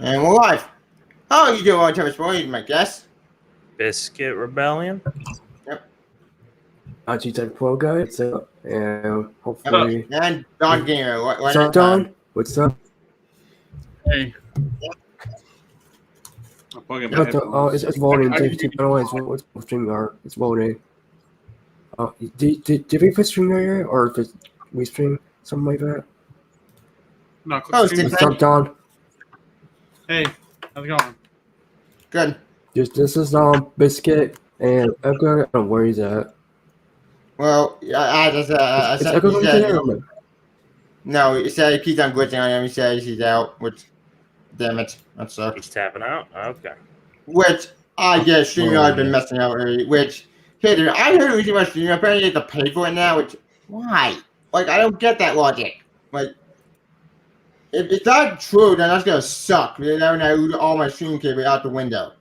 And we're live. How are you doing, Artemis? What are my guest? Biscuit Rebellion. Yep. Untitled Pro guy. So, and hopefully. And Don Gamer. What's up, Don? What's up? Hey. It's voting. What's StreamYard? It's voting. Did we put StreamYard yet? Or did we stream something like that? No, what's up, Don? Hey, how's it going? Good. This is Biscuit and Echo. I don't know where he's at. Well, I said, Echo today? No, he said he keeps on glitching on him. He says he's out, which, damn it, that sucks. He's tapping out? Okay. Which, I guess StreamYard's been messing out already, which, hey, dude, I heard we too much StreamYard, apparently you have to pay for it now, which, why? Like, I don't get that logic. Like, if it's not true, then that's gonna suck. Then I lose all my stream cable out the window.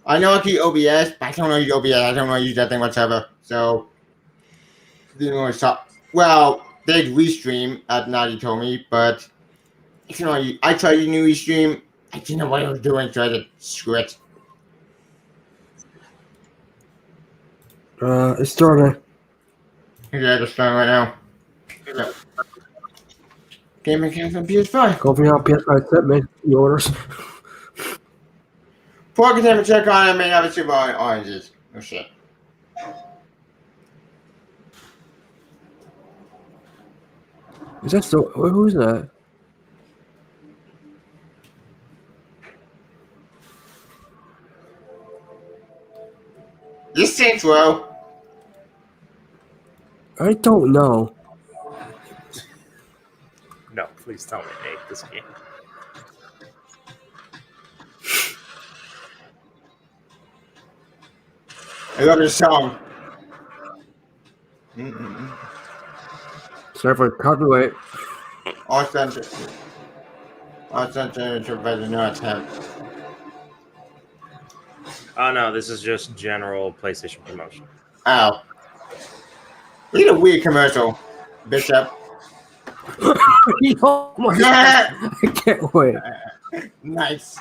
I know I can use OBS, but I don't know how to use OBS. I don't know how to use that thing whatsoever. So, didn't really stop. Well, they restream at night, he told me, but you know, I tried using new restream. I didn't know what I was doing, so I had to screw it. It's starting. Yeah, it's starting right now. Yep. Gaming came on PS5. Go for PS5 set, man. The orders. Before I can have a check on it, I may have a super oranges. Oh shit. Is that still? Who's that? This Saints Row. I don't know. No, please tell me I hate this game. I love this song. Sorry for copyright. All censored. All censored by the no attempt. Oh no, this is just general PlayStation promotion. Ow. Look at a weird commercial, Bishop. Oh my god. I can't wait. Nice.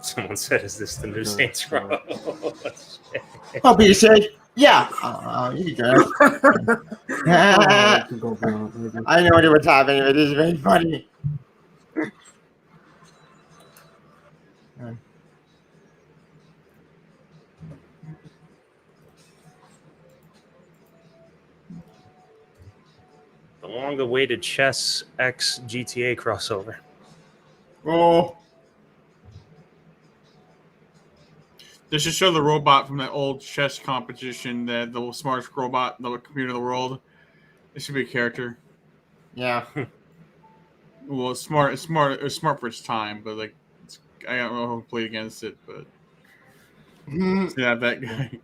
Someone said, "Is this the new Saints Row?" Oh, but you say, yeah. You go. I know what's happening. It is very funny. The long-awaited Chess X GTA crossover. Oh. They should show the robot from that old chess competition, the smartest robot, the computer in the world. It should be a character. Yeah. Well, it's smart for its time, but like, I don't know who played against it, but yeah, that guy.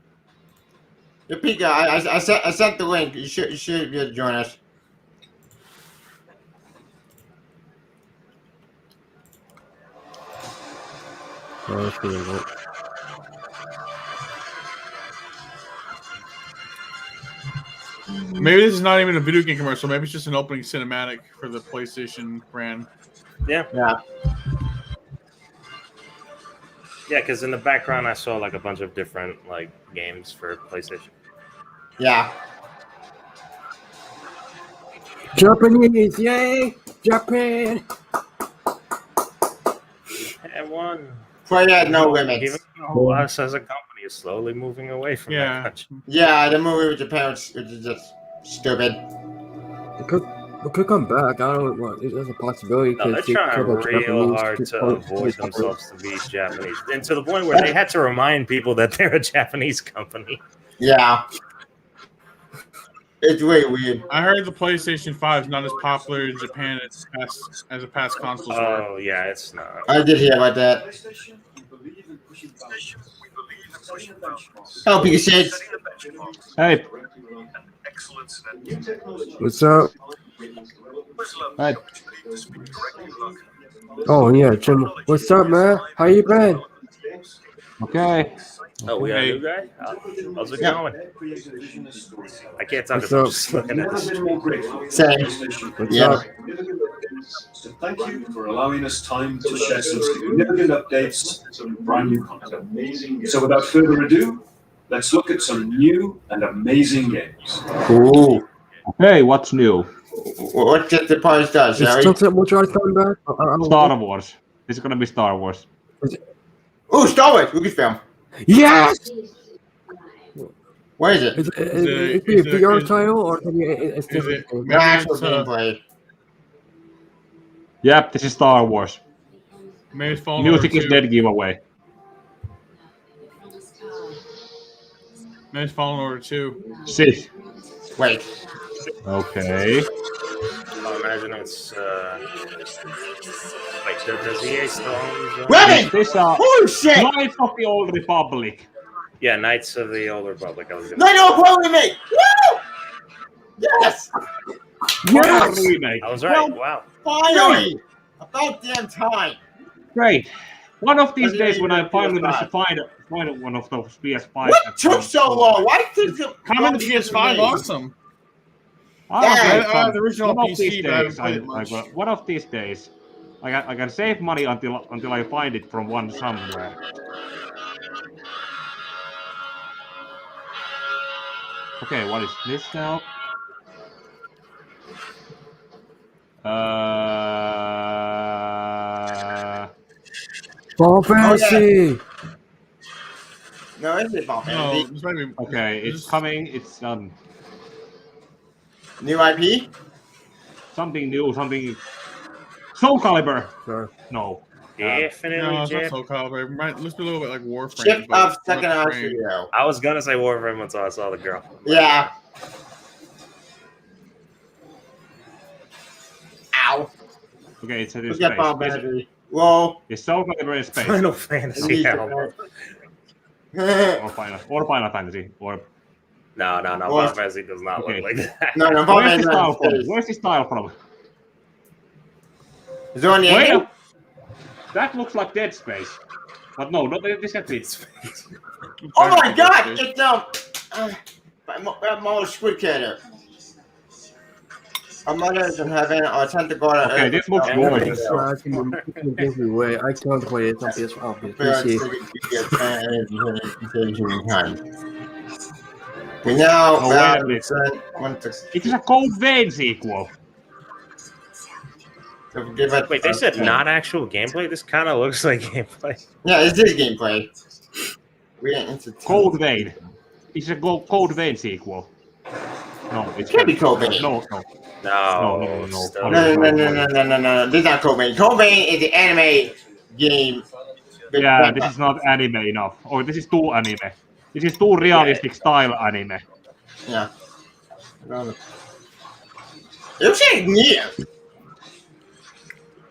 The Pika, I sent the link. You should be able to join us. Maybe this is not even a video game commercial. Maybe it's just an opening cinematic for the PlayStation brand. Yeah. Yeah. Yeah, because in the background I saw like a bunch of different like games for PlayStation. Yeah. Japanese, yay! Japan! And one. Play at no limits. Even us as a company is slowly moving away from that country. Yeah, the movie with Japan, which is just stupid. It could come back. I don't know. There's a possibility. No, they're trying real hard to avoid themselves to be Japanese. And to the point where they had to remind people that they're a Japanese company. Yeah. It's really weird. I heard the PlayStation 5 is not as popular in Japan as a past consoles were. Oh, yeah, it's not. I did hear about that. Oh, Pika Shades. Hey. What's up? Hi. Oh yeah, Jim. What's up, man? How you been? Okay. Oh, we got a new guy? How's it going? I can't talk as I'm just looking at this. Same. What's Yeah. up? So thank you for allowing us time to share some significant updates and some brand new content. So without further ado, let's look at some new and amazing games. Ooh. Hey, what's new? What just the party does, Is Harry? Sunset Multiplier coming back? I don't Star know. Wars. It's gonna be Star Wars. Ooh, Star Wars, Lucasfilm. Yes! What is it? Is it a VR title or can you, it's different? The actual gameplay. Yep, this is Star Wars. Maybe it's Fallen Order Music is 2. dead giveaway. Maybe it's Fallen Order 2. Sith. Wait. Okay. I imagine it's. Wait, does EA still own? Weapon! This Holy shit! Knights of the Old Republic. Yeah, Knights of the Old Republic. I was gonna. No, no, what with me? Woo! Yes! Yes! Remake. I was right. Wow. Finally! About damn time. Great. One of these But days yeah, when you I got finally PS5. manage to find one of those PS5. What took so long? Why did you Coming to PS5, awesome. I Yeah, the original one of PC, these but I haven't days, played it much. one of these days, I can save money until I find it from one somewhere. Okay, what is this now? Final Fantasy! No, it's not Final No, Fantasy. this might be. Okay, it's coming. It's New IP? something new, something. Soul Calibur. Sorry. No. Definitely, No, it's not Jim. Soul Calibur. It might look a little bit like Warframe. Chip but of Second not Hour Frame. Studio. I was gonna say Warframe until I saw the girl. Yeah. Ow. Okay, it's in Look space. at Final Fantasy. Whoa. It's Soul Calibur in space. Final Fantasy. Hell. or Final Fantasy. Or No. Or- Final Fantasy does not Okay. look like that. No, Final where's the Fantasy. style from? Is Where's the style from? it on the Wait end? up. That looks like Dead Space. But no, this can't be. Oh my god! It's Mother Squid Catter. A mother doesn't have an authentic order. Okay, this looks gorgeous. I can give you away. I can't play it on PS5. We now Oh, wait a minute. want to It is a Code Vein sequel. give it. Wait, they said not actual gameplay? This kind of looks like gameplay. Yeah, this is gameplay. We ain't into Code Vein. It's a Code Vein sequel. No, it can't be Code Vein. No. No. No. No. This is not Code Vein. Code Vein is the anime game. Yeah, this is not anime enough. Or this is too anime. This is too realistic style anime. Yeah. It looks like Nier.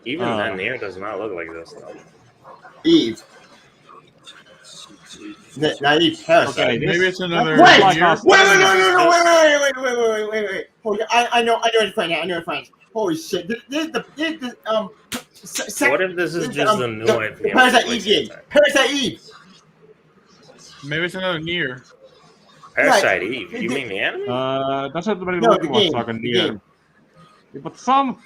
Even then, Nier does not look like this. Though. Eve. Naive Parasite. Okay, Maybe it's another. Wait! like year. us. Wait! Hold on. I know what to find out. Holy shit! This is the What if this is just a new IP? the Parasite Eve game. Parasite Eve. Maybe it's another Nier. Parasite Eve. You mean the anime? Doesn't really No, look the much game, like a the Nier. game. But some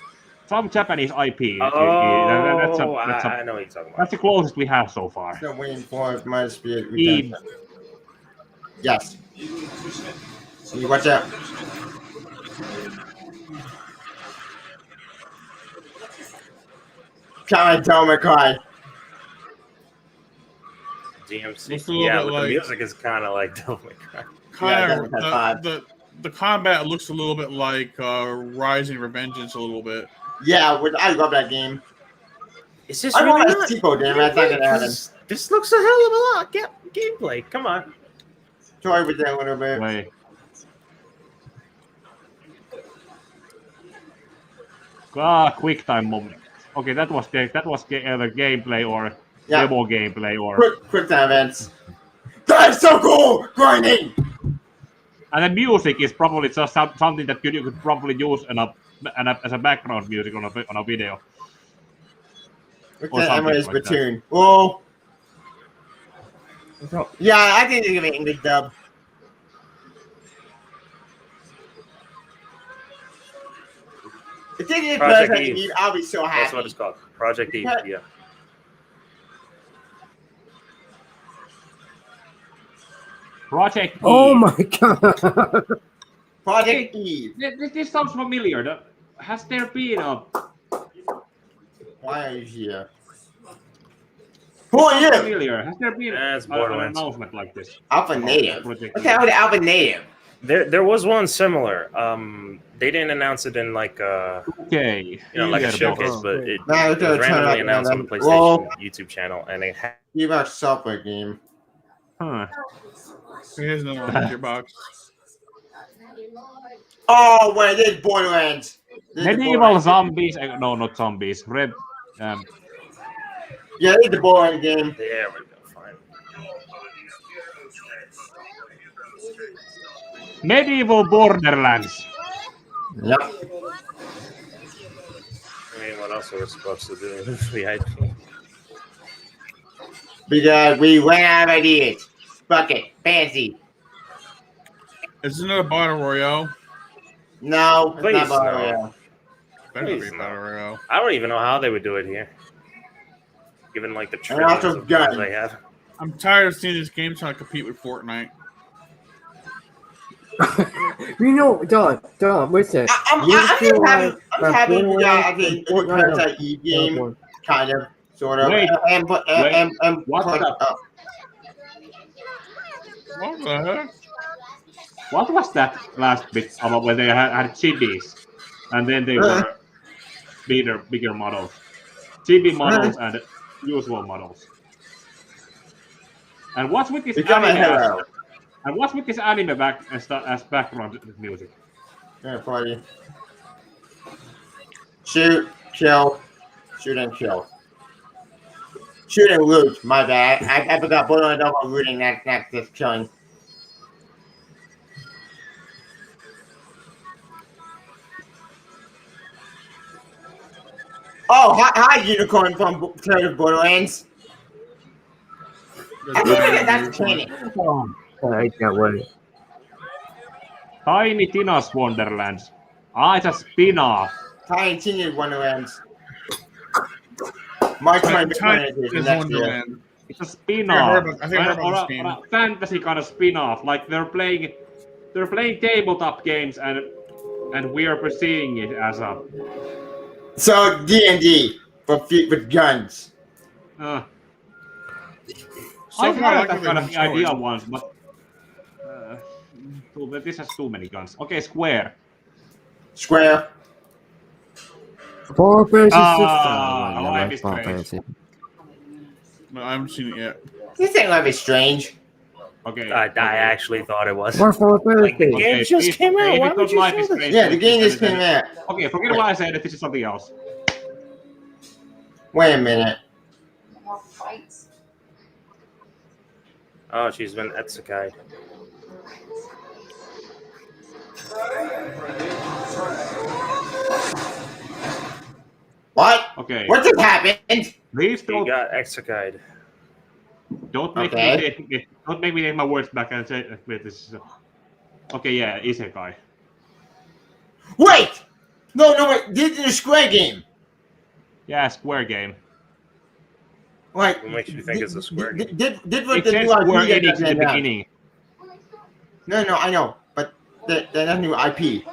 Japanese IP. Oh, that's I know what you're talking about. that's the closest we have so far. Still waiting for my spirit. Eve. Yes. You watch out. Come on, Tell McCoy. DMC. Looks a little Yeah, bit but like- the music is kind of like Devil May Cry. Yeah, Kind that's of. five. The combat looks a little bit like Rising Revengeance a little bit. Yeah, I love that game. Is this I really want a not? sequel, damn it. That's not gonna happen. This looks a hell of a lot. Gameplay. Come on. Toy with that a little bit. Wait. Quick time moment. Okay, that was the gameplay or Yeah. demo gameplay or. Quick time events. That's so cool! Grinding! And the music is probably just something that you could probably use as a background music on a video. Look Or at something Emily's like that. platoon. Whoa! Yeah, I think they're gonna be English dub. If they did Project Project Eve. Eve, I'll be so happy. That's what it's called. Project Eve. Yeah. Project Eve. Oh my god! Project Eve. This sounds familiar. Has there been a Why are you here? Who are you? familiar? Has there been That's an Borderlands. announcement like this? Alpha Native. Project What's the hell with Alpha Native? There was one similar. They didn't announce it in like Okay. like a Yeah, showcase, boss. but it Nah, was it's gonna turn randomly up announced on the and PlayStation then- well- YouTube channel, and it had Give us software game. Huh. Here's another one in your box. Oh, wait, this is Borderlands. This is Medieval Borderlands. zombies. No, not zombies. Yeah, this is the Borderlands game. there we go. Fine. Medieval Borderlands. Yep. I mean, what else are we supposed to do with the IP? Because we ran out of ideas. Fuck it. Fancy. Is this another battle royale? No, it's Please, not Battle no. Royale. Better Please, be a no. battle royale. I don't even know how they would do it here, given like the And also trillions of guns. guns they have. I'm tired of seeing this game trying to compete with Fortnite. You know, Don, listen. I'm happy with that. I think it's a Parasite Eve game, kind of, sort of. Wait. And What the- What the heck? What was that last bit about when they had chibis, and then they were bigger models, chibi models and usual models. And what's with this Become a anime? hero. And what's with this anime as background music? Yeah, party. Shoot, kill, shoot and kill. Shoot and loot. My bad. I forgot Borderlands about looting. That's just killing. Oh, hi, Unicorn from Borderlands. I think that's canon. Oh, I can't wait. Tiny Tina's Wonderlands. It's a spin-off. Tiny Teenage Wonderlands. March my Tiny next is year. Wonderland. It's a spin-off. I think I heard about this on a fantasy kind of spin-off. Like they're playing tabletop games, and we are perceiving it as a. So D&D with guns. I've So far, I heard like that kind of the idea story. once, but this has too many guns. Okay, Square. Square. Final Fantasy Life is Final Strange. Fantasy. No, I haven't seen it yet. This ain't gonna be strange. Okay. I actually thought it was. More Final Like, the Fantasy. game just came out. Why would you Life show is this? Strange, Yeah, the game just came out. Okay, forget what I said. This is something else. Wait a minute. More fights. Oh, she's been etsukai. What? Okay. What just happened? Please He don't got etsukai. make Okay. me take my words back and say wait, this is okay. Yeah, isekai. Wait! No, wait. This is a Square game. Yeah, Square game. Like, What makes you think it's a Square game? Did what It the said new Square IP Enix that in the came out. beginning. No, I know, but that's new IP.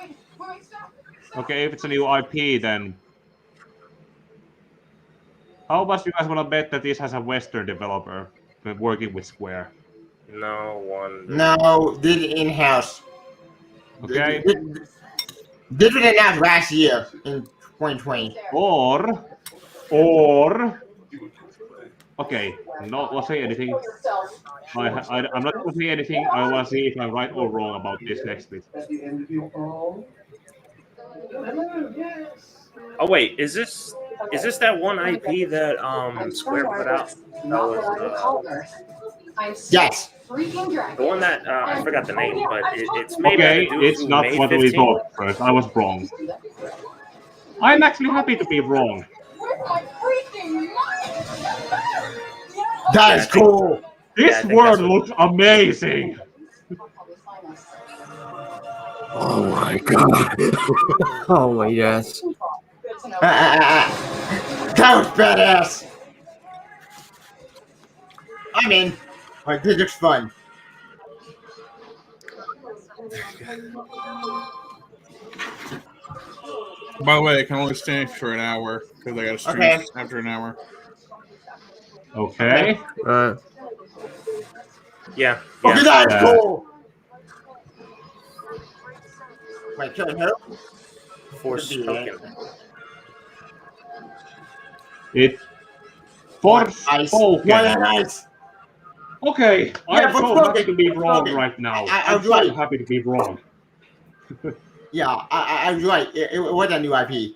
Okay, if it's a new IP, then how much you guys want to bet that this has a Western developer working with Square? No one. No, did it in-house. Okay, Did it announced last year in 2020. or okay, not gonna say anything. I'm not gonna say anything. I want to see if I'm right or wrong about this next bit. Oh wait, is this that one IP that Square put out? That was Yes. the one that I forgot the name, but it's made by Okay, the dude it's who not made what we 15. thought first. I was wrong. I'm actually happy to be wrong. That is cool. This think world that's what- looks amazing. Oh my god. Oh my yes. That was badass. I'm in. Like, this looks fun. By the way, I can only stay for an hour because I got to stream Okay. after an hour. Okay. Yeah. Okay, Yeah. that's cool. Wait, killing who? Forspoken. It Ice. Forspoken. Ice. Okay, Yeah, I'm so Forspoken. happy to be wrong Forspoken. right now. I'm I'm so right. happy to be wrong. Yeah, I was right. It was a new IP.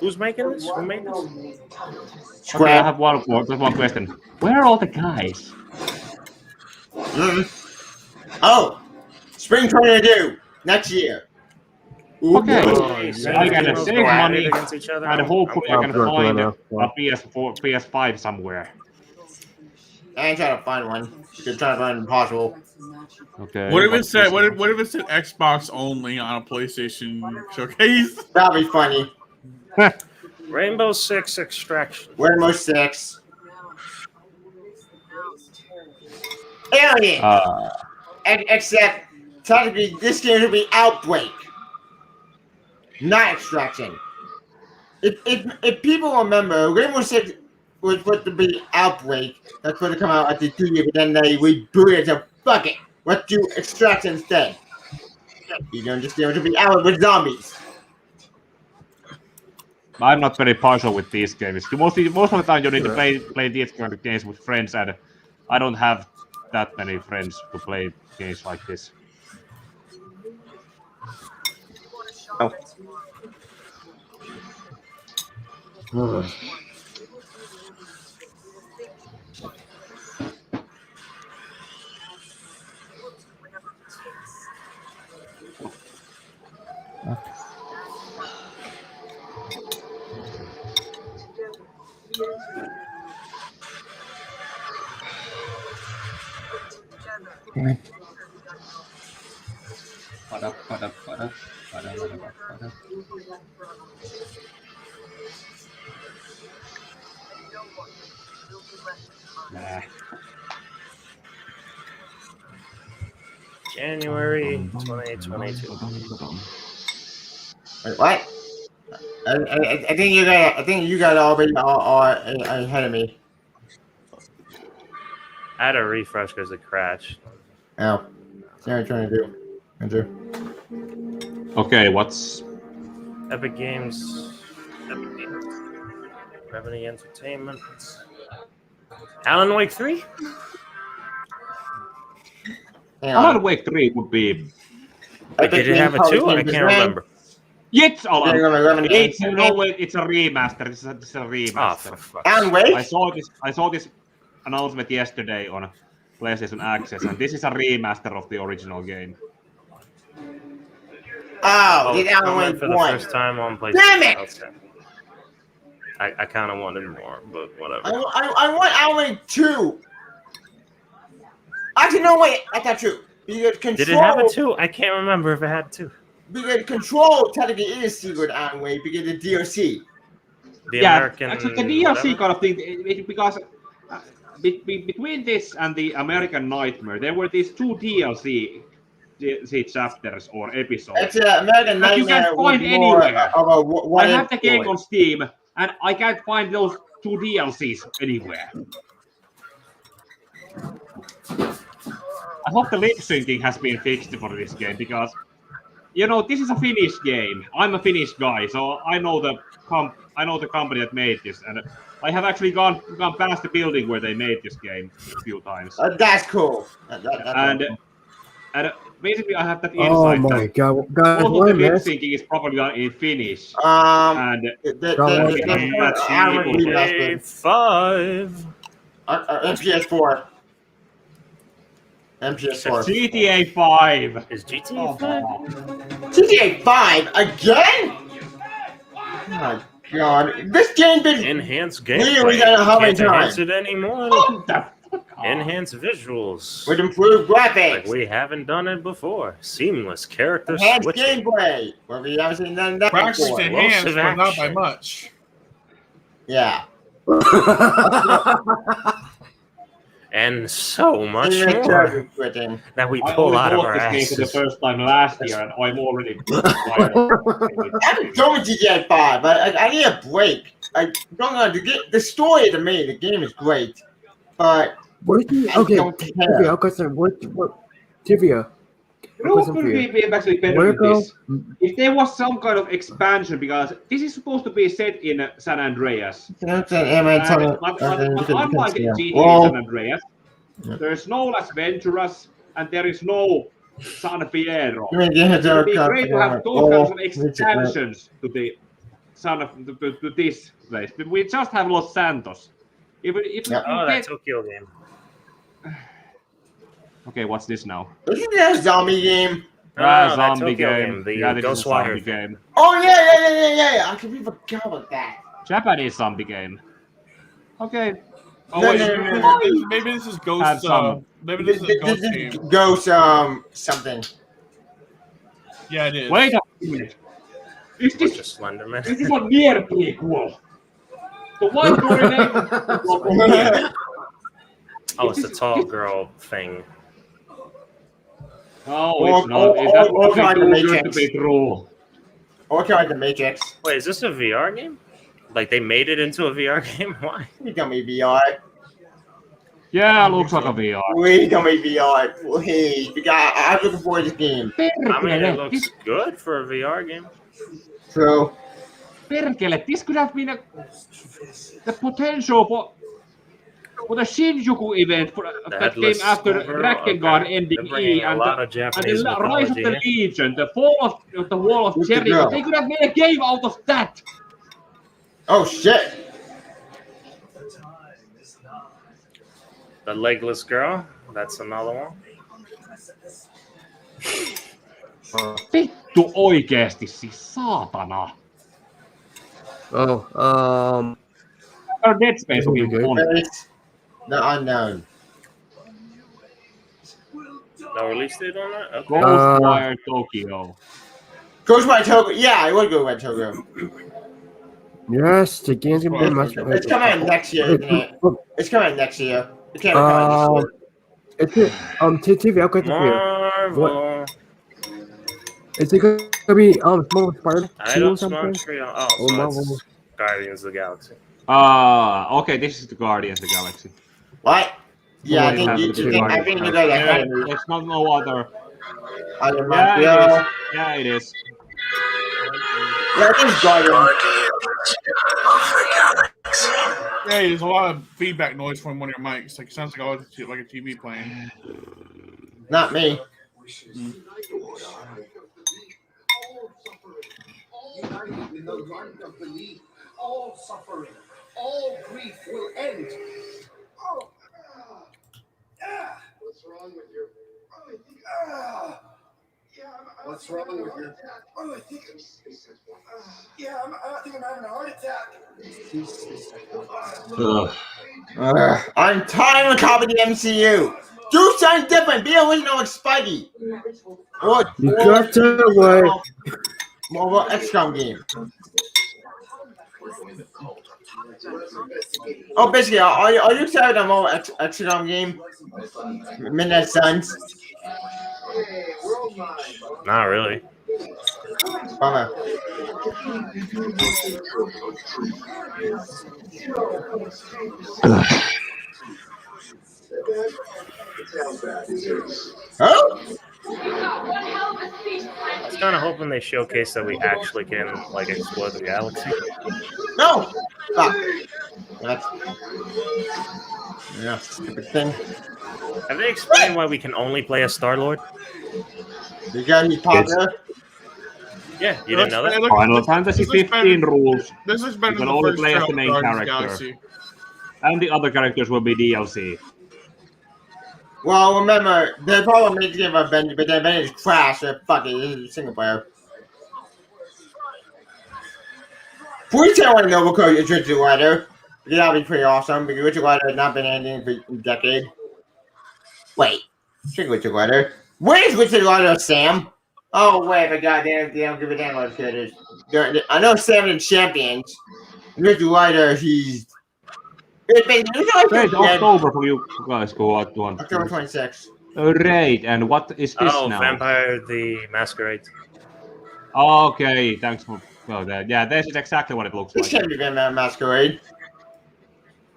Who's making this? Who made this? Okay, I have one question. Where are all the guys? Oh, Spring 2022 next year. Ooh, Okay. Oh, I gotta those save go at money it against each other. and hopefully I can sure, find yeah. a PS5 somewhere. I ain't trying to find one. You're trying to find impossible. Okay. What if it said? What if it said Xbox only on a PlayStation showcase? That'd be funny. Rainbow Six Extraction. Rainbow Six. Alien. Except, technically, this game would be Outbreak, not Extraction. If people remember, Rainbow Six was supposed to be Outbreak. That's supposed to come out after 2 years, but then they rebooted it. So fuck it. Let's do Extraction instead. You don't understand what to be out with zombies. I'm not very partial with these games. Most of the time you need to play these kind of games with friends, and I don't have that many friends to play games like this. Nah. January 2022. Wait, what? I think you guys already are ahead of me. I had a refresh because it crashed. Oh, that's what I'm trying to do. Andrew. Okay, what's Epic Games. Revenue Entertainment. Alan Wake 3? Alan Wake 3 would be. Did it have a 2? I can't remember. It's Alan. It's a remaster. It's a remaster. Oh, for fuck's Alan sake. Wake? I saw this announcement yesterday on PlayStation Access, and this is a remaster of the original game. Oh, did Alan coming Wake for the 1? first time on PlayStation. Damn it! Okay. I kind of wanted more, but whatever. I want Alan Wake 2. Actually, no, wait, that's not true. Because Control, Did it have a 2? I can't remember if it had 2. Because Control technically is secret Alan Wake because of DLC. The American. Actually, the DLC whatever? kind of thing, because between this and the American Nightmare, there were these two DLC chapters or episodes. It's American That you Nightmare can't find with more anywhere. of a what I have the if game story. on Steam, and I can't find those two DLCs anywhere. I hope the lip syncing has been fixed for this game because, you know, this is a Finnish game. I'm a Finnish guy, so I know the company that made this, and I have actually gone past the building where they made this game a few times. That's cool. And basically, I have that Oh insight my that god, guys, most why of the lip mess? syncing is probably done in Finnish. And GTA 5. PS4. PS4. GTA 5. Is GTA 5? GTA 5 again? God God, this game's been Enhanced literally gameplay. done how many Can't enhance times it anymore. What the fuck? Enhanced visuals. with improved Like graphics, we haven't done it before. Seamless character enhanced switching. gameplay. Well, we haven't done that Practically before. enhanced, Explosive but not by action. much. Yeah. And so much Seamless more character switching. that we I pull only out of bought our this game for the asses. first time last year, and I'm already tired. I'm going to GTA 5, but I need a break. I don't know. The story is amazing. The game is great, but What is I okay? don't care. Tivia, I'll question. What? Tivia? You know what could be actually better Where than this? go? If there was some kind of expansion, because this is supposed to be set in San Andreas. That's an Amazon. But unlike GTA Well, San Andreas, there's no Las Venturas and there is no San Fierro. I mean, yeah, It would be great to have those kinds of expansions to the to this place. But we just have Los Santos. If Yeah. Oh, you that get... Tokyo game. Okay, what's this now? Isn't that a zombie game? that Zombie Tokyo game. The Yeah, this is a Ghostwire zombie game. Oh yeah. I completely forgot about that. Japanese zombie game. Okay. Oh No, wait. no. Maybe this is Have Ghost. some. Maybe this is a Ghost This game. is Ghost something. Yeah, it is. Wait a minute. Is Bunch this of Slenderman. This is a near prequel. The one story name. Oh, it's the tall girl thing. No, it's not. That's kind of too good to Matrix. be true. Or kind of the Matrix. Wait, is this a VR game? Like they made it into a VR game? Why? We don't make VR. Yeah, looks like a VR. We don't make VR. Please. I'm looking forward to this game. I mean, it looks good for a VR game. So, Perkele, this could have been the potential for the Shinjuku event that came Headless after Silver, Drakengard okay. ending They're bringing E a and lot the, of Japanese and the Rise of the mythology. Legion, the fall of the Wall of Who's the Jericho. girl? They could have made a game out of that. oh shit. The Legless Girl. That's another one. Vittu oikeesti, siis saatana. Oh, Dead Space on Face the unknown. No release date on that? Okay. Ghostwire Tokyo. Ghostwire Tokyo. Yeah, I would go with Tokyo. yes, the game's gonna be much. It's coming out next year, isn't it? It's coming out next year. It can't come out this year. It's TV. I'll question for you. Marvel. Is it gonna be Marvel Spider-Man I 2 or don't something? smart. Oh, Oh, so Marvel. it's Guardians of the Galaxy. Okay, this is the Guardians of the Galaxy. What? Yeah, I think Yeah, you got that kind of It's not no other. Iron Man. Yeah, It is. it is Guardian. Hey, there's a lot of feedback noise from one of your mics. Like it sounds like like a TV playing. Not me. All suffering, all grief will end. Oh. What's wrong with you? What's wrong with you? I think I'm having a heart attack. I'm tired of copying the MCU. Do something different. Be original like Spidey. You got to wait. Marvel XCOM game. Oh, basically, are you excited about Marvel XCOM game? Midnight Suns. Not really. Bummer. Oh? I was kind of hoping they showcase that we actually can like explore the galaxy. No! Fuck. Yeah, stupid thing. Have they explained why we can only play as Star-Lord? Because he's popular. Yeah, you didn't know that? Final Fantasy 15 rules. This is better You than can the only first play as trailer the of main Guardians of the character. Galaxy. And the other characters will be DLC. Well, remember, they probably made the game about Avengers, but then Avengers crashed, so fuck it, this is single player. Please tell me Noble Code is Richard Leiter. That'll be pretty awesome because Richard Leiter has not been anything for a decade. Wait, Richard Leiter. Where's Richard Leiter, Sam? Oh wait, but God, they don't give a damn about characters. I know Sam in Champions. Richard Leiter, he's. Great October for you guys go out one. October 26th. Great, and what is this now? Vampire the Masquerade. Okay, thanks for that. Yeah, this is exactly what it looks This like. can't be Batman Masquerade.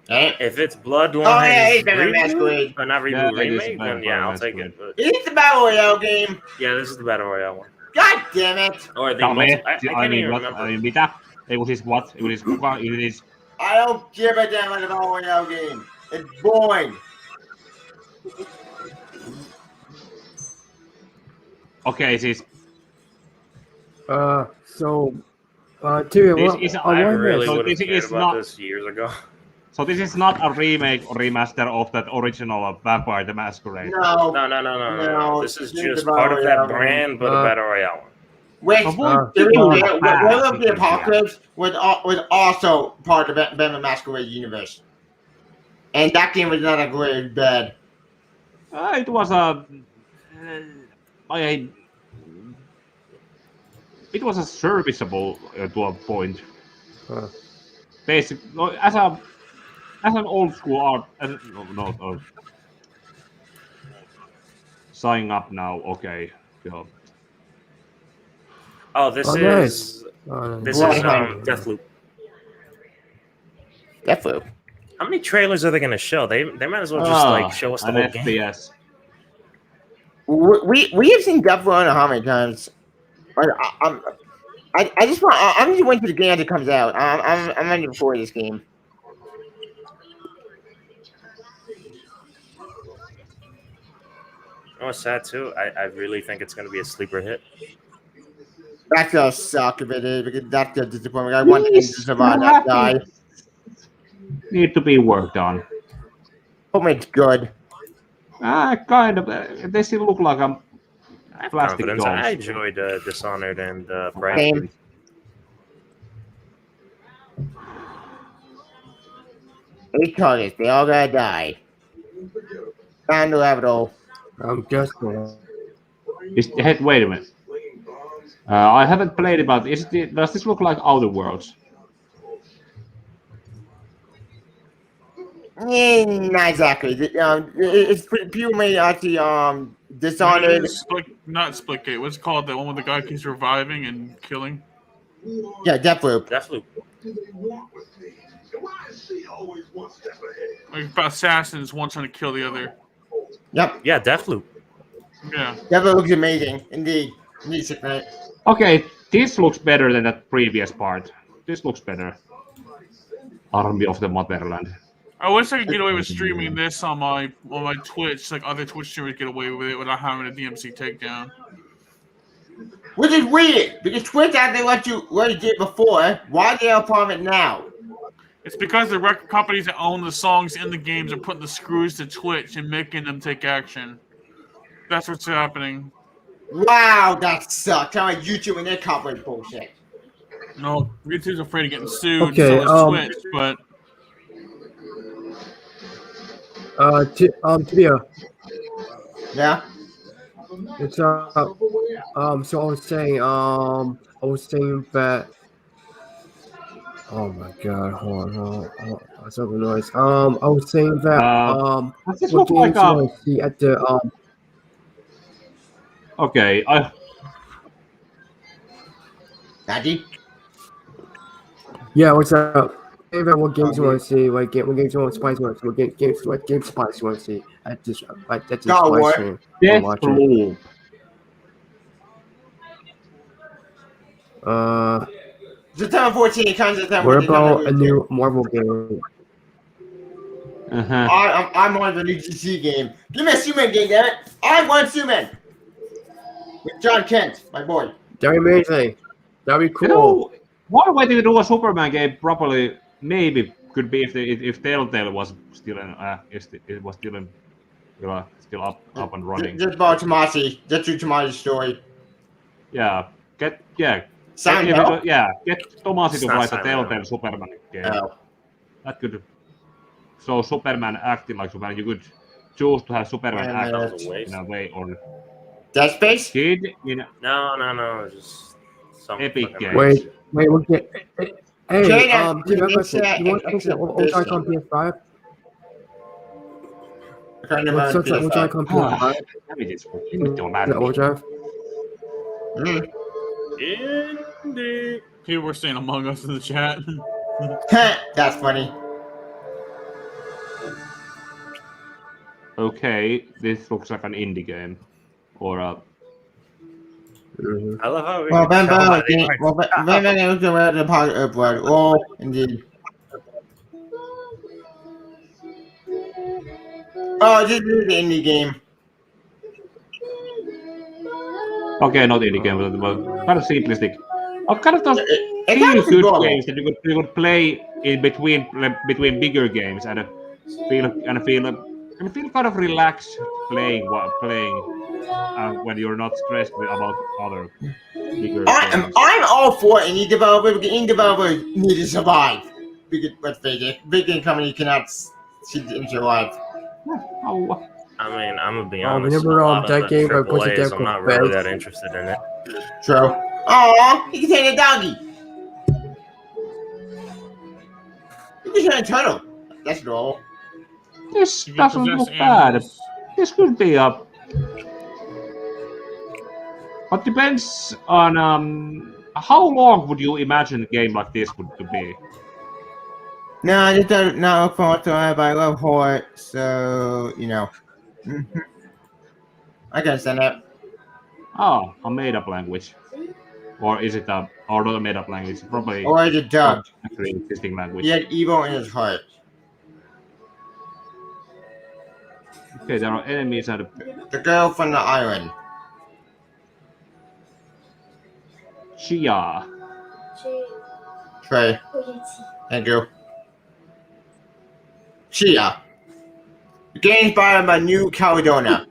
If it's Bloodline, it's Batman Masquerade. But not Yeah, reboot it is remake, then Vampire yeah, I'll Masquerade. take it. But, It's the Battle Royale game. yeah, this is the Battle Royale one. God damn it. Or the Dame, I can't even remember. mitä? It was his what? It was his. I don't give a damn about the Battle Royale game. It's boring. Okay, siis So, Tyrion, this what, is I really so would have this cared is about not. this years ago. So this is not a remake or remaster of that original Vampire the Masquerade. No. No. This is This is just the part of Battle that Royale brand, but a Battle Royale one. Which, Well, Will of the Apocalypse was also part of the Batman Masquerade universe. And that game was not a great bad. It was a. It was a serviceable to a point. Basic as an old school art. No. Signing up now. Okay. Yeah. Oh, this nice. this Well, is Deathloop. Deathloop. How many trailers are they going to show? They might as well just like show us the whole game. FPS. We have seen Deathloop I don't know how many times. I'm just waiting for the game as it comes out. I'm ready for this game. Oh, it's sad too. I really think it's going to be a sleeper hit. That's gonna suck if it is because that's gonna disappoint me. I want to survive that guy. Need to be worked on. Hope it's good. Kind of. They still look like a I have plastic confidence. dolls. I enjoyed Dishonored and Bright. Same. Eight targets, they all gotta die. Time to have it all. I'm just gonna. Wait a minute. I haven't played it, but does this look like Outer Worlds? Not exactly. It's purely actually Dishonored. Not Splitgate. What's it called? The one where the guy keeps reviving and killing. Yeah, Deathloop. Like assassins, one trying to kill the other. Yep. Yeah, Deathloop. Yeah. Deathloop looks amazing, indeed. Right? Okay, this looks better than that previous part. This looks better. Army of the Motherland. I wish I could get away with streaming this on my Twitch, like other Twitch streamers get away with it without having a DMC takedown. Which is weird because Twitch had they let you do it before. Why are they a part of it now? It's because the record companies that own the songs in the games are putting the screws to Twitch and making them take action. That's what's happening. Wow, that sucks. Kind of like YouTube and their copyright bullshit. No, YouTube's afraid of getting sued, Okay, so is Twitch, but Tia, Yeah. it's so I was saying that. Oh my God! Hold on. What's up, noise? I was saying that Does this what look like games do I see at the Okay, Daddy? Yeah, what's up? About what games you want to see? What games you want to spice? What game spice you want to see? At this God, spice what? stream. I'm watching. September 14 comes September. What about a new Marvel game? I'm on the new DC game. Give me a Superman game, damn it! I want Superman with John Kent, my boy. That'd be amazing. That'd be cool. You know, one way to do a Superman game properly maybe could be if Telltale was still still up and running. Just about Tomasi. Just do Tomasi's story. Yeah, Silent Hill? Yeah, get Tomasi It's to not write a Silent Hill. Telltale Superman game. Oh. That could. So Superman acting like Superman, you could choose to have Superman Yeah, act man. That was a waste. in a way or Dead Space? kid in No. Just some Epic fucking- Games. Wait, look at. Hey, Jada, Jim, I have a it's question. that You want something that will try on PS5? I can't You remember want something that will try PS5. on PS5? Damn it, it's limit on that. The overdrive? Indeed. People were saying Among Us in the chat. That's funny. Okay, this looks like an indie game. Or a I love how we Well, can Ben tell Bell, by the art. Ben was aware of the pocket upward. Oh, indeed. Oh, this is the indie game. okay, not indie game, but kind of simplistic. Kind of those It kind of feel good adorable. games that you could play in between bigger games and feel kind of relaxed playing when you're not stressed about other bigger games. I'm all for indie developers because indie developers need to survive. Because let's face it, big game company cannot survive. Oh, I mean, I'm gonna be Oh, honest. remember, a lot of that the game where I posted AAAs, that I'm not called really Bell? that interested in it. True. Aw, you can take a doggy. You can take a turtle. That's adorable. this You can doesn't possess look bad. animals. This could be a. But depends on how long would you imagine a game like this would to be? No, I just don't not look forward to it, but I love horror, so you know. I can understand that. Oh, a made-up language, or is it a or not a made-up language? Probably Or is it dubbed? actually existing language. He had evil in his heart. Okay, there are enemies at The girl from the island. Chia. Trey. Thank you. Chia. The game inspired by New Caledonia.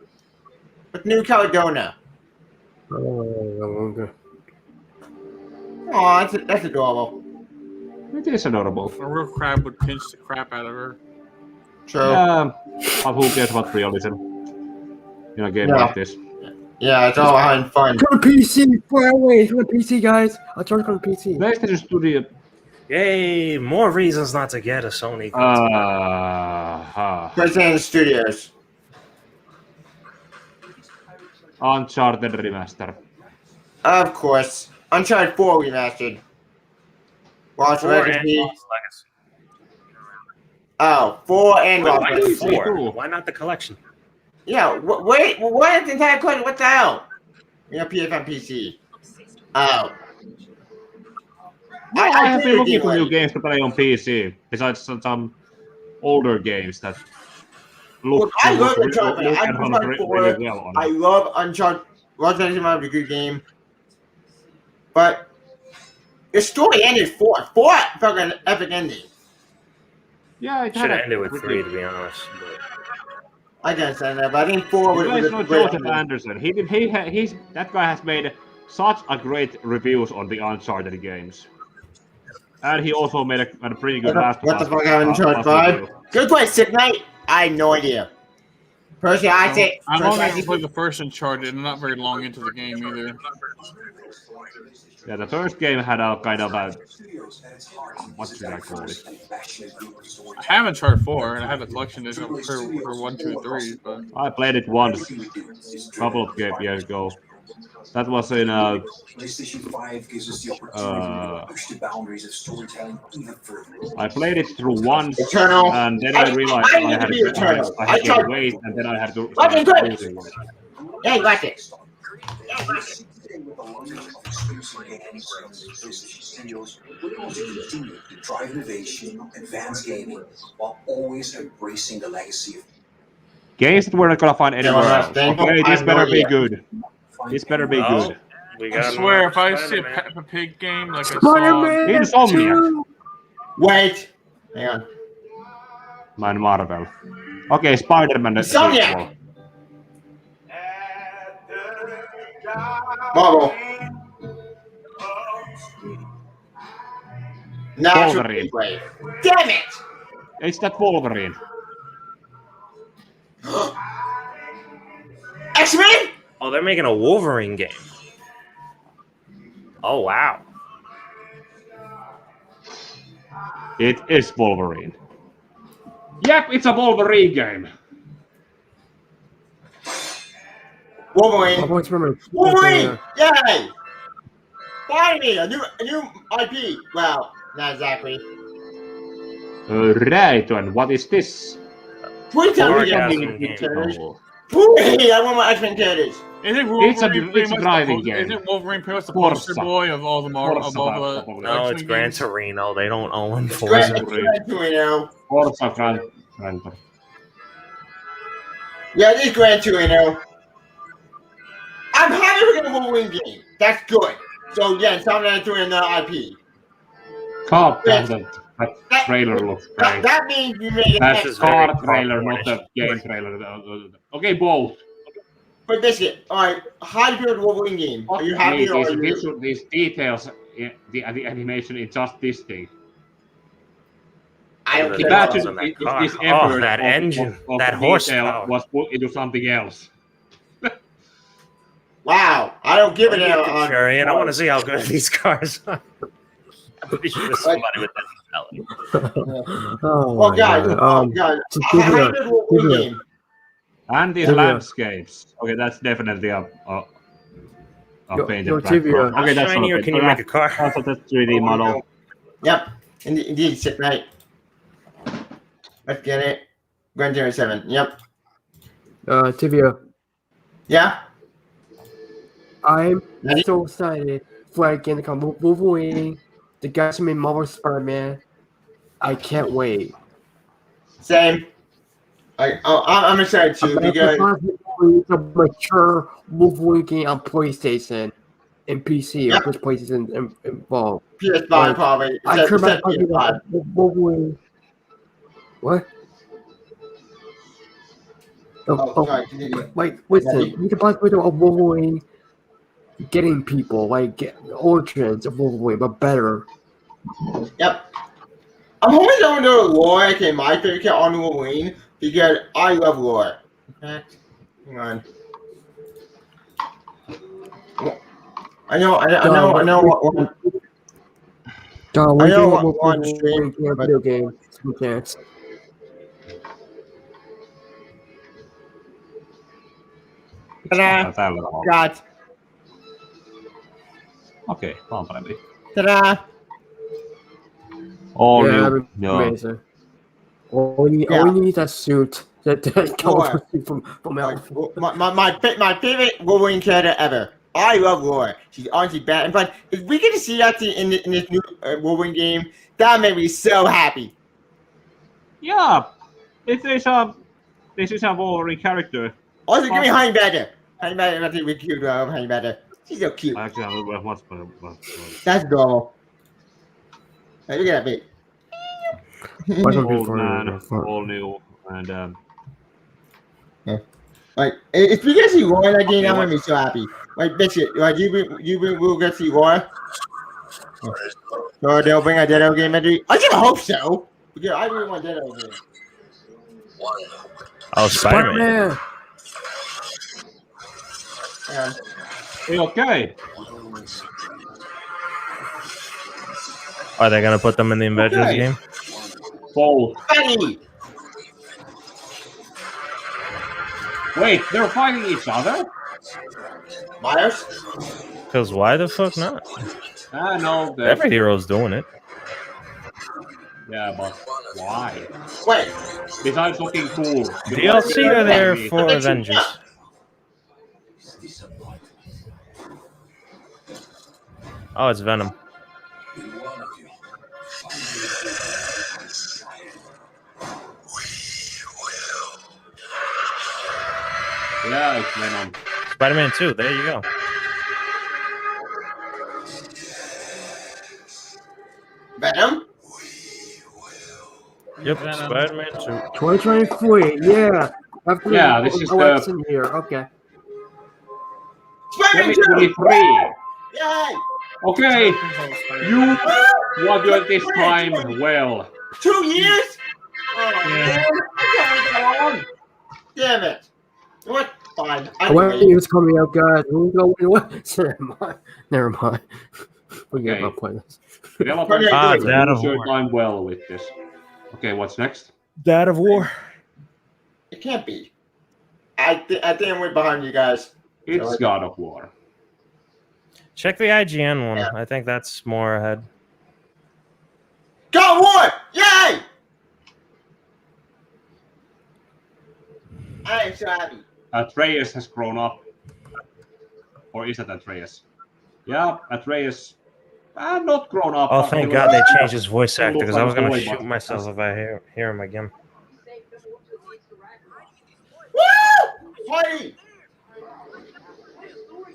What's New Caledonia? Oh, okay. Aw, that's adorable. It is adorable. A real crab would pinch the crap out of her. True. But who cares about realism in a game like this? Yeah, it's all having fun. Come on PC! Far away! Come on PC, guys! I'll try to come on PC. PlayStation Studio. Yay! More reasons not to get a Sony. President Studios. Uncharted Remaster. Of course. Uncharted 4 remastered. Lost Legacy. Oh, 4 and Wait, Lost why Legacy. 4? Why not the collection? Yeah, wait, what is the entire question? What the hell? You know, PS5 PC. Oh. I have been looking for new game. games to play on PC, besides some older games that look, Look, I love Uncharted. look I and love hunt Uncharted 4. really well on I it. love Uncharted. Lost Legacy might be a good game. But the story ended 4. 4 felt like an epic ending. Yeah, it Should had have a ended with pretty- 3, to be honest. But I can understand that, but I think 4 would You have guys been know a great Joseph ending. Anderson. That guy has made such a great reviews on the Uncharted games, and he also made a pretty good Last of What the Us, fuck happened in Uncharted Last 5? review. Good question, Knight. I have no idea. Personally, I say. I've only ever personally, played the first Uncharted, and not very long into the game either. Yeah, the first game had a kind of a what should I call it? I have Uncharted 4, and I have the collection edition for 1, 2, 3. But I played it once, a couple of years ago. That was in PlayStation 5 gives us the opportunity to push the boundaries of storytelling even further. I played it through once, Eternal. and then I realized I I need had to be Eternal. I I had to tried- wait, and then I had to Let me start do it. losing it. Hey, watch it. With the launch of exclusive games from PlayStation Studios, we're going to continue to drive innovation, advance gaming, while always embracing the legacy of Games that we're not gonna find anywhere Yeah, else. thank Okay, you. this I better know, be yeah. good. This better be Oh, good. we I got swear, if I see a Spider-Man. Peppa Pig game like I saw, Spider-Man Insomniac. Wait. Hang on. Man Marvel. Okay, Spider-Man. Insomniac. Marvel. Natural Wolverine. Wave. Damn it! It's that Wolverine. X-Men? Oh, they're making a Wolverine game. Oh, wow. It is Wolverine. Yep, it's a Wolverine game. Wolverine. always remember. Wolverine! Yay! Finally, a new IP. Well, not exactly. Right, and what is this? Please tell me Orgasm you game. characters. Oh. Please, I want my X-Men characters. Isn't It's a pretty much driving the, game. Isn't Wolverine pretty much the Forza. poster boy of all the Marvel? Of all the Forza, No, it's X-Men Gran games? Torino. They don't own Gran Forza. Torino. Forza Gran Turismo. Yeah, it is Gran Torino. I'm happy we're getting a Wolverine game. That's good. So yeah, it's not to an IP. God Yes. damn, that trailer looks That, great. that means we made That's it. a is very car trailer, not popcorn-ish. a game trailer. Okay, both. But Biscuit, alright, how do you feel with the Wolverine game? Are you happy or are you... These details, the animation in just this thing. I don't The care. battles Imagine on that if car. this Oh, effort that of- engine, of that the horsepower. detail was put into something else. Wow, I don't give it Look at a... Shurian, I want to see how good these cars are. I'm pretty sure there's somebody with that mentality. Oh, Oh my God, God. oh God. to How give do you you feel with the Wolverine give you- game? And these Trivia. landscapes. Okay, that's definitely a painted Yo, background. trivia. Okay, that's Shiny, or okay. can you make a car? Also, that's 3D model. Yep, indeed, sit right. Let's get it. Gran Torino 7, yep. Tivia, Yeah? I'm Ready? so excited for a game to come. Wolverine, the guys who made Marvel Spider-Man. I can't wait. Same. I'm excited too because... It's a mature Wolverine game on PlayStation and PC, Yep. or which PlayStation involved. PS5 Like, probably. I Except- care about except PS5. Wolverine. What? Oh, sorry, continue. Like, listen, Ready? you can possibly do a Wolverine getting people, like, get origins of Wolverine, but better. Yep. I'm hoping someone knows lore, okay, my favorite character on Wolverine, because I love lore. In fact, hang on. I know what Dog, I we know do what Wolverine one stream, game, but- video game, some chance. Ta-da! Tällä on. Got. Okei, vaan parempi. Ta-da! All Yeah, new. that'd be Joo. amazing. All we need, Yeah. all we need is that suit that comes from Like, Elf. my favorite Wolverine character ever. I love Laura. She's honestly bad. But if we get to see that in this new Wolverine game, that made me so happy. Yeah, this is a Wolverine character. Also, give me Honey Badger. Honey Badger, I think we're cute. Honey Badger. She's so cute. Actually, I will much better. That's adorable. Hey, look at that bit. Old man, all new, and Like, if we get to see Laura in that game, that made me so happy. Like, Biscuit, like, you will get to see Laura. So they'll bring a Deado game, maybe? I just hope so. Because I really want Deado game. Oh, Spider-Man. hey, okay. Are they going to put them in the Avengers Okay. game? Both. Funny! Wait, they're fighting each other? Myers? Because why the fuck not? I know that. Every hero's doing it. Yeah, but why? Wait. Besides looking cool. DLC are there for Avengers. Oh, it's Venom. Yeah, it's Venom. Spider-Man 2, there you go. Venom? Yep, Venom. Spider-Man 2. 2023, yeah. After Yeah, this is the- election here. Okay. Spider-Man 2! 2023. Yay! Okay, you won your this time well. 2 years? Oh, Yeah. man. I can't go on. Damn it. What? Fine. I can When wait. it's coming out, guys. Who's going to win? Never mind. Never mind. Forget Okay. about pointless. Developers, Ah, you God of use your War. time well with this. Okay, what's next? God of War. It can't be. I think I'm way behind you guys. It's God of War. Check the IGN one. Yeah. I think that's more ahead. God of War! Yay! I am so happy. Atreus has grown up. Or is that Atreus? Yeah, Atreus. Not grown up. Oh, but thank he God looks- they changed his voice still actor looks because I like was a going boy, to shoot but myself if I hear him again. Woo! Party!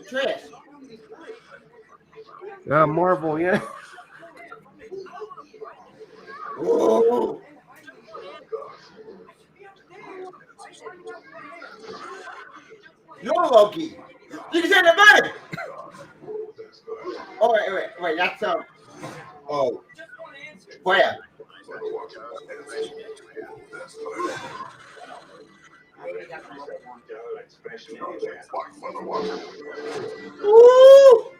Trish. Yeah, Marvel, yeah. Ooh. No, Loki. You can say the bird. Oh, wait. That's Oh. Where? Ooh.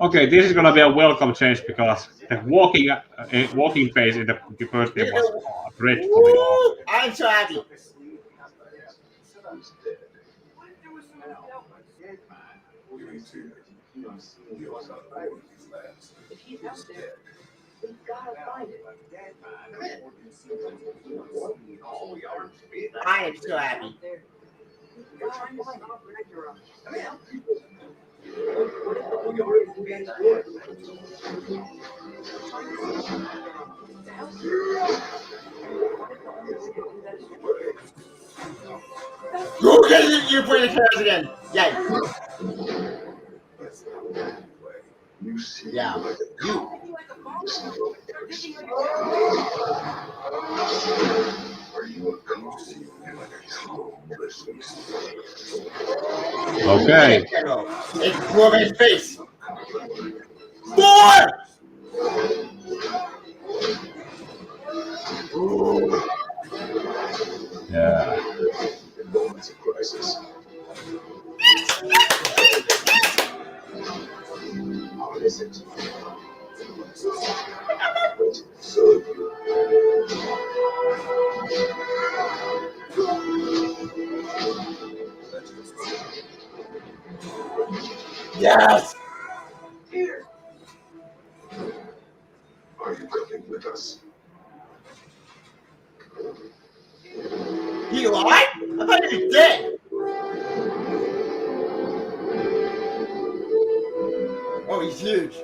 Okay, this is gonna be a welcome change because the walking phase in the first game was dreadfully awful. Ooh. I'm so happy. I am so happy. Okay, you're playing the cards again. Yay. Yeah. You. Okay. It's more of his face. More! Yeah. Yes! Are you coming with us? He alive? I thought he was dead. Oh, he's huge.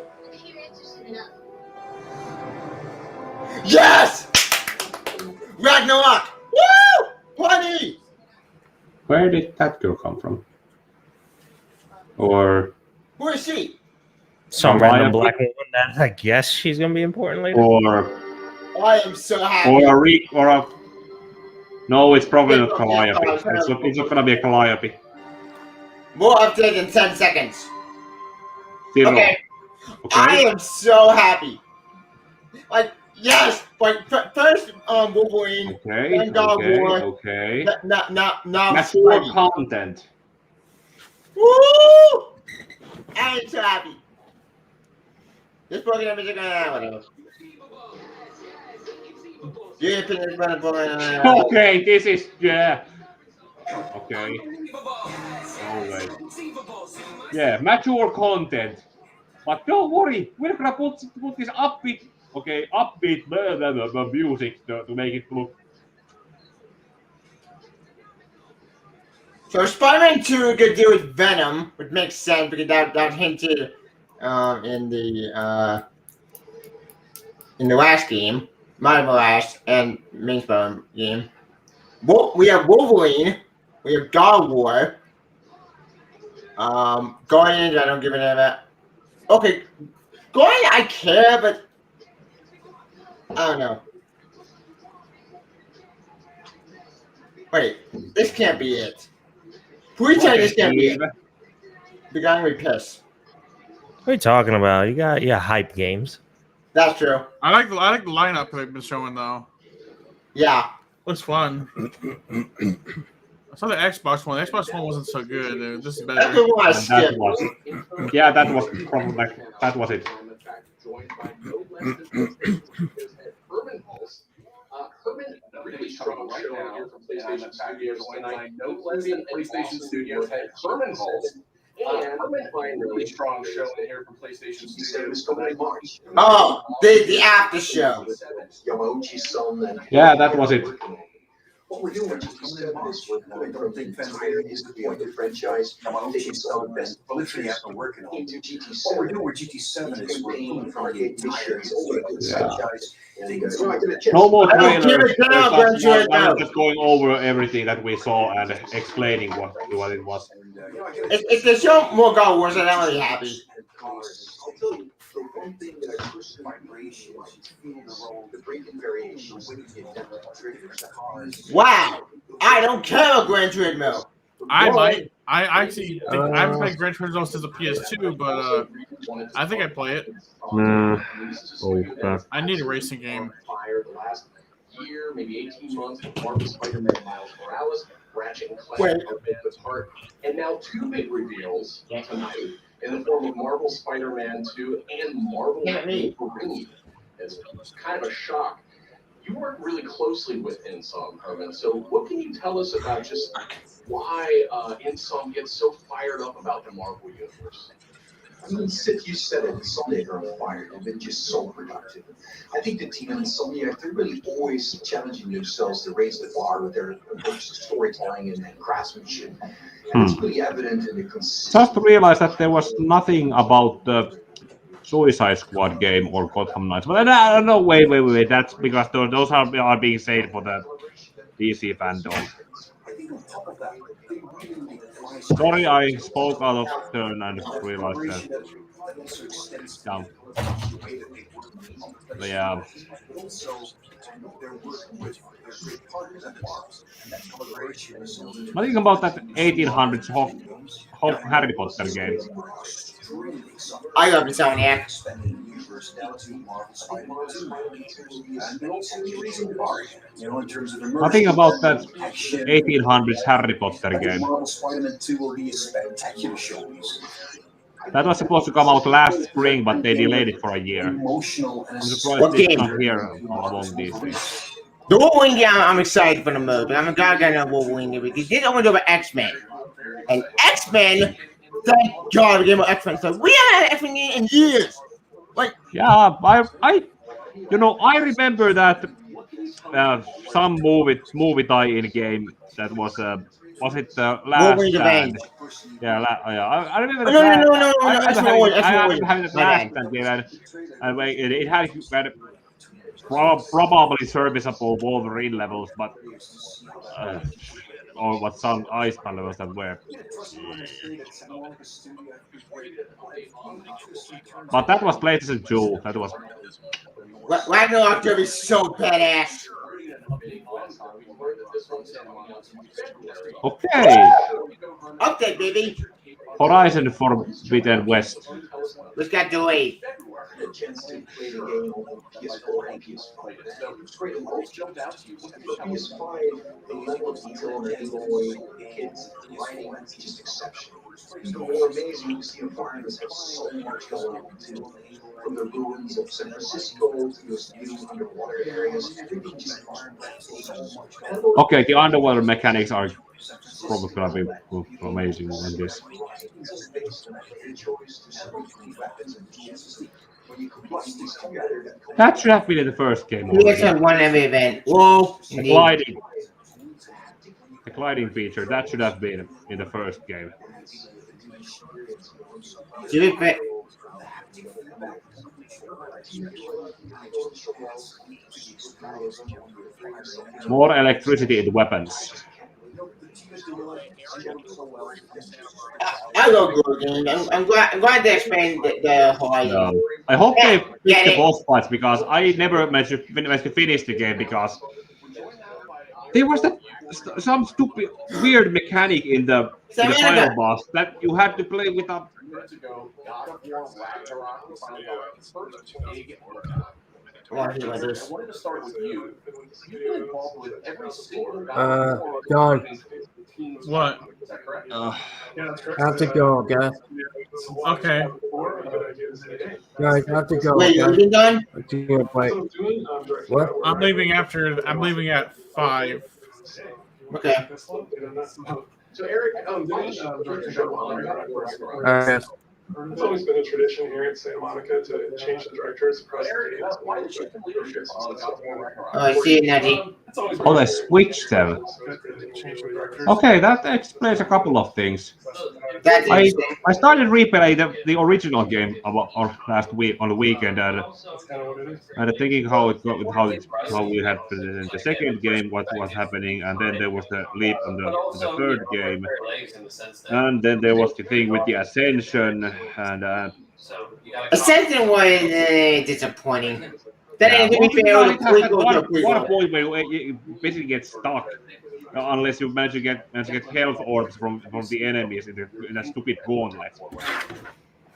Yes! Ragnarok! Woo! Party! Where did that girl come from? Or Who is she? Some Calliope? random black woman that I guess she's going to be important later. or I am so happy. or a no, it's probably not Yeah, Calliope. yeah, It's not gonna be a Calliope. More update in 10 seconds. Still Okay. Okay. I am so happy. Like, yes! Like, first, Wolverine. Okay. Then God of War. Okay. Not Mature content. Woo! I am so happy. This program is gonna happen. Your opinion is gonna Okay, this is yeah. Okay. Always. Yeah, mature content. But don't worry, we're gonna put this upbeat, music to make it look. So Spider-Man 2 could do with Venom, which makes sense because that hinted in the last game, Marvel last and main Spider-Man game. We have Wolverine, we have God of War, Guardians. I don't give a damn about. Okay, Guardians I care, but I don't know. Wait, this can't be it. Please tell me this can't be it. The guy will be pissed. What are you talking about? You got hype games. That's true. I like the lineup they've been showing though. Yeah. Looks fun. I saw the Xbox one. The Xbox one wasn't so good. This is better. That's the one I And that skipped. was, yeah, that was probably that was it. Herman, really strong show here from PlayStation Studios tonight. No less than PlayStation Studios had Herman Hulse. And Herman, really strong show in here from PlayStation Studios tonight. Oh, the after show. Yeah, that was it. What we're doing with GT7 is we're going from big entire disappointed franchise taking some best literally after working on into GT7. What we're doing with GT7 is we're moving from the entire franchise. No more I don't give trailers. a damn, Grandjoy, no. Just going over everything that we saw and explaining what it was. If they show more God Wars, I'm not really happy. The one thing that I push vibration is feeling the role, the breaking variation, when you get down to triggers, cars. Wow. I don't care about Gran Turismo. I might. I actually think I haven't played Gran Turismo since the PS2, but I think I play it. I need a racing game. Year, maybe 18 months, Marvel Spider-Man Miles Morales, Ratchet and Clank, Man's Heart, and now two big reveals tonight in the form of Marvel Spider-Man 2 and Marvel Wolverine. It's kind of a shock. You work really closely with Insom, Herman, so what can you tell us about just why Insom gets so fired up about the Marvel Universe? I mean, you said it, Insomniac are on fire. They've been just so productive. I think the team at Insomniac, they're really always challenging themselves to raise the bar with their approach to storytelling and craftsmanship. And it's really evident in the Just realized that there was nothing about the Suicide Squad game or Gotham Knights. But I don't know, wait. That's because those are being saved for the DC fandom. Sorry, I spoke out of turn and realized that. Yeah. But yeah. What do you think about that 1800s Harry Potter game? I love Insomniac. Nothing about that 1800s Harry Potter game. That was supposed to come out last spring, but they delayed it for a year. I'm surprised it's not here along these things. The Wolverine game, I'm excited for the mode, but I'm a guy got no Wolverine game. They did only do about X-Men. And X-Men, thank God we gave them X-Men. So we haven't had X-Men in years. Like, yeah, I remember that some movie tie-in game that was it the last stand? Yeah, I remember. No. I remember having the last stand game, and it had probably serviceable Wolverine levels, but or what some Iceman levels that were. But that was PlayStation 2. That was. Ragnarok is so badass. Okay. Update, baby. Horizon Forbidden West. Let's get delayed. The chance to play the game on PS4 and PS5. It's great. And what jumped out to you? PS5, the level of detail on the Game the kids, the lighting, it's just exceptional. It's more amazing to see environments have so much going on too. From the ruins of San Francisco to those new underwater areas, everything just okay, the underwater mechanics are probably gonna be amazing in this. That should have been in the first game. Yes, I won every event. Whoa. The gliding feature, that should have been in the first game. More electricity in the weapons. I love good games. I'm glad they expand the Horizon. I hope they fix the boss fights because I never managed to finish the game because there was some stupid weird mechanic in the final boss that you had to play with a minutes ago, God of War Ragnarok was finally got its first big workout. I want to hear about I this. wanted to start with you. You've been involved with every single God of War. John, What? Is that correct? I have to go, guys. Okay. Guys, I have to go. Wait, guys. you done? I can't wait. What? I'm leaving at 5. Okay. So Eric, director of Alright. It's always been a tradition here in Santa Monica to change the directors across Eric, the why did you take leadership on God of War Ragnarok? I see it, Natty. Oh, they switched them. Okay, that explains a couple of things. That's interesting. I started replaying the original game last week on the weekend, and thinking how we had the second game, what was happening, and then there was the leap on the third game, and then there was the thing with the Ascension, and Ascension was disappointing. Then yeah, to be fair, the prequel to a one prequel. point where you basically get stuck. Unless you manage to get health orbs from the enemies in a stupid gauntlet.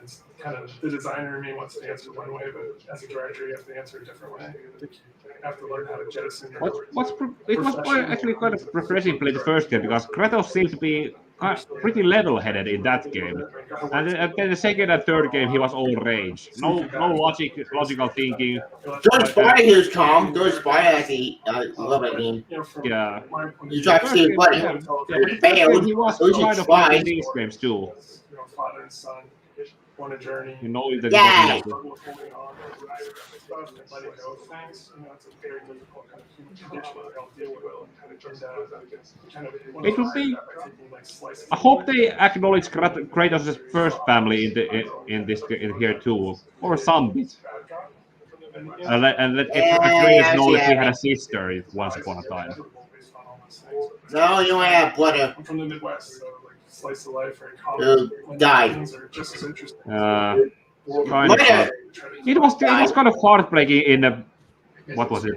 It's kind of the designer in me wants to answer one way, but as a director, you have to answer a different way. You have to learn how to jettison your It was actually quite refreshing to play the first game because Kratos seemed to be pretty level-headed in that game, and then the second and third game he was all rage. No logical thinking. Don't Spire here is calm. Don't Spire actually, I love that game. Yeah. You try to see buddy. You failed. He was Those kind you of like in tried. these games too. father and son on a journey. You know that Yeah. Struggle with holding on and stuff and letting go of things. It's a very difficult kind of human condition that they'll deal with and kind of turns out It would be. I hope they acknowledge Kratos' first family in here too, or some bit. And let Kratos know that he had a sister once upon a time. No, you only have brother. I'm from the Midwest, so like slice of life or Who died. things are just as interesting. Kind of. It was kind of heartbreaking in a, what was it?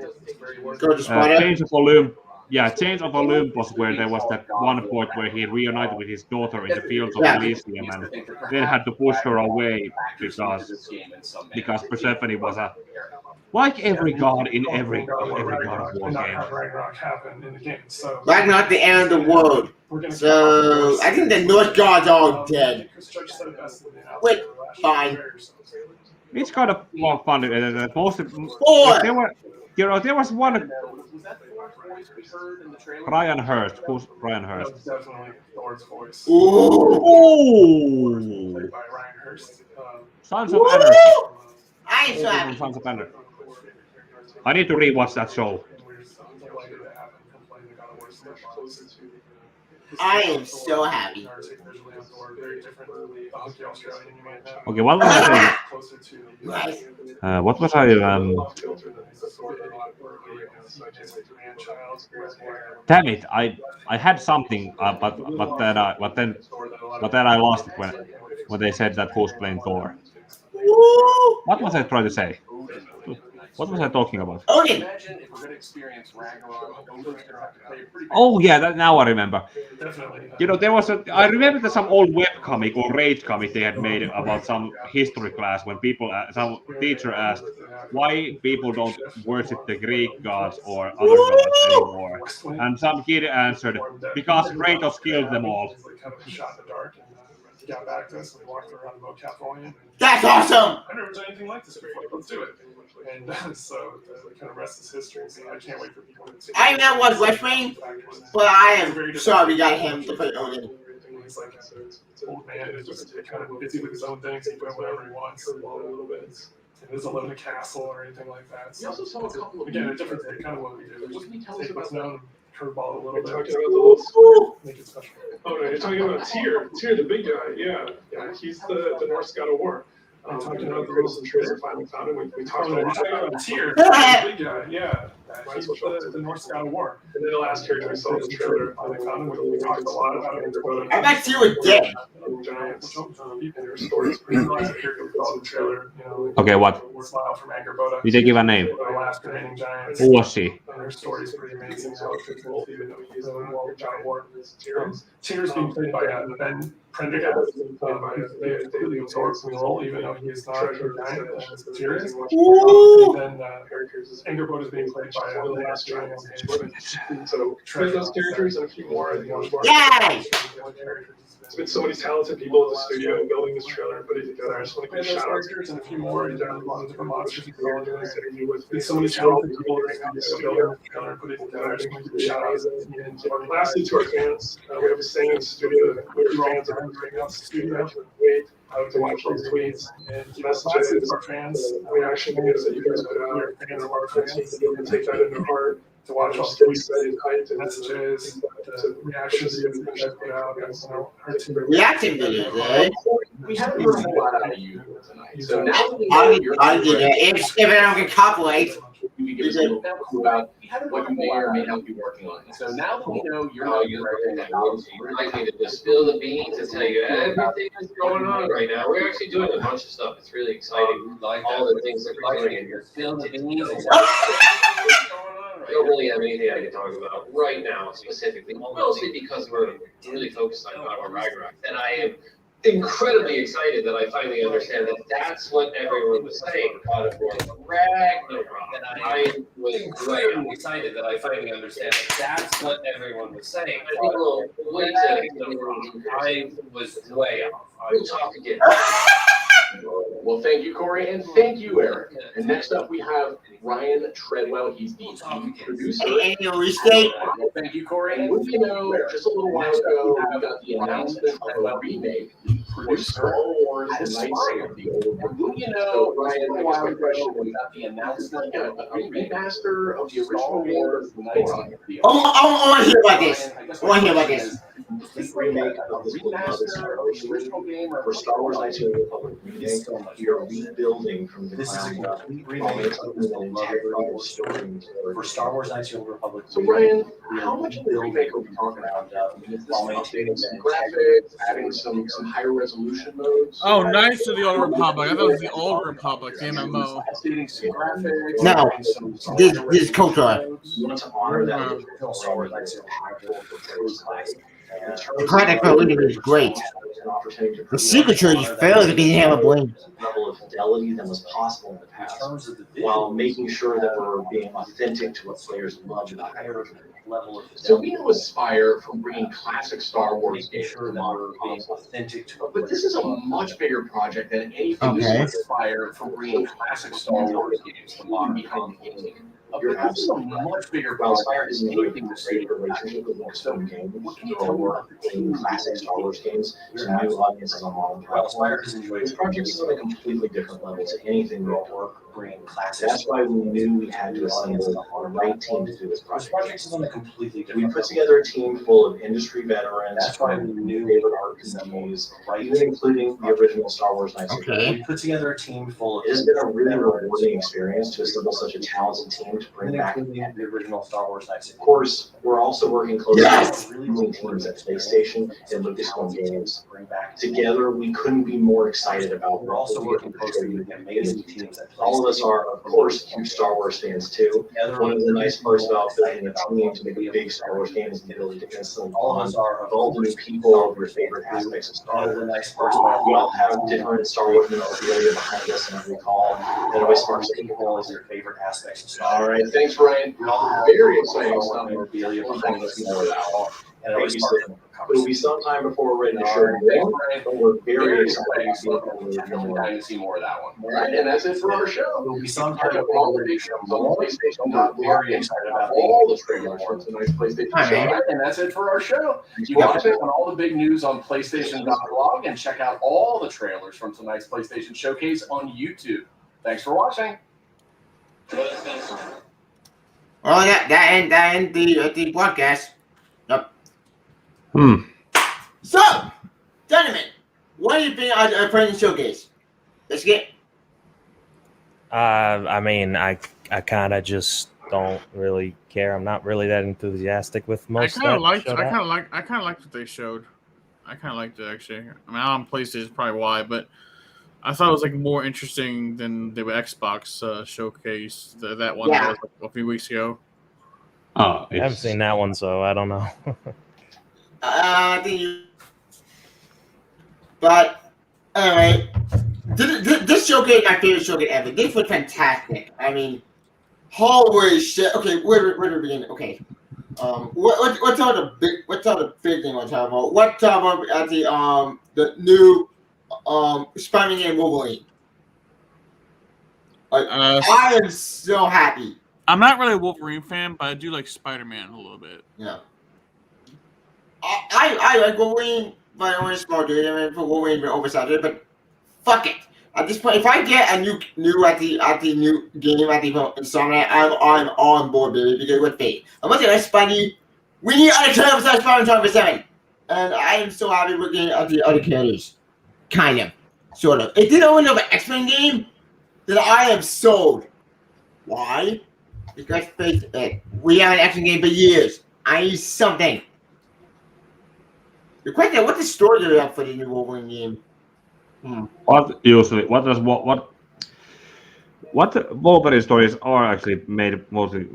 Go to Sparta. Change of Olympus. Yeah, Change of Olympus, where there was that one point where he reunited with his daughter in the fields of Elysium, and then had to push her away because Persephone was a, like every god in every God of War game. Ragnarok happened in the game, so Ragnarok, the end of the world. So I think the Norse gods are all dead. Wait, fine. It's kind of more fun. Most there was one. Brian Hurst. Who's Brian Hurst? Definitely Thor's voice. Ooh. Played by Ryan Hurst. Sons of Anarchy. I am so happy. Sons of Anarchy. I need to rewatch that show. I am so happy. Okay, what was I saying? What was I? Damn it! I had something, but then I lost it when they said that who's playing Thor. What was I trying to say? What was I talking about? Odin. Oh yeah, now I remember. You know, I remember that some old webcomic or rage comic they had made about some history class when some teacher asked why people don't worship the Greek gods or other gods anymore, and some kid answered because Kratos killed them all. Got back to us and walked around the mocap volume. That's awesome! I've never done anything like this before. Let's do it. And so the kind of rest is history. So I can't wait for people to see. I not watch Wrestling, but I am sorry we got him to play Odin. He's like an old man who's just kind of busy with his own things. He does whatever he wants a little bit. He doesn't live in a castle or anything like that. So, again, a different thing, kind of what we do. Just take what's known. Curveball a little bit. Make it special. Oh no, you're talking about Tyr. Tyr, the big guy. Yeah. He's the Norse god of war. I'm talking about the rules and trailer finally found him. We talked about Tyr, the big guy. Yeah. He's the Norse god of war. And then the last character we saw in the trailer finally found him. We talked a lot about him. I bet you were dead. Giants. Their stories. Pretty much a character we saw in the trailer. Okay, what? Smile from Angerboda. Did they give a name? The last remaining giants. Who was she? Her story is pretty amazing. How it fits in, even though he's a God of war. Tyr's being played by Prendergast has been played by a daily absorbing role, even though he is not a giant and serious. Then Angerboat is being played by a last giant. So between those characters and a few more, Yay! There's been so many talented people in the studio building this trailer and putting it together. I just want to give shout outs and a few more. And a lot of different monsters and doing this interview with so many talented people in the studio building and putting it together. I just want to give shout outs. And lastly, to our fans, we have a saying in the studio that we're fans are hungry out the studio. Wait to watch these tweets and messages to our fans. Reaction videos that you guys put out. Your fans of our fans and take that into heart. To watch all the tweets that you hyped and messages, the reactions that you put out, Reaction videos, eh? We haven't heard a whole lot out of you tonight. So now that we I know you're did it. If I don't get copyright. you give us a little about what you may or may not be working on. So now that we know you're not directing that, You're likely to just spill the beans and tell you everything that's going on right now. We're actually doing a bunch of stuff. It's really exciting. All the things that we're doing, and you're spilling the beans. I don't really have anything I can talk about right now specifically, mostly because we're really focused on God of Ragnarok. And I am incredibly excited that I finally understand that that's what everyone was saying. God of Ragnarok. And I was incredibly excited that I finally understand that that's what everyone was saying. I think we'll wait till I was way off. We'll talk again. Well, thank you, Corey, and thank you, Eric. And next up, we have Ryan Treadwell. He's the producer. Well, thank you, Corey. And we know just a little while ago, we got the announcement of a remake for Star Wars: The Knights of the Old Republic. You know, Ryan, a while ago, we got the announcement of a remaster of the original Wars: The Knights of the Old Republic. I want to hear about this. I want to hear about this. Complete remake of the remaster of the original game for Star Wars: Knights of the Republic. You're rebuilding from the ground up. Remake of the integrity of stories for Star Wars: Knights of the Old Republic. So Ryan, how much of the remake are we talking about? While maintaining some graphics, adding some higher resolution modes. Oh, Knights of the Old Republic. I thought it was the Old Republic, the MMO. Updating some graphics. No, this is culture. You want to honor that original Star Wars: Knights of the Old Republic. The product for Windows is great. The secret trilogy failed because they have a blame. Level of fidelity than was possible in the past, while making sure that we're being authentic to what players love about the original level of fidelity. So we know Aspire from bringing classic Star Wars games to modern games authentic to it. But this is a much bigger project than anything we Aspire from bringing classic Star Wars games to modern behind the gaming. This is a much bigger project. Aspire isn't anything to say to relationship with Lucasfilm games. What can you tell me about bringing classic Star Wars games to new audiences on modern platforms? Aspire is enjoying this project is on a completely different level to anything we work bringing classic. That's why we knew we had to assemble the right team to do this project. This project is on a completely different. We put together a team full of industry veterans. That's why we knew favorite RPGs, even including the original Star Wars Knights. Okay. We put together a team full of. It's been a really rewarding experience to assemble such a talented team to bring back the original Star Wars Knights. Of course, we're also working closely with really teams at PlayStation and Lucasfilm Games. Together, we couldn't be more excited about. We're also working closely with amazing teams at PlayStation. All of us are, of course, huge Star Wars fans too. One of the nice parts about building a team to make a big Star Wars game is the ability to instantly bond all the new people of your favorite aspects of Star Wars. We all have different Star Wars memorabilia behind us and every call. That always sparks people as your favorite aspects of Star Wars. All right, thanks, Ryan. Very exciting stuff. Memorabilia behind us. It'll be sometime before we're ready to show more, but we're very excited to see more of that one. All right, and that's it for our show. It'll be sometime before all the big shows on PlayStation. Very excited about all the trailers for tonight's PlayStation show. And that's it for our show. You can check on all the big news on PlayStation.blog and check out all the trailers from tonight's PlayStation Showcase on YouTube. Thanks for watching. Oh, that end the broadcast. Yep. So, gentlemen, what do you think of the present showcase? Let's get. I mean, I kind of just don't really care. I'm not really that enthusiastic with most. I kind of liked what they showed. I kind of liked it actually. I mean, I'm on PlayStation, probably why, but I thought it was like more interesting than the Xbox showcase. That one that was like a few weeks ago. Oh, I haven't seen that one, so I don't know. I think But anyway, this showcase my favorite showcase ever. This was fantastic. I mean, holy shit. Okay, where do we begin? Okay. What's all the big thing we're talking about? What's talking about at the new Spider-Man game Wolverine? I am so happy. I'm not really a Wolverine fan, but I do like Spider-Man a little bit. Yeah. I like Wolverine, but only a small dude. I mean, for Wolverine, but oversaturated. But fuck it. At this point, if I get a new at the new game at the Insomniac, I'm on board, baby. Because with Fate, I'm looking at Spidey. We need other characters besides Spider-Man 7, and I am so happy we're getting the other characters. Kind of, sort of. It did open up an X-Men game. Then I am sold. Why? Because face it, we have an X-Men game for years. I need something. The question: what's the story do we have for the new Wolverine game? What Wolverine stories are actually made mostly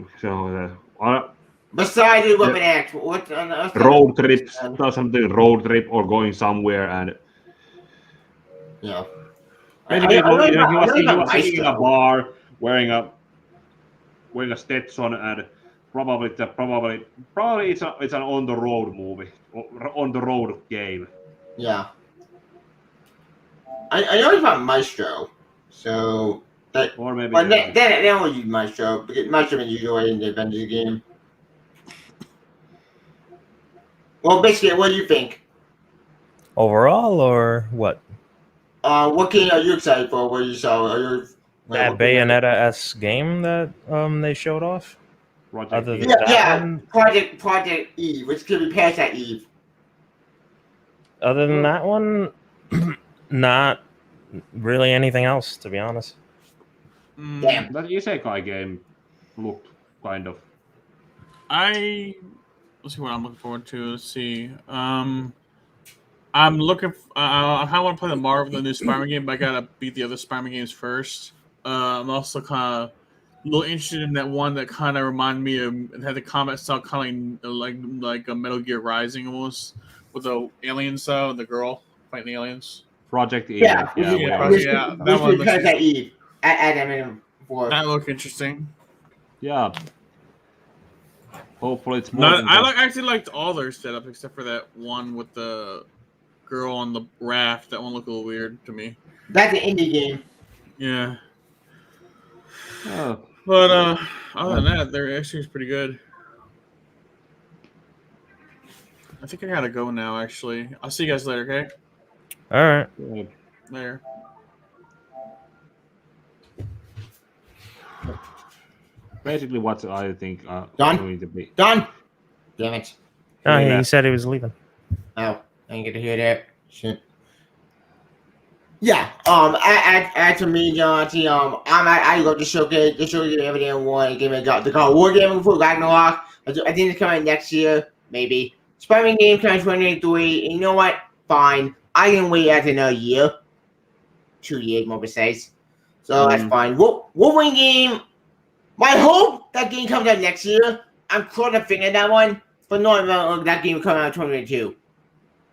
besides the Weapon X, road trips, something road trip or going somewhere and yeah. Basically, he was sitting in a bar wearing a Stetson and probably it's an on the road movie, on the road game. Yeah. I know it's about Maestro, so that or maybe but they only use Maestro because Maestro is usually in the Avengers game. Well, basically, what do you think? Overall, or what? What game are you excited for? What you saw? That Bayonetta-esque game that they showed off. Project Eve, which could be past that Eve. Other than that one, not really anything else, to be honest. Damn. That Isekai game looked kind of. Let's see what I'm looking forward to. Let's see. I'm looking. I kind of want to play the new Spider-Man game, but I gotta beat the other Spider-Man games first. I'm also kind of a little interested in that one that kind of reminded me of. It had the combat style kind of like a Metal Gear Rising almost, with the alien style and the girl fighting the aliens. Project Eve. Yeah. That one looks that Eve. That looked interesting. Yeah. Hopefully it's more. I actually liked all their setup except for that one with the girl on the raft. That one looked a little weird to me. That's an indie game. Yeah. Oh. But other than that, their actually is pretty good. I think I gotta go now. Actually, I'll see you guys later. Okay. All right. Later. Basically, what I think going to be done. Damn it! Oh, he said he was leaving. Oh, I didn't get to hear that. Shit. Yeah. As for me, John, I love the showcase. The showcase everything I want. Give me the God of War game for Ragnarok. I think it's coming next year, maybe. Spider-Man game coming 2023. And you know what? Fine. I can wait after another year. 2 years, more precise. So that's fine. Wolverine game. My hope that game comes out next year. I'm close to figuring that one, but no, that game will come out in 2022.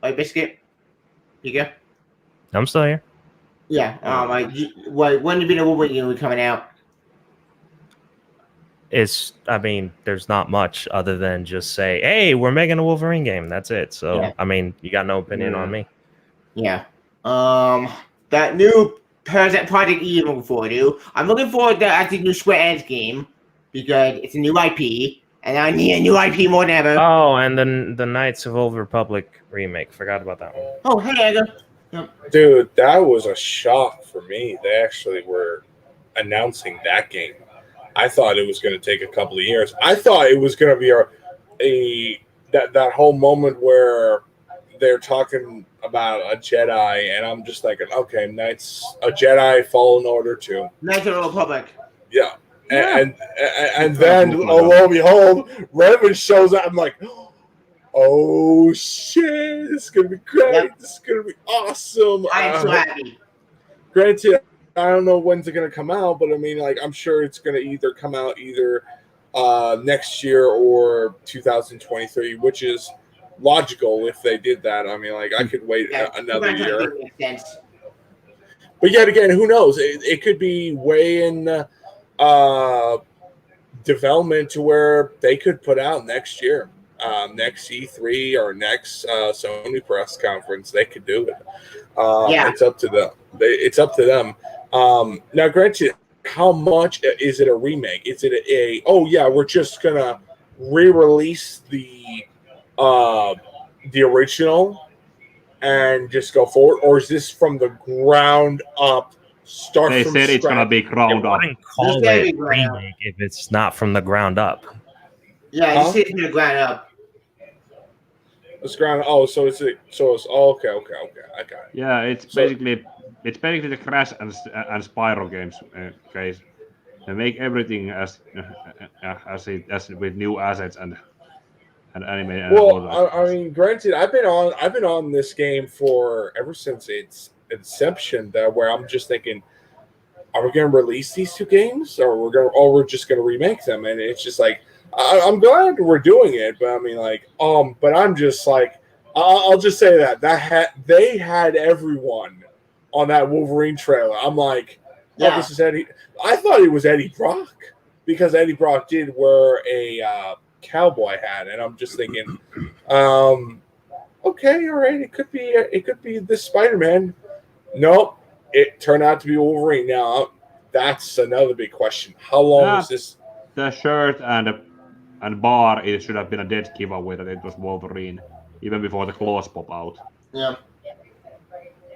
Right, Biscuit? You go? I'm still here. Yeah. When do you think the Wolverine game will be coming out? There's not much other than just say, hey, we're making a Wolverine game. That's it. So, yeah. You got no opinion on me. Yeah. That new Project Eve I'm looking forward to. I'm looking forward to the new Square Enix game because it's a new IP, and I need a new IP more than ever. Oh, and then the Knights of Old Republic remake. Forgot about that one. Oh, hey, Edgar. Yep. Dude, that was a shock for me. They actually were announcing that game. I thought it was going to take a couple of years. I thought it was going to be that whole moment where they're talking about a Jedi, and I'm just like, okay, a Jedi Fallen Order 2. Knights of the Republic. Yeah. And then, lo and behold, Revan shows up. I'm like, oh, shit, this is going to be great. Yep. This is going to be awesome. I'm so happy. Granted, I don't know when's it going to come out, but I'm sure it's going to either come out next year or 2023, which is logical if they did that. I mean, like I could wait another year. Makes sense. But yet again, who knows? It could be way in development to where they could put out next year, next E3 or next Sony press conference. They could do it. It's up to them. It's up to them. Now, granted, how much is it a remake? Is it we're just gonna re-release the original and just go forward, or is this from the ground up? They said it's gonna be ground up. Call it remake if it's not from the ground up. Yeah, you see it from the ground up. It's ground. Oh, so it's okay. I got it. Yeah, it's basically the Crash and Spyro games case. They make everything as with new assets and anime. Well, I mean, granted, I've been on this game ever since its inception. Where I'm just thinking, are we going to release these two games, or we're just going to remake them? And it's just like, I'm glad we're doing it, but I mean, like, but I'm just like, I'll just say that they had everyone on that Wolverine trailer. I'm like, this is Eddie. I thought it was Eddie Brock because Eddie Brock did wear a cowboy hat, and I'm just thinking, okay, all right, it could be this Spider-Man. Nope, it turned out to be Wolverine. Now that's another big question. How long is this? The shirt and bar, it should have been a dead giveaway that it was Wolverine, even before the claws pop out. Yeah.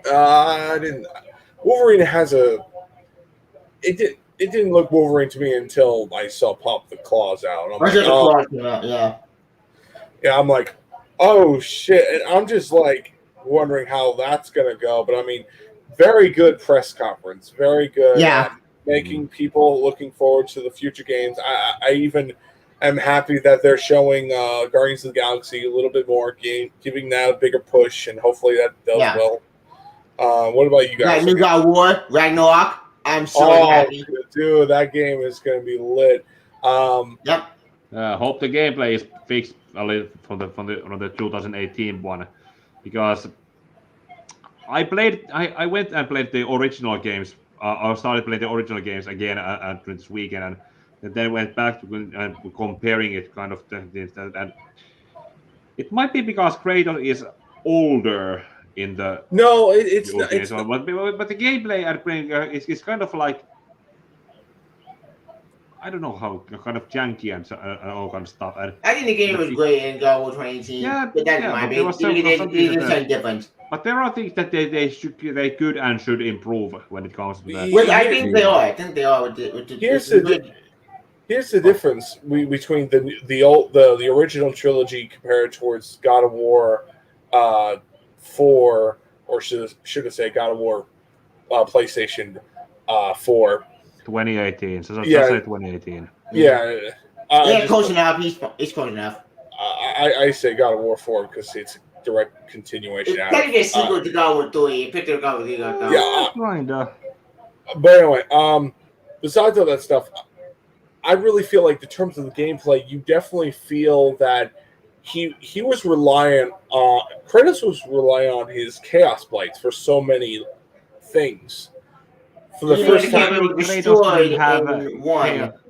I didn't. Wolverine has a. It didn't look Wolverine to me until I saw pop the claws out. I'm like, yeah, I'm like, oh shit, and I'm just like wondering how that's gonna go. But I mean, very good press conference, very good. Yeah. Making people looking forward to the future games. I even am happy that they're showing Guardians of the Galaxy a little bit more, giving that a bigger push, and hopefully that does well. What about you guys? That new God of War, Ragnarok. I'm so happy. Dude, that game is going to be lit. Yep. Hope the gameplay is fixed a little from the 2018 one, because I went and played the original games. I started playing the original games again this weekend, and then went back to comparing it kind of and it might be because Kratos is older in the it's not, but the gameplay and playing is kind of like, I don't know how kind of janky and all kind of stuff. And I think the game was great in God of War 2018. Yeah, but that might be something different. But there are things that they could and should improve when it comes to that. Well, I think they are. Here's the difference between the original trilogy compared towards God of War 4, or should I say God of War PlayStation 4. 2018. So let's say 2018. Yeah. Close enough. It's close enough. I say God of War 4 because it's a direct continuation. It's technically a sequel to God of War 3. You picked it up with God of War. Kinda. But anyway, besides all that stuff, I really feel like in terms of the gameplay, you definitely feel that he was reliant on Kratos was relying on his Chaos Blades for so many things. For the first time,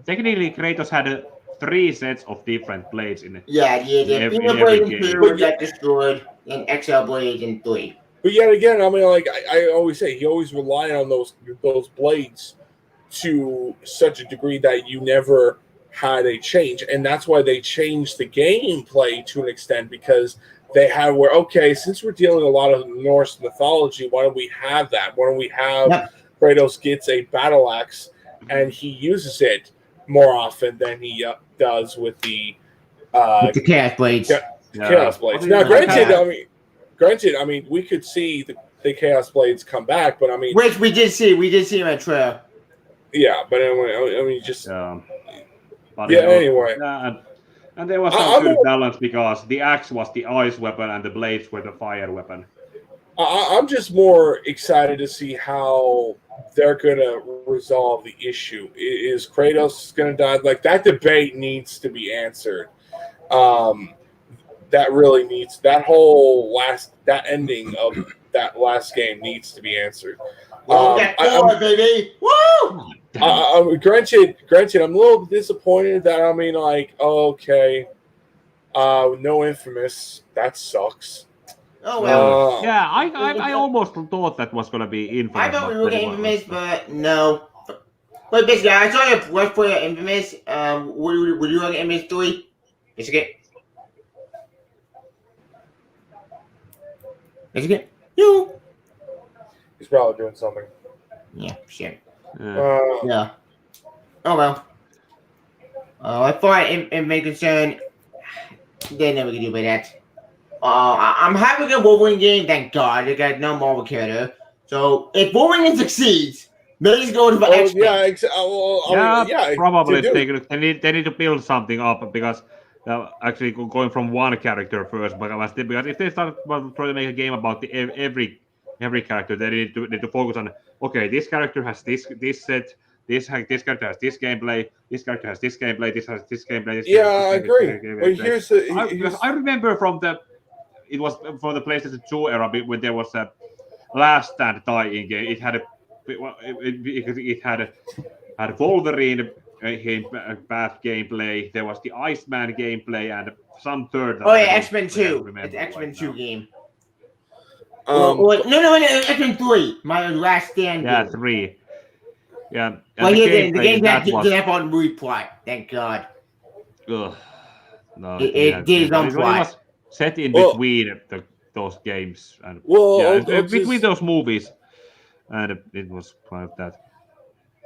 technically Kratos had 3 sets of different blades in it. Yeah, the Finger Blade in 2 got destroyed, and XL Blade in 3. But yet again, I mean, like I always say, he always relied on those blades to such a degree that you never had a change, and that's why they changed the gameplay to an extent, because they have since we're dealing a lot of Norse mythology, why don't we have that? Why don't we have Kratos gets a battle axe and he uses it more often than he does with the Chaos Blades. Chaos Blades. Now, granted, I mean, we could see the Chaos Blades come back, but I mean, which we did see in a trailer. Yeah, but anyway, I mean, just anyway. And there was some good balance because the axe was the ice weapon and the blades were the fire weapon. I'm just more excited to see how they're going to resolve the issue. Is Kratos going to die? Like, that debate needs to be answered. that really needs that ending of that last game needs to be answered. Baby! Woo! Granted, I'm a little disappointed that okay, no Infamous, that sucks. Oh well. Yeah, I almost thought that was gonna be Infamous. I thought we were getting Infamous, but no. But basically, I saw your Let's Play of Infamous. Would you like Infamous 3? Michigan? Michigan? You? He's probably doing something. Yeah, sure. Yeah. Oh well. I thought in my concern, they never gonna do by that. I'm having a Wolverine game, thank God. They got no Marvel character. So if Wolverine succeeds, maybe he's going for X-Men. Probably they need to build something up because actually going from one character first. Because if they start trying to make a game about every character, they need to focus on. Okay, this character has this set. This character has this gameplay. This character has this gameplay. This has this gameplay. I agree. But I remember it was for the PlayStation 2 era when there was a Last Stand tie-in game. It had a Wolverine bad gameplay. There was the Iceman gameplay and some third. Oh yeah, X-Men 2. It's X-Men 2 game. No, X-Men 3. My Last Stand. Yeah, game. 3. Yeah. Well, the game that on movie plot. Thank God. Ugh. No, it did on plot. Set in between those games and between those movies, and it was kind of that.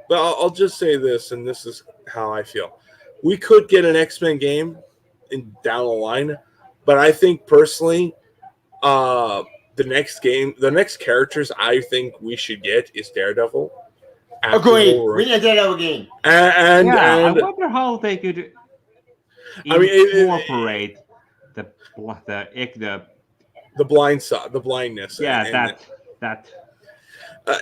Well, I'll just say this, and this is how I feel: we could get an X-Men game down the line, but I think personally, the next characters I think we should get is Daredevil. Agreed. We need a Daredevil game. And I wonder how they could incorporate the blind side, the blindness. Yeah, that.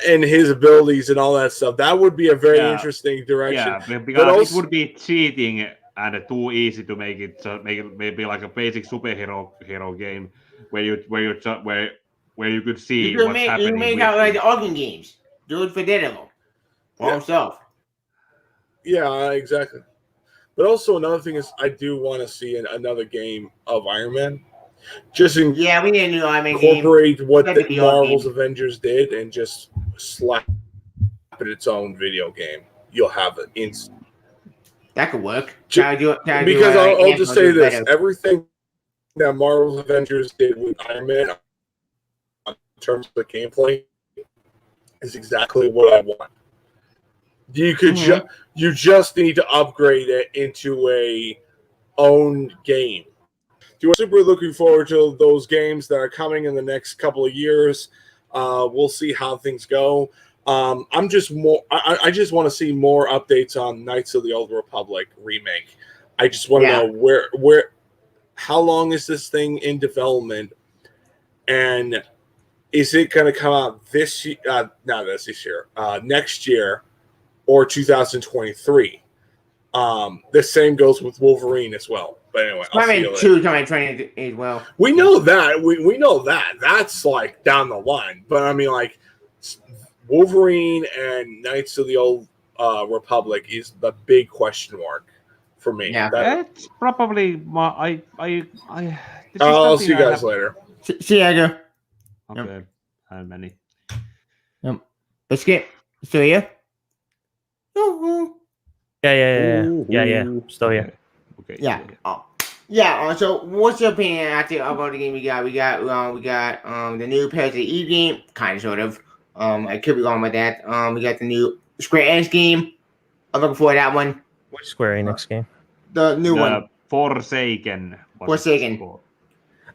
And his abilities and all that stuff. That would be a very interesting direction. Yeah, because it would be cheating and too easy to make it maybe like a basic superhero game where you could see what's happening. You make out like the Organ games. Do it for Daredevil. For himself. Yeah, exactly. But also another thing is I do want to see another game of Iron Man. We need a new Iron Man game. Incorporate what the Marvel's Avengers did and just slap it its own video game. You'll have it instant. That could work. Because I'll just say this: everything that Marvel's Avengers did with Iron Man, in terms of the gameplay, is exactly what I want. You could you just need to upgrade it into a own game. I'm super looking forward to those games that are coming in the next couple of years. We'll see how things go. I just want to see more updates on Knights of the Old Republic remake. I just want to know how long is this thing in development, and is it going to come out this year? Not this year. Next year. Or 2023. The same goes with Wolverine as well. But anyway, I'll see you later. 2020 as well. We know that. We know that. That's like down the line. But I mean, like Wolverine and Knights of the Old Republic is the big question mark for me. Yeah, that's probably my. I'll see you guys later. See you later. Okay. How many? Let's get still here. Yeah. Still here. Okay. Yeah. So, what's your opinion about the game we got? We got the new Parasite Eve game, kind of, sort of. I could be wrong with that. We got the new Square Enix game. I'm looking forward to that one. Which Square Enix game? The new one. Forsaken.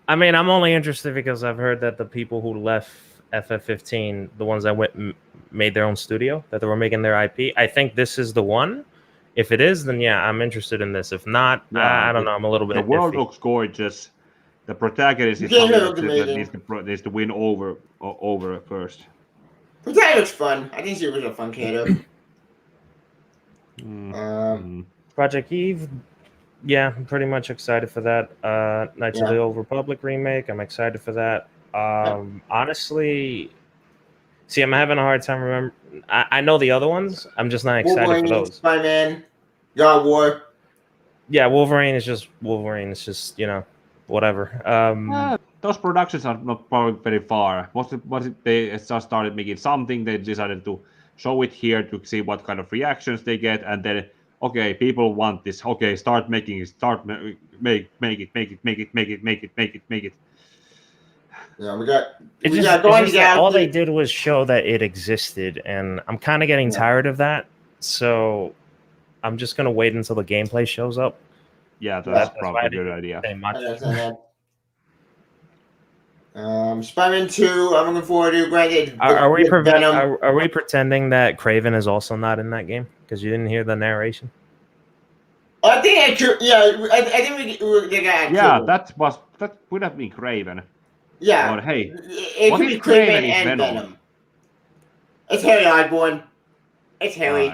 I mean, I'm only interested because I've heard that the people who left FF15, the ones that made their own studio, that they were making their IP. I think this is the one. If it is, then yeah, I'm interested in this. If not, I don't know. I'm a little bit. The world looks gorgeous. The protagonist is that needs to win over first. Protagonist looks fun. I think it was a fun character. Project Eve Yeah, I'm pretty much excited for that. Knights of the Old Republic remake. I'm excited for that. Honestly, see, I'm having a hard time remember. I know the other ones. I'm just not excited for those. Spider-Man, God of War. Yeah, Wolverine is just Wolverine. It's just whatever. Those productions are not probably very far. They just started making something. They decided to show it here to see what kind of reactions they get, and then okay, people want this. Okay, start making it. Make it. Yeah, we got. All they did was show that it existed, and I'm kind of getting tired of that. So I'm just gonna wait until the gameplay shows up. Yeah, that's probably a good idea. Spider-Man 2, I'm looking forward to. Granted, are we pretending that Kraven is also not in that game because you didn't hear the narration? I think I think we got. Yeah, that would have been Kraven. Yeah. Or hey, it could be Kraven and Venom. It's Harry Osborn. It's Harry.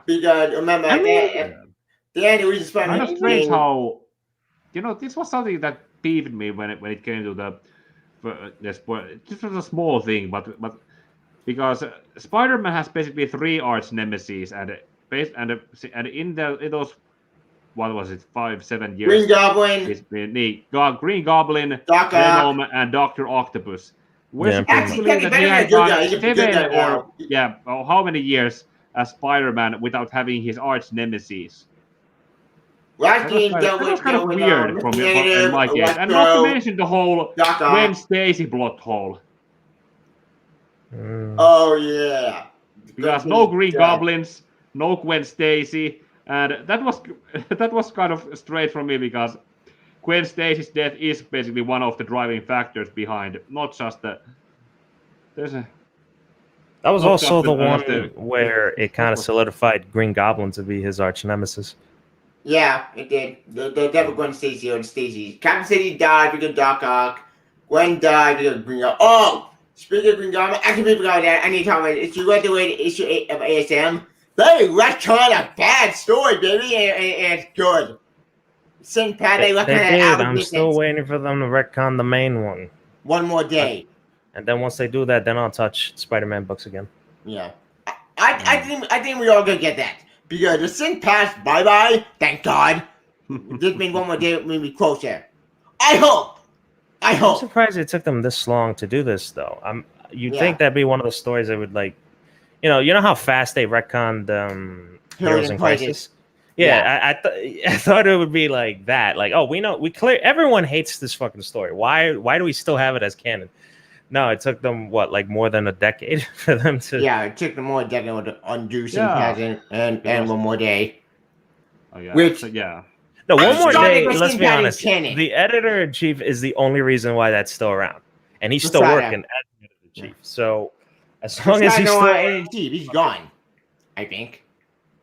Because remember, the end was kind of strange how this was something that peeved me when it came to the. This was a small thing, but because Spider-Man has basically 3 arch nemesis, and in those what was it 5-7 years? Green Goblin. It's been Green Goblin, Doc Venom, and Dr. Octopus. We're supposed to believe that he had gone 7 or how many years as Spider-Man without having his arch nemesis. That was kind of weird from my case. And not to mention the whole Gwen Stacy plot hole. Oh, yeah. Because no Green Goblins, no Gwen Stacy. And that was kind of straight from me because Gwen Stacy's death is basically one of the driving factors behind, not just the... That was also the one where it kind of solidified Green Goblin to be his arch nemesis. Yeah, it did. The devil Gwen Stacy or Stacy. Captain City died because of Doc Ock. Gwen died because of Green Goblin. Oh! Speaking of Green Goblin, I can be about that. I need to talk about it. If you read the way issue 8 of ASM, they retcon a bad story, baby, and it's good. Send Pat, they did. I'm still waiting for them to retcon the main one. One more day. And then once they do that, then I'll touch Spider-Man books again. Yeah. I think we all gonna get that. Because the sync passed bye-bye, thank God. This means one more day we'll be closer. I hope. I'm surprised it took them this long to do this, though. You'd think that'd be one of the stories that would you know how fast they retconned Heroes in Crisis? Yeah. I thought it would be like that. Like, oh, everyone hates this fucking story. Why do we still have it as canon? No, it took them more than a decade for them to. Yeah, it took them more than a decade to undo some pattern and one more day. Oh yeah. Which no, one more day. Let's be honest. The editor in chief is the only reason why that's still around, and he's still working as the editor in chief. So as long as he's still editor in chief, he's gone. I think.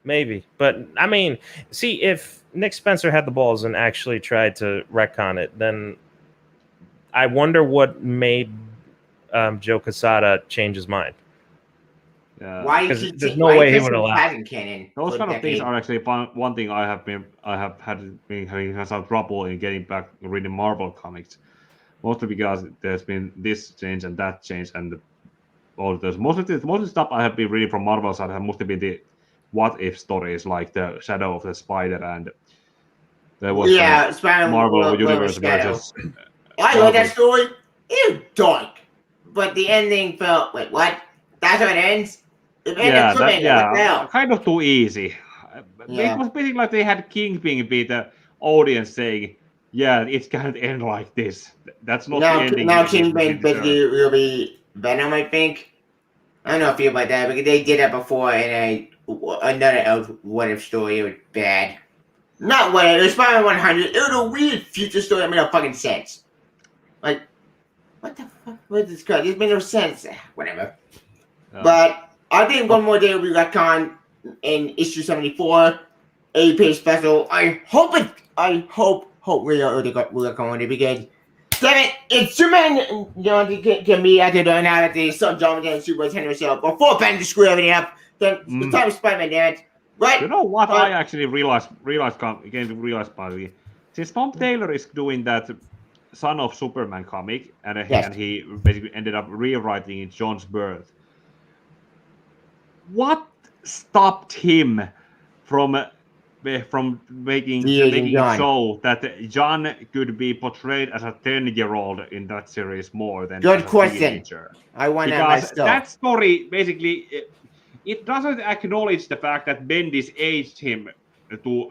Maybe, but I mean, see, if Nick Spencer had the balls and actually tried to retcon it, then I wonder what made Joe Quesada change his mind. Why? Because there's no way he would allow. Those kind of things are actually one thing I have been having some trouble in getting back reading Marvel comics, mostly because there's been this change and that change and all those. Most of the stuff I have been reading from Marvel side have mostly been the what if stories like the Shadow of the Spider and there was Marvel Universe versus. I love that story. It was dark. But the ending felt like, what? That's how it ends? Kind of too easy. It was basically like they had Kingpin be the audience saying, yeah, it can't end like this. That's not the ending. Now Kingpin basically will be Venom, I think. I don't know if you feel about that, because they did that before in another what if story. It was bad. Not what it was Spider-Man 100. It was a weird future story that made no fucking sense. Like, what the fuck was this crap? This made no sense. Whatever. But I think one more day will be retcon in issue 74, 80-page special. I hope we are going to begin. Damn it! It's Superman can be out there now that the Sun John and Super Nintendo show before Ben to screw everything up. Then the time of Spider-Man, damn it. Right. You know what I actually realized by the way? Since Tom Taylor is doing that Son of Superman comic, and he basically ended up rewriting John's birth. What stopped him from making it so that John could be portrayed as a 10-year-old in that series more than good as a question. teenager? I want because myself. That story basically it doesn't acknowledge the fact that Bendis aged him too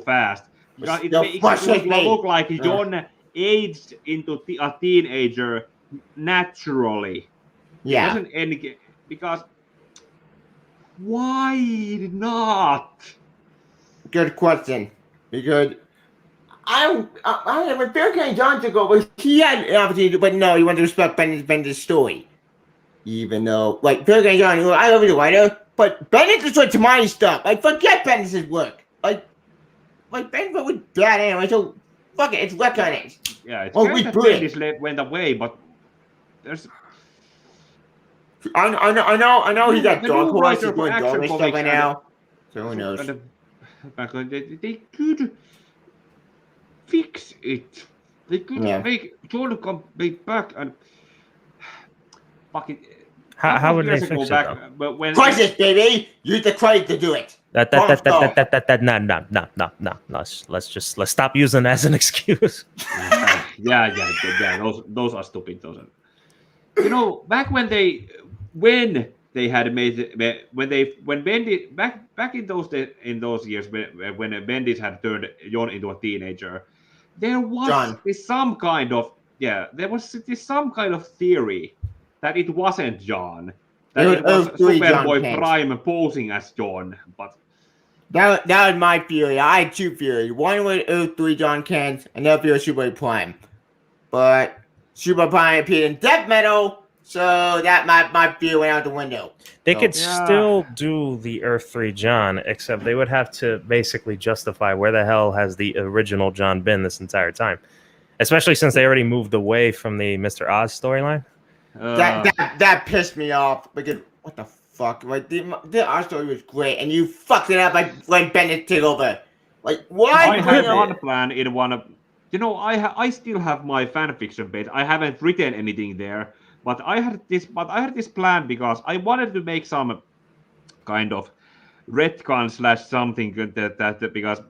fast. Because it makes it look like John aged into a teenager naturally. Yeah. It doesn't end because why not? Good question. Because I when Fair King John took over, he had an opportunity, but no, he wanted to respect Bendis' story. Even though, like, Fair King John, I love the writer, but Bendis destroyed Tamani's stuff. Like, forget Bendis' work. Like Bendis was bad anyway, so fuck it, it's work on it. Yeah, it's great that Bendis went away, but there's. I know he got Dark Horse, he's doing Dark Horse stuff right now. So who knows? They could fix it. They could make John come back and fucking. How would they fix it? But when Crisis, baby, use the credit to do it. No. Let's stop using that as an excuse. Yeah. Those are stupid. Those are. You know, back when they had made when Bendis back in those years when Bendis had turned John into a teenager, there was some kind of theory that it wasn't John, that it was Superboy Prime posing as John, but that was my theory. I had two theories. One was 03 John Kent, another theory was Superboy Prime, but Superboy Prime appeared in Death Metal. So that my theory went out the window. They could still do the Earth 3 John, except they would have to basically justify where the hell has the original John been this entire time. Especially since they already moved away from the Mr. Oz storyline. That pissed me off because what the fuck? Like the Oz story was great, and you fucked it up by letting Bennett take over. Like why? I had one plan in one of. You know, I still have my fanfiction page. I haven't written anything there. But I had this plan because I wanted to make some kind of retcon / something that because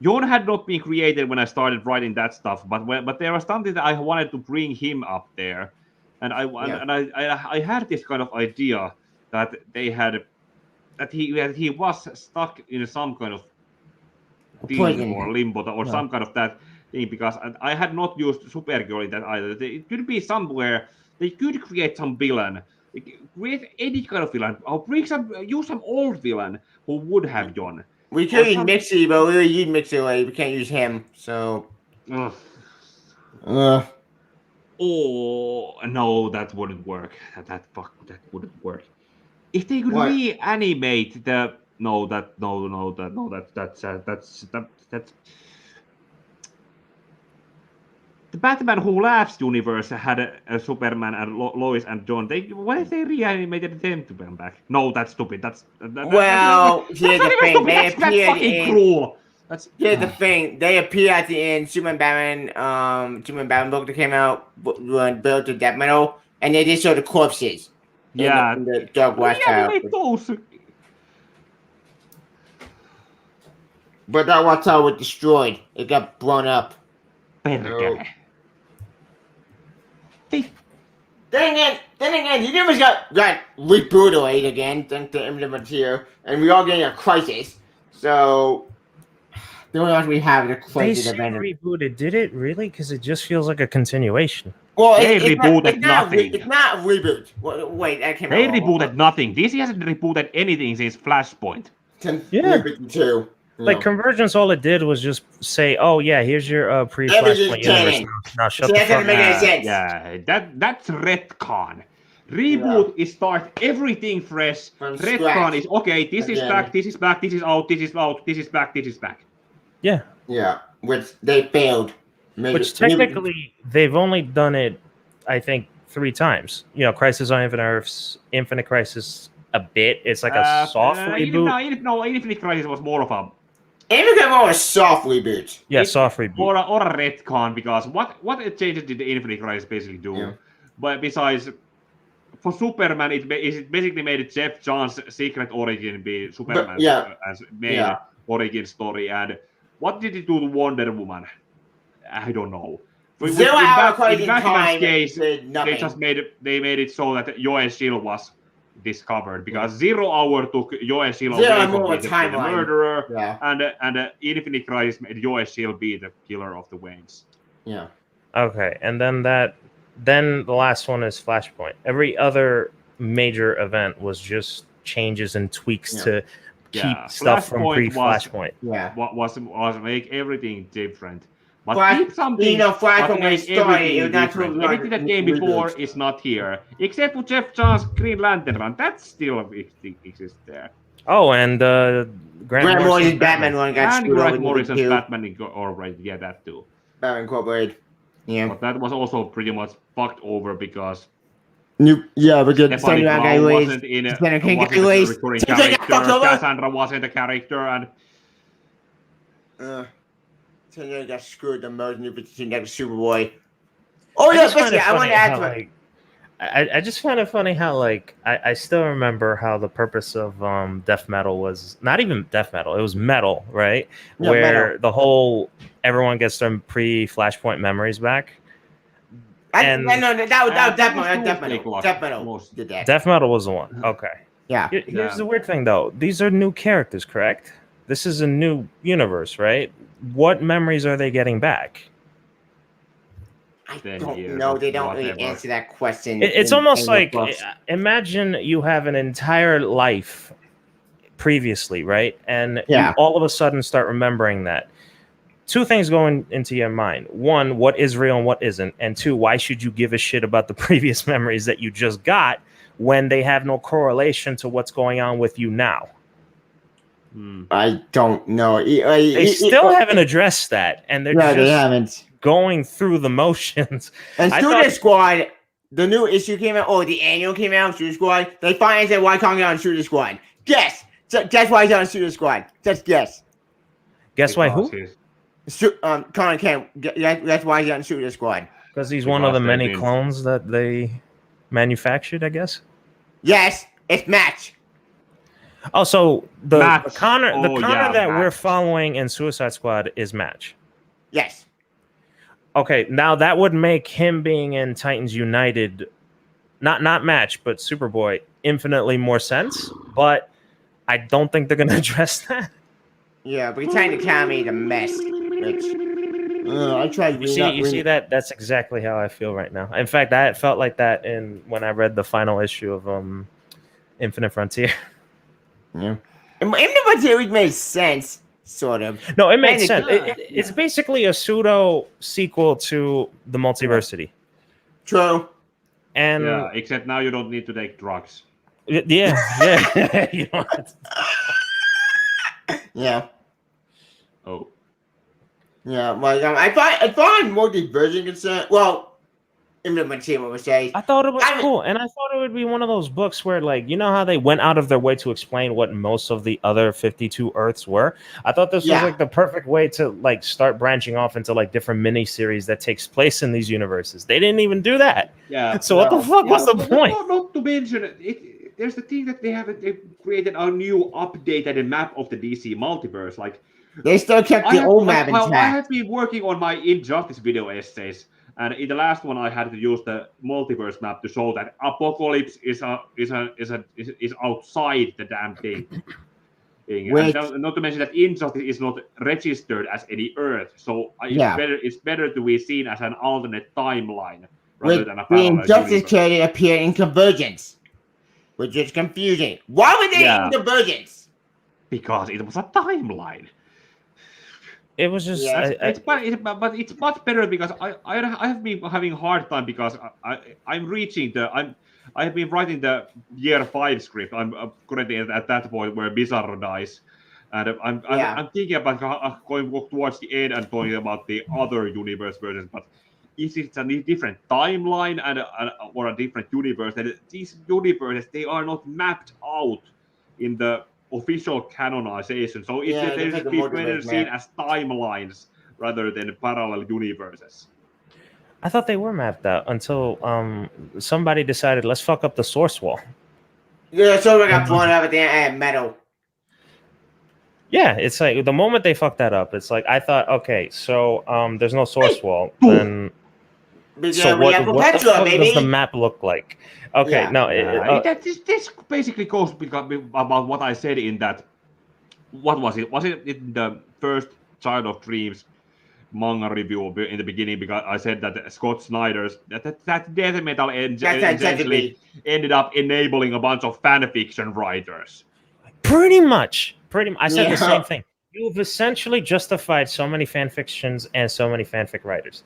Jon had not been created when I started writing that stuff, but there was something that I wanted to bring him up there, and I had this kind of idea that he was stuck in some kind of thing or limbo or some kind of that thing because I had not used Supergirl in that either. It could be somewhere. They could create some villain, create any kind of villain, or use some old villain who would have John. We could use Mixie, but we use Mixie, we can't use him. So, Oh no, that wouldn't work. That wouldn't work. If they could reanimate the that's. The Batman Who Laughs universe had a Superman and Lois and John. What if they reanimated them to come back? No, that's stupid. Here's the thing. That's fucking cruel. Here's the thing. They appear at the end. Superman Batman book that came out when built to Death Metal, and they just show the corpses. Yeah. In the Dark Watch Tower. But that Watch Tower was destroyed. It got blown up. Then again, the universe got rebooted again, thanks to Implement here, and we all getting a crisis. So the only option we have is a crisis event. They rebooted. Did it really? Because it just feels like a continuation. Well, they rebooted nothing. It's not a reboot. Wait, I can't. They rebooted nothing. DC hasn't rebooted anything since Flashpoint. Too. Like Convergence, all it did was just say, "Oh yeah, here's your pre-Flashpoint universe." Now shut the fuck up. Yeah, that's retcon. Reboot is start everything fresh. Retcon is okay. This is back. This is back. This is out. This is out. This is back. This is back. Yeah. Yeah, which they failed. Which technically they've only done it, I think, 3 times. You know, Crisis on Infinite Earths, Infinite Crisis, a bit. It's like a soft reboot. Infinite Crisis was more of a soft reboot. Yeah, soft reboot. Or a retcon, because what changes did the Infinite Crisis basically do? Yeah. But besides, for Superman, it basically made Jeff Johns' secret origin be Superman's as main origin story. And what did it do to Wonder Woman? I don't know. In Batman's case, they made it so that Joel Shield was discovered, because 0 Hour took Joel Shield away from being the murderer, and Infinite Crisis made Joel Shield be the killer of the Waynes. Yeah. Okay, and then the last one is Flashpoint. Every other major event was just changes and tweaks to keep stuff from pre-Flashpoint. Was make everything different. But Flash, keep something. Flashpoint when it started, it was not everything that came before is not here, except for Jeff Johns' Green Lantern run. That still exists there. Oh, and Grant Morrison's Batman one got screwed over. Grant Morrison's Batman, that too. Batman Incorporated. Yeah. But that was also pretty much fucked over because. Because Stephanie Brown wasn't in a recurring character. Cassandra wasn't a character, and. They got screwed the most new position like Superboy. Oh yeah, I want to add to it. I just find it funny how I still remember how the purpose of death metal was not even death metal, it was metal, right? Yeah, where metal. the whole everyone gets their pre-Flashpoint memories back. That was death metal. Did that. Death metal was the one. Okay. Yeah. Here's the weird thing though. These are new characters, correct? This is a new universe, right? What memories are they getting back? I don't know. They don't really answer that question. It's almost like imagine you have an entire life previously, right? And you all of a sudden start remembering that. Two things going into your mind. One, what is real and what isn't? And two, why should you give a shit about the previous memories that you just got when they have no correlation to what's going on with you now? I don't know. They still haven't addressed that, and they're they haven't. Going through the motions. And Suicide Squad, the new issue came out. The annual came out. Suicide Squad. They finally said, "Why can't get on Suicide Squad?" Guess. Guess why he's on Suicide Squad. Just guess. Guess why? Who? Connor Kent. That's why he's on Suicide Squad. Because he's one of the many clones that they manufactured, I guess. Yes, it's Match. Oh, so the Connor that we're following in Suicide Squad is Match. Yes. Okay, now that would make him being in Titans United, not Match, but Superboy, infinitely more sense. But I don't think they're gonna address that. Yeah, but Titan Academy is a mess. I tried. You see that? That's exactly how I feel right now. In fact, I felt like that when I read the final issue of Infinite Frontier. Yeah, Infinite Frontier makes sense, sort of. No, it makes sense. It's basically a pseudo sequel to the Multiversity. True. And except now you don't need to take drugs. Yeah. You don't have to. Yeah. Oh. Yeah, like I thought Multiversion concerned. Well, Infinite Frontier would say. I thought it was cool, and I thought it would be one of those books where, you know how they went out of their way to explain what most of the other 52 Earths were. I thought this was the perfect way to start branching off into different mini series that takes place in these universes. They didn't even do that. Yeah. So what the fuck was the point? Not to mention there's the thing that they created a new updated map of the DC multiverse. They still kept the old map intact. I have been working on my Injustice video essays, and in the last one I had to use the multiverse map to show that Apocalypse is outside the damn thing. And not to mention that Injustice is not registered as any Earth, so it's better to be seen as an alternate timeline rather than a parallel Injustice character appeared in Convergence, which is confusing. Why were they in Convergence? Because it was a timeline. It was just. But it's much better because I have been having a hard time because I have been writing the year 5 script. I'm currently at that point where Bizarro dies, and I'm thinking about going towards the end and talking about the other universe versions. But is it a different timeline or a different universe? And these universes, they are not mapped out in the official canonization. So they should be better seen as timelines rather than parallel universes. I thought they were mapped out until somebody decided, let's fuck up the source wall. Yeah, so we got blown up at the end, metal. Yeah, it's like the moment they fucked that up, it's like I thought, okay, so there's no source wall. Then so what the fuck does the map look like? Okay, this basically goes about what I said in that. What was it? Was it in the first Child of Dreams manga review in the beginning? Because I said that Scott Snyder's that death metal essentially ended up enabling a bunch of fan fiction writers. Pretty much. I said the same thing. You've essentially justified so many fan fictions and so many fanfic writers.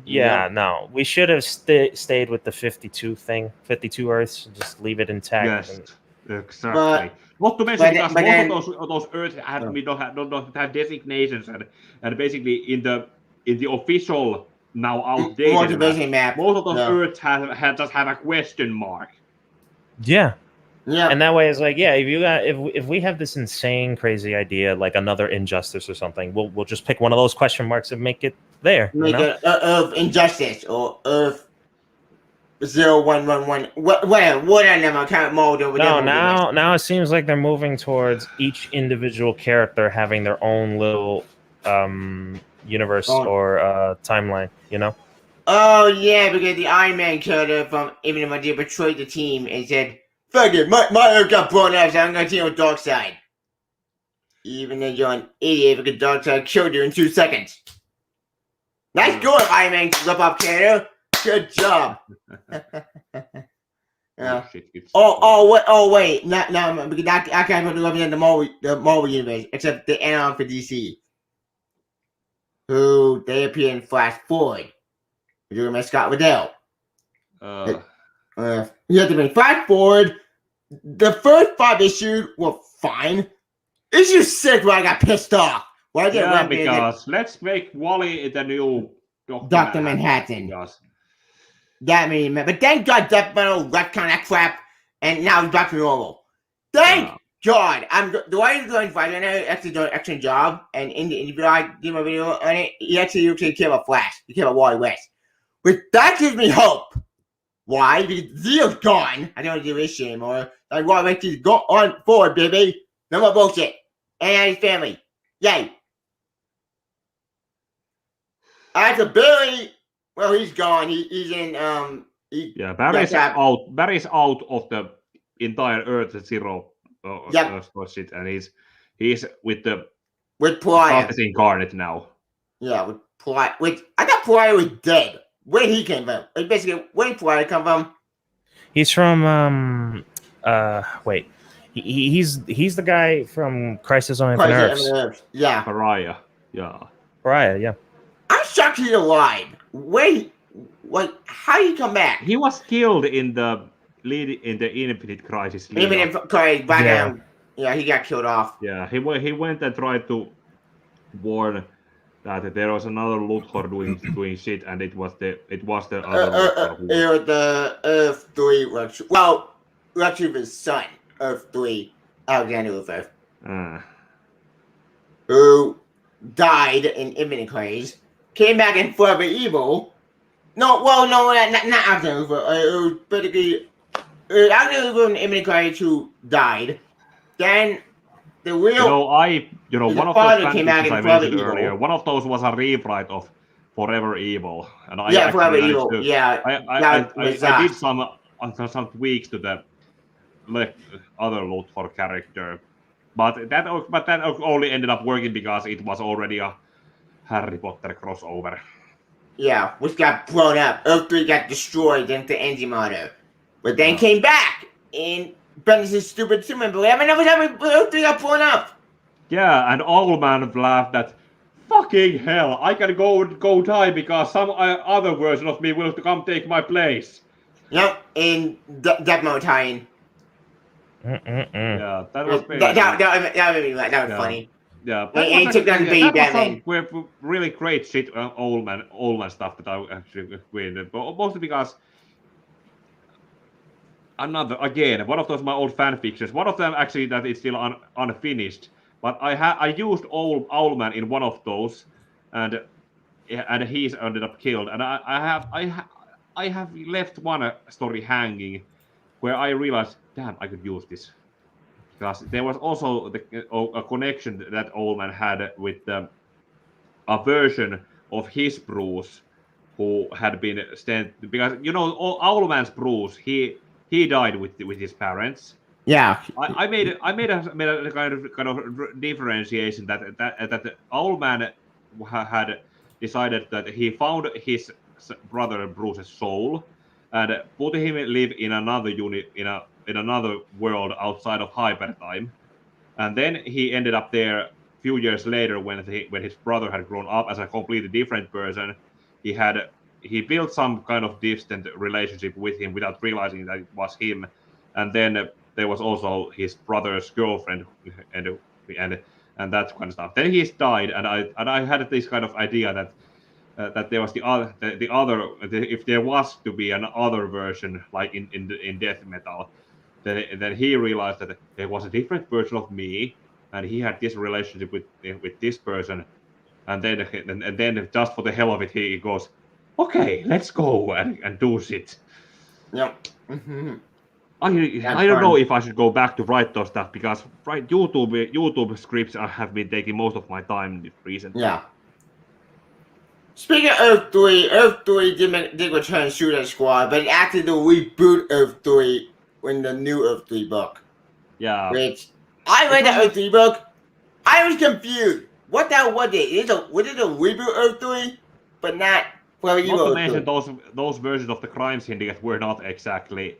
No, we should have stayed with the 52 thing, 52 Earths, just leave it intact. Yes, exactly. Not to mention because most of those Earths don't have designations, and basically in the official now outdated map, most of those Earths just have a question mark. Yeah. Yeah, and that way it's like, if we have this insane, crazy idea like another Injustice or something, we'll just pick one of those question marks and make it there. Make it of Injustice or of 0111. Whatever kind mode. No, now it seems like they're moving towards each individual character having their own little universe or timeline. You know? Oh yeah, because the Iron Man character from Even If I Did betrayed the team and said, "Fuck it, my Earth got blown up, so I'm gonna deal with Darkseid." Even though you're an idiot, because Darkseid killed you in 2 seconds. Nice going, Iron Man, flip up Canada. Good job. Yeah. Wait. No, because I can't put it in the Marvel universe, except the add-on for DC. Who they appear in Flashpoint. You're gonna Scott Waddell. You have to bring Flash Forward. The first 5 issues were fine. Issue 6 where I got pissed off. Because let's make Wally the new Dr. Manhattan. That made me mad. But thank God Death Metal retcon that crap, and now he's back to normal. Thank God. The way he's going to fight, I actually doing an excellent job, and in the interview I did my video on it, he actually came about Flash. He came about Wally West. But that gives me hope. Why? Because Zeo's gone. I don't want to do this shit anymore. Like, Wally West is go on forward, baby. No more bullshit. And his family. Yay. As a Billy, well, he's gone. He's in Barry's out. Barry's out of the entire Earth Zero shit, and he's with Pariah. Office Incarnate now. Yeah, with Pariah. I thought Pariah was dead. Where he came from? Like, basically, where did Pariah come from? He's from wait. He's the guy from Crisis on Infinite Earths. Yeah. Pariah. Pariah, yeah. I'm shocked he's alive. How did he come back? He was killed in the Infinite Crisis. He got killed off. Yeah, he went and tried to warn that there was another Luthor doing shit, and it was the other Luthor. It was the Earth 3 Lex. Well, Lex Luthor's son, Earth 3, Alexander Luthor, who died in Infinite Crisis, came back in Forever Evil. Not Alexander Luthor. It was basically Alexander Luthor in Infinite Crisis who died. Then the real, one of those fanfics I mentioned earlier. One of those was a rewrite of Forever Evil, and Forever Evil. I did some tweaks to the other Luthor character, but that only ended up working because it was already a Harry Potter crossover. Yeah, which got blown up. Earth 3 got destroyed into Antimatter, but then came back in Bendis' stupid Superman belief. Earth 3 got blown up. Yeah, and Owlman laughed that, fucking hell, I can go die because some other version of me will come take my place. Yep, in Death Metal tie-in. Yeah, that was that was funny. Yeah, And took down the baby Batman. Were really great shit, old man stuff that I actually agreed, but mostly because one of those my old fan fictions. One of them actually that is still unfinished, but I used Owlman in one of those, and he's ended up killed, and I have left one story hanging where I realized, damn, I could use this. Because there was also a connection that Owlman had with a version of his Bruce who had been sent, because Owlman's Bruce, he died with his parents. Yeah, I made a kind of differentiation that Owlman had decided that he found his brother Bruce's soul and put him live in another unit in another world outside of Hypertime, and then he ended up there a few years later when his brother had grown up as a completely different person. He built some kind of distant relationship with him without realizing that it was him, and then there was also his brother's girlfriend and that kind of stuff. Then he died, and I had this kind of idea that there was the other if there was to be an other version like in death metal, then he realized that there was a different version of me, and he had this relationship with this person, and then just for the hell of it, he goes, okay, let's go and do shit. Yep. I don't know if I should go back to write those stuff, because YouTube scripts have been taking most of my time recently. Yeah. Speaking of Earth 3 did return Shooter Squad, but actually the reboot Earth 3 in the new Earth 3 book. Yeah. Which, I read the Earth 3 book, I was confused. What the hell was it? Was it a reboot Earth 3? But not for you. Not to mention those versions of the Crime Syndicate were not exactly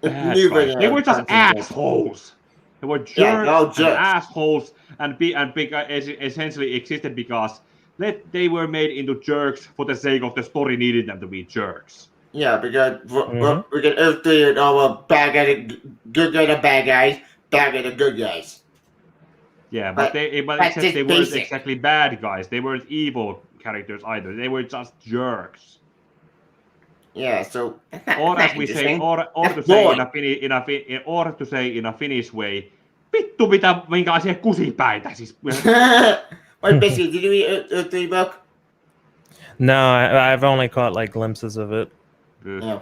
bad guys. They were just assholes. They were jerks and assholes, and essentially existed because they were made into jerks for the sake of the story needed them to be jerks. Yeah, because we can Earth 3 and all bad guys, good guys are bad guys, bad guys are good guys. Yeah, but they weren't exactly bad guys. They weren't evil characters either. They were just jerks. Yeah, so or as we say, or to say in a Finnish way, vittu minkälaisia kusipäitä siis. Wait, basically, did you read Earth 3 book? No, I've only caught like glimpses of it. Yeah.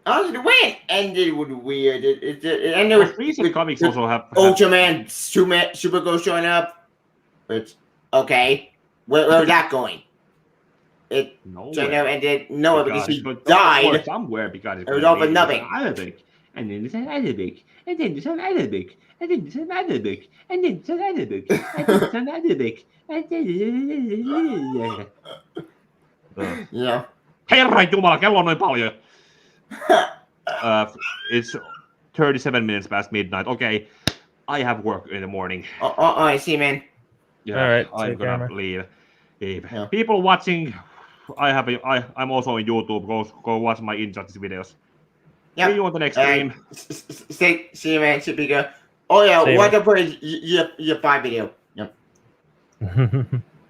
Honestly, the way it ended was weird. It ended with recent comics also have Ultraman, Supergirl showing up. Which, okay, where was that going? It ended nowhere because he died somewhere because it was all for nothing. And then it's another book, and then it's another book, and then it's another book, and then it's another book, and then it's another book, and then yeah. Herra Jumala, kello on noin paljon. It's 37 minutes past midnight. Okay, I have work in the morning. I see, man. Yeah, all right, I'm gonna leave. Yeah. People watching, I'm also on YouTube. Go watch my Injustice videos. Yeah. See you on the next stream. See you, man. Should be good. Oh yeah, what to put your 5 video. Yep.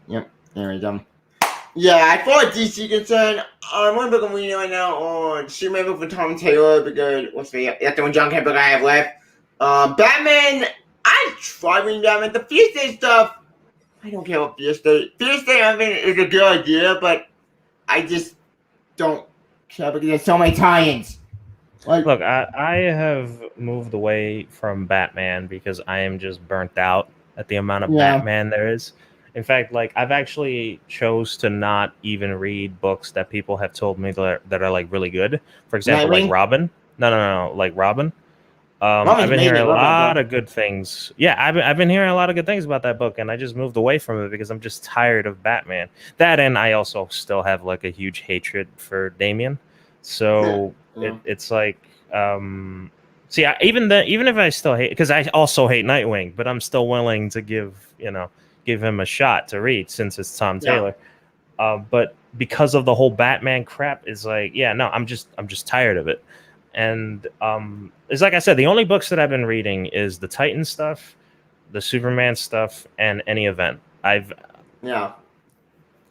Yep. There we go. Yeah, as far as DC concerned, I'm one book I'm reading right now on Superman book for Tom Taylor because that's the one John Kemp book I have left. Batman, I tried reading Batman. The Fear State stuff, I don't care about Fear State. Fear State, I mean, is a good idea, but I just don't care because there's so many tie-ins. Look, I have moved away from Batman because I am just burnt out at the amount of Batman there is. In fact, like I've actually chose to not even read books that people have told me that are like really good. For example, like Robin. No, like Robin. I've been hearing a lot of good things. Yeah, I've been hearing a lot of good things about that book, and I just moved away from it because I'm just tired of Batman. That, and I also still have like a huge hatred for Damian. So it's like, see, even if I still hate, because I also hate Nightwing, but I'm still willing to give him a shot to read since it's Tom Taylor. But because of the whole Batman crap, is like, I'm just tired of it. And it's like I said, the only books that I've been reading is the Titan stuff, the Superman stuff and any event. Yeah.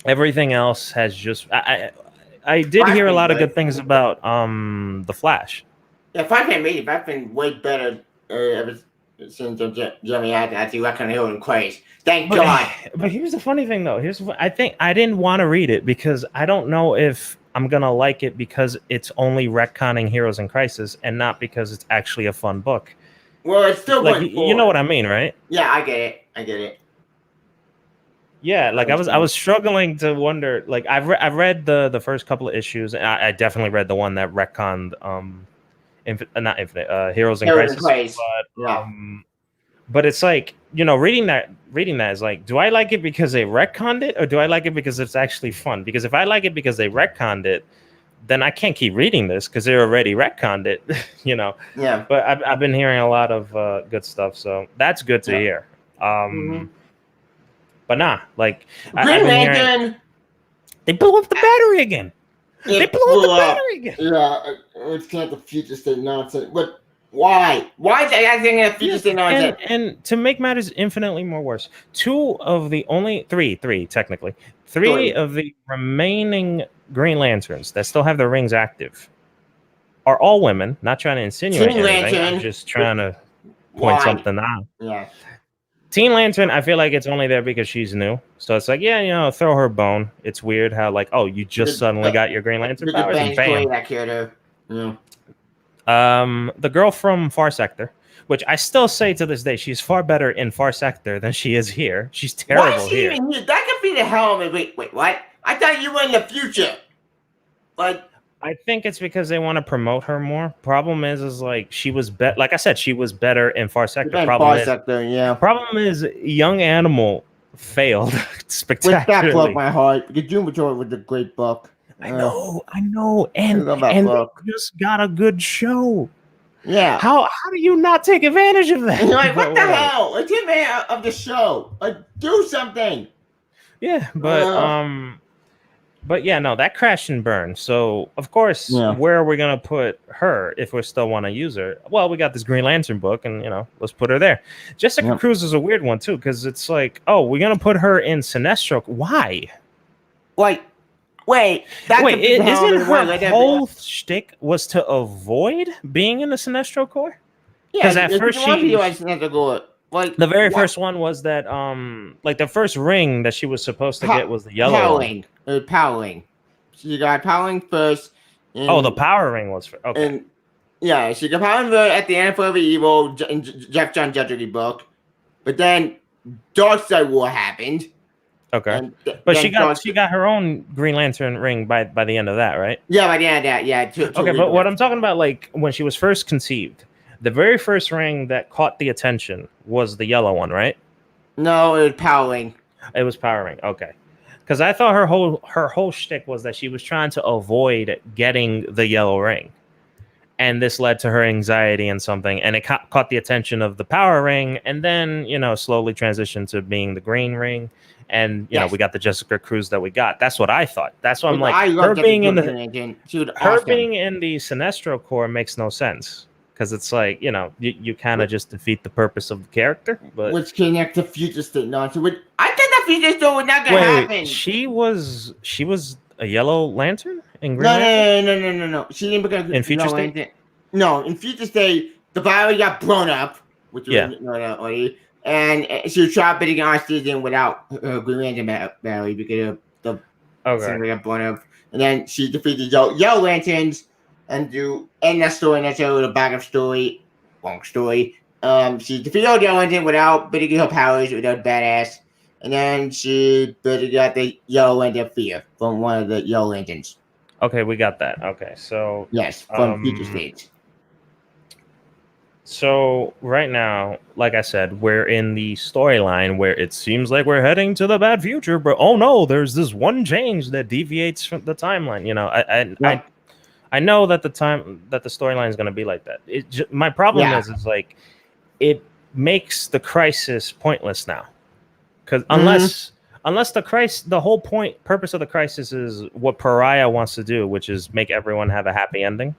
Everything else has just I did hear a lot of good things about the Flash. Yeah, Flashpoint made it. That's been way better ever since Jeremy had actually Reckoning Hill and Craze. Thank God. But here's the funny thing, though. Here's what I think. I didn't want to read it because I don't know if I'm gonna like it because it's only retconning Heroes in Crisis and not because it's actually a fun book. Well, it's still like you know what I mean, right? Yeah, I get it. Yeah, like I was struggling to wonder. Like I've read the first couple of issues, and I definitely read the one that retconned Heroes in Crisis. But it's like, you know, reading that is like, do I like it because they retconned it, or do I like it because it's actually fun? Because if I like it because they retconned it, then I can't keep reading this because they already retconned it, you know. Yeah. But I've been hearing a lot of good stuff, so that's good to hear. But nah, like I've been hearing, they blew up the battery again. They blew up the battery again. Yeah, it's kind of the future state nonsense. But why? Why is that acting in a future state nonsense? And to make matters infinitely more worse, three of the remaining Green Lanterns that still have their rings active are all women. Not trying to insinuate anything. I'm just trying to point something out. Yeah. Teen Lantern, I feel like it's only there because she's new. So it's like, yeah, you know, throw her a bone. It's weird how, like, oh, you just suddenly got your Green Lantern powers and bam. The girl from Far Sector, which I still say to this day, she's far better in Far Sector than she is here. She's terrible. Why is she even here? That could be the hell of it. Wait, what? I thought you were in the future. Like, I think it's because they want to promote her more. Problem is like she was like I said, she was better in Far Sector. Problem is Young Animal failed spectacularly. Which that broke my heart because Doom Patrol was a great book. I know, and they just got a good show. Yeah. How do you not take advantage of that? And you're like, what the hell? Like, take advantage of the show. Like, do something. Yeah, but yeah, no, that crashed and burned. So of course, where are we gonna put her if we still want to use her? Well, we got this Green Lantern book, and you know, let's put her there. Jessica Cruz is a weird one too, because it's like, oh, we're gonna put her in Sinestro. Why? Wait, isn't her whole shtick was to avoid being in the Sinestro Corps? Yeah, because at first like the very first one was that like the first ring that she was supposed to get was the yellow powering. She got powering first. The power ring was okay. And yeah, she got powering at the end for the evil Jeff John Judgery book, but then Darkseid War happened. Okay, but she got her own Green Lantern ring by the end of that, right? Yeah, by the end of that, yeah. Okay, but what I'm talking about, like when she was first conceived, the very first ring that caught the attention was the yellow one, right? No, it was powering. It was powering. Okay, because I thought her whole shtick was that she was trying to avoid getting the yellow ring, and this led to her anxiety and something, and it caught the attention of the power ring, and then slowly transitioned to being the green ring. And you know, we got the Jessica Cruz that we got. That's what I thought. That's what I'm like. Her being in the Sinestro Corps makes no sense because it's like you kind of just defeat the purpose of the character. But which connects to future state nonsense. I thought that future state was not gonna happen. She was a Yellow Lantern in Green Lantern? No. She didn't become in Future State. Lantern. No, in Future State, the battery got blown up, which was and she was trying to get oxygen without her Green Lantern battery because of the thing got blown up. And then she defeated Yellow Lanterns and end that story, and that's a backup story. Long story. She defeated all the Yellow Lantern without getting her powers, without badass. And then she got the Yellow Lantern fear from one of the Yellow Lanterns. Okay, we got that. Okay, so yes, from Future State. So right now, like I said, we're in the storyline where it seems like we're heading to the bad future, but oh no, there's this one change that deviates from the timeline. I know that the storyline is going to be like that. My problem is like it makes the crisis pointless now, because unless the whole purpose of the crisis is what Pariah wants to do, which is make everyone have a happy ending,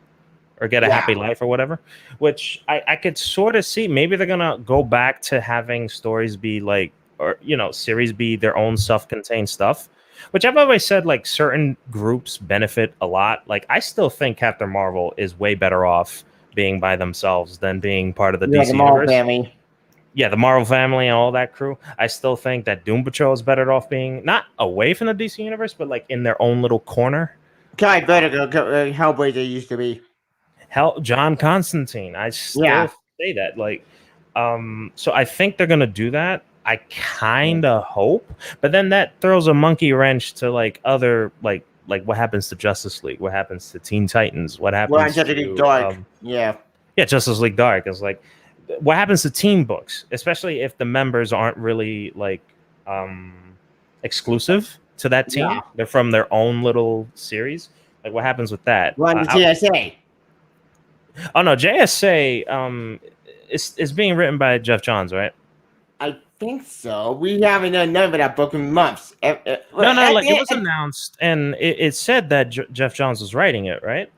or get a happy life or whatever, which I could sort of see. Maybe they're gonna go back to having stories be like, or series be their own self-contained stuff, which I've always said, like, certain groups benefit a lot. Like, I still think Captain Marvel is way better off being by themselves than being part of the DC universe. Family. Yeah, the Marvel family and all that crew. I still think that Doom Patrol is better off being not away from the DC universe, but like in their own little corner. Kai Vertigo, Hellblazer used to be. John Constantine. I still say that. Like, so I think they're gonna do that. I kind of hope, but then that throws a monkey wrench to like other like what happens to Justice League, what happens to Teen Titans, what happens to Dark. Justice League Dark is like, what happens to team books, especially if the members aren't really like exclusive to that team. Yeah. They're from their own little series. Like, what happens with that? Run the JSA. Oh no, JSA is being written by Jeff Johns, right? I think so. We haven't done none of that book in months. No, like it was announced, and it said that Jeff Johns was writing it, right?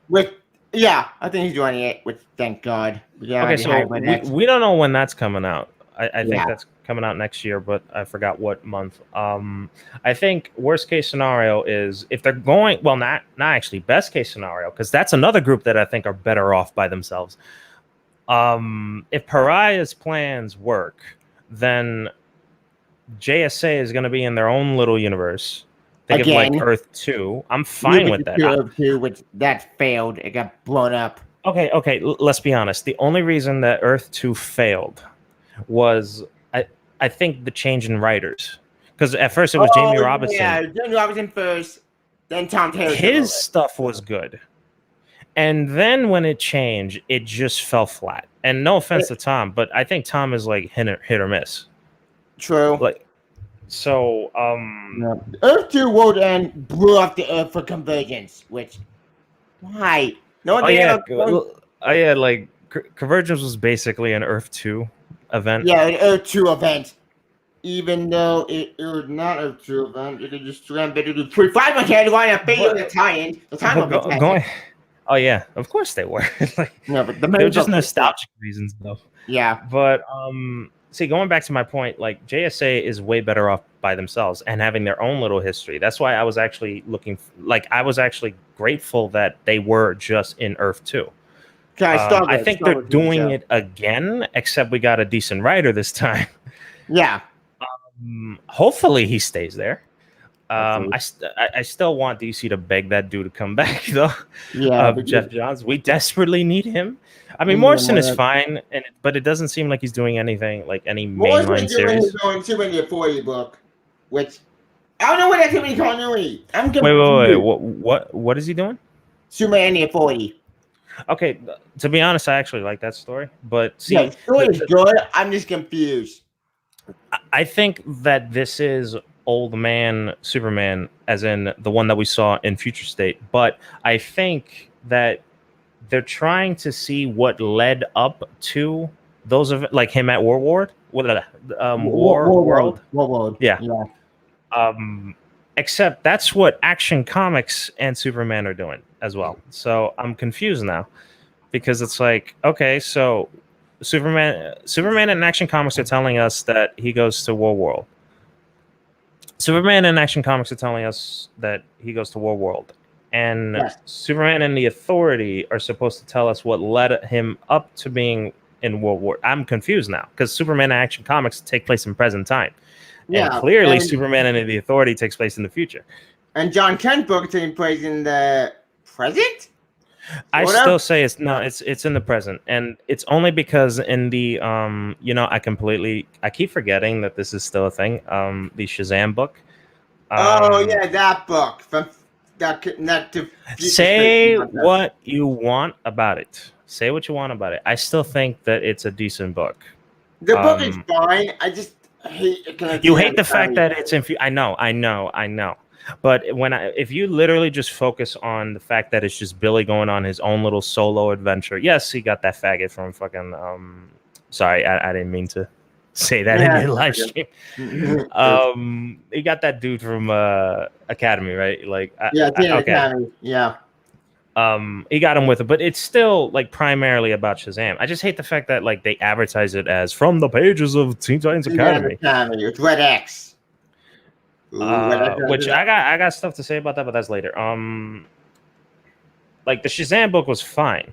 I think he's writing it. Which, thank God. Okay, so we don't know when that's coming out. I think that's coming out next year, but I forgot what month. I think worst case scenario is if they're going, well, not actually best case scenario, because that's another group that I think are better off by themselves. If Pariah's plans work, then JSA is going to be in their own little universe. Think of like Earth 2. I'm fine with that. Earth 2, which that failed. It got blown up. Okay. Let's be honest. The only reason that Earth 2 failed was, I think, the change in writers. Because at first it was Jamie Robinson. Yeah, Jamie Robinson first, then Tom Taylor. His stuff was good. And then when it changed, it just fell flat. And no offense to Tom, but I think Tom is like hit or miss. True. Like, so Earth 2 World End blew up the Earth for Convergence, which why? No one like Convergence was basically an Earth 2 event. Yeah, an Earth 2 event. Even though it was not a true event, you could just ram better to put 5 on headline and figure the tie-in. The time going. Oh yeah, of course they were. Like, no, but they were just nostalgic reasons, though. Yeah, but see, going back to my point, like JSA is way better off by themselves and having their own little history. That's why I was actually I was actually grateful that they were just in Earth 2. I think they're doing it again, except we got a decent writer this time. Yeah. Hopefully he stays there. I still want DC to beg that dude to come back, though. Yeah, Jeff Johns. We desperately need him. I mean, Morrison is fine, but it doesn't seem like he's doing anything like any mainline series. He's doing Superman the 40 book, which I don't know what that's going continuity. I'm wait. What is he doing? Superman the 40. Okay, to be honest, I actually like that story, but see, the story is good. I'm just confused. I think that this is Old Man Superman, as in the one that we saw in Future State, but I think that they're trying to see what led up to those of like him at War World. Yeah. Except that's what Action Comics and Superman are doing as well. So I'm confused now because it's like, okay, so Superman and Action Comics are telling us that he goes to War World. Superman and Action Comics are telling us that he goes to War World. And Superman and the Authority are supposed to tell us what led him up to being in World War. I'm confused now because Superman and Action Comics take place in present time. Yeah, and clearly Superman and the Authority takes place in the future. And John Kent's book taking place in the present? I still say it's in the present, and it's only because in the I keep forgetting that this is still a thing. The Shazam book. That book from say what you want about it. Say what you want about it. I still think that it's a decent book. The book is fine. I just hate. You hate the fact that it's in. I know. But if you literally just focus on the fact that it's just Billy going on his own little solo adventure. Yes, he got that faggot from fucking. Sorry, I didn't mean to say that in your live stream. He got that dude from Academy, right? Like, Academy. Yeah. He got him with it, but it's still like primarily about Shazam. I just hate the fact that like they advertise it as from the pages of Teen Titans Academy. It's Red X. Which I got stuff to say about that, but that's later. Like the Shazam book was fine,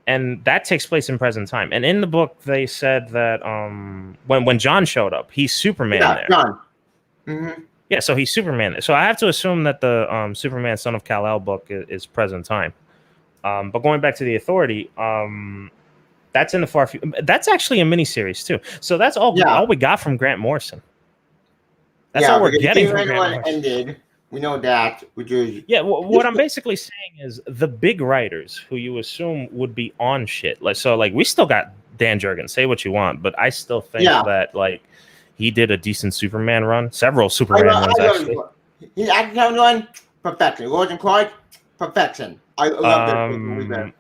and that takes place in present time. And in the book, they said that when John showed up, he's Superman there. John. Mm-hmm. Yeah, so he's Superman there. So I have to assume that the Superman Son of Kal-El book is present time. But going back to the Authority, that's in the far future. That's actually a miniseries too. So that's all we got from Grant Morrison. That's all we're getting from Grant Morrison. Ended. We know that, which is what I'm basically saying is the big writers who you assume would be on shit. Like we still got Dan Jurgens. Say what you want, but I still think that like he did a decent Superman run, several Superman runs actually. He acted one perfection. Gordon Clark, perfection. I love that.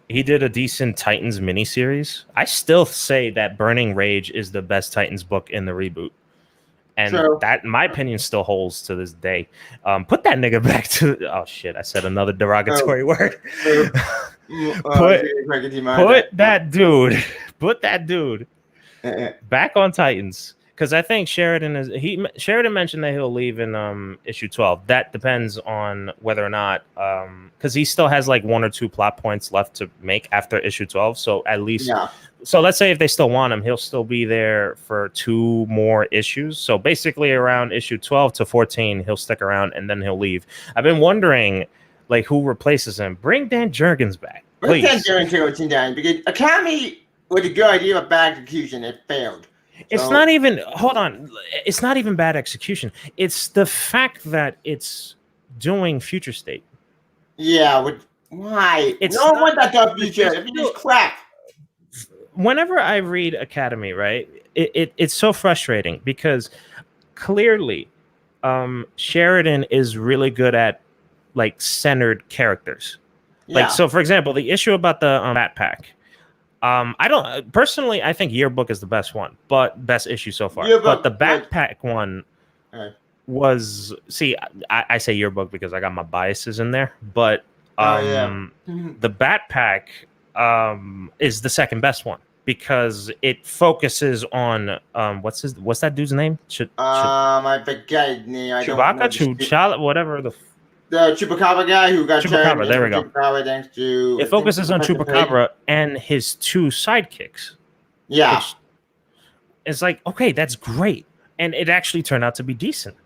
He did a decent Titans miniseries. I still say that Burning Rage is the best Titans book in the reboot. And that, in my opinion, still holds to this day. Put that nigga back to... Oh, shit. I said another derogatory word. Put that dude back on Titans. Because I think Sheridan mentioned that he'll leave in issue 12. That depends on whether or not... Because he still has like 1 or 2 plot points left to make after issue 12. So at least... Yeah. So let's say if they still want him, he'll still be there for 2 more issues. So basically around issue 12 to 14, he'll stick around and then he'll leave. I've been wondering, like, who replaces him? Bring Dan Jurgens back, please. Bring Dan Jurgens because Academy was a good idea, but bad execution. It failed. It's not even, hold on. It's not even bad execution. It's the fact that it's doing Future State. Yeah, why? No one wants that to Future. It's crap. Whenever I read Academy, right, it's so frustrating because clearly Sheridan is really good at like centered characters. Like, so for example, the issue about the Backpack. I don't personally, I think Yearbook is the best one, but best issue so far. But the Backpack one was, see, I say Yearbook because I got my biases in there, but the Backpack is the second best one because it focuses on what's that dude's name? I forget his name. Chewbacca, whatever the Chupacabra guy who got Chupacabra. There we go. Thanks to it focuses on Chupacabra and his 2 sidekicks. Yeah, it's like, okay, that's great, and it actually turned out to be decent.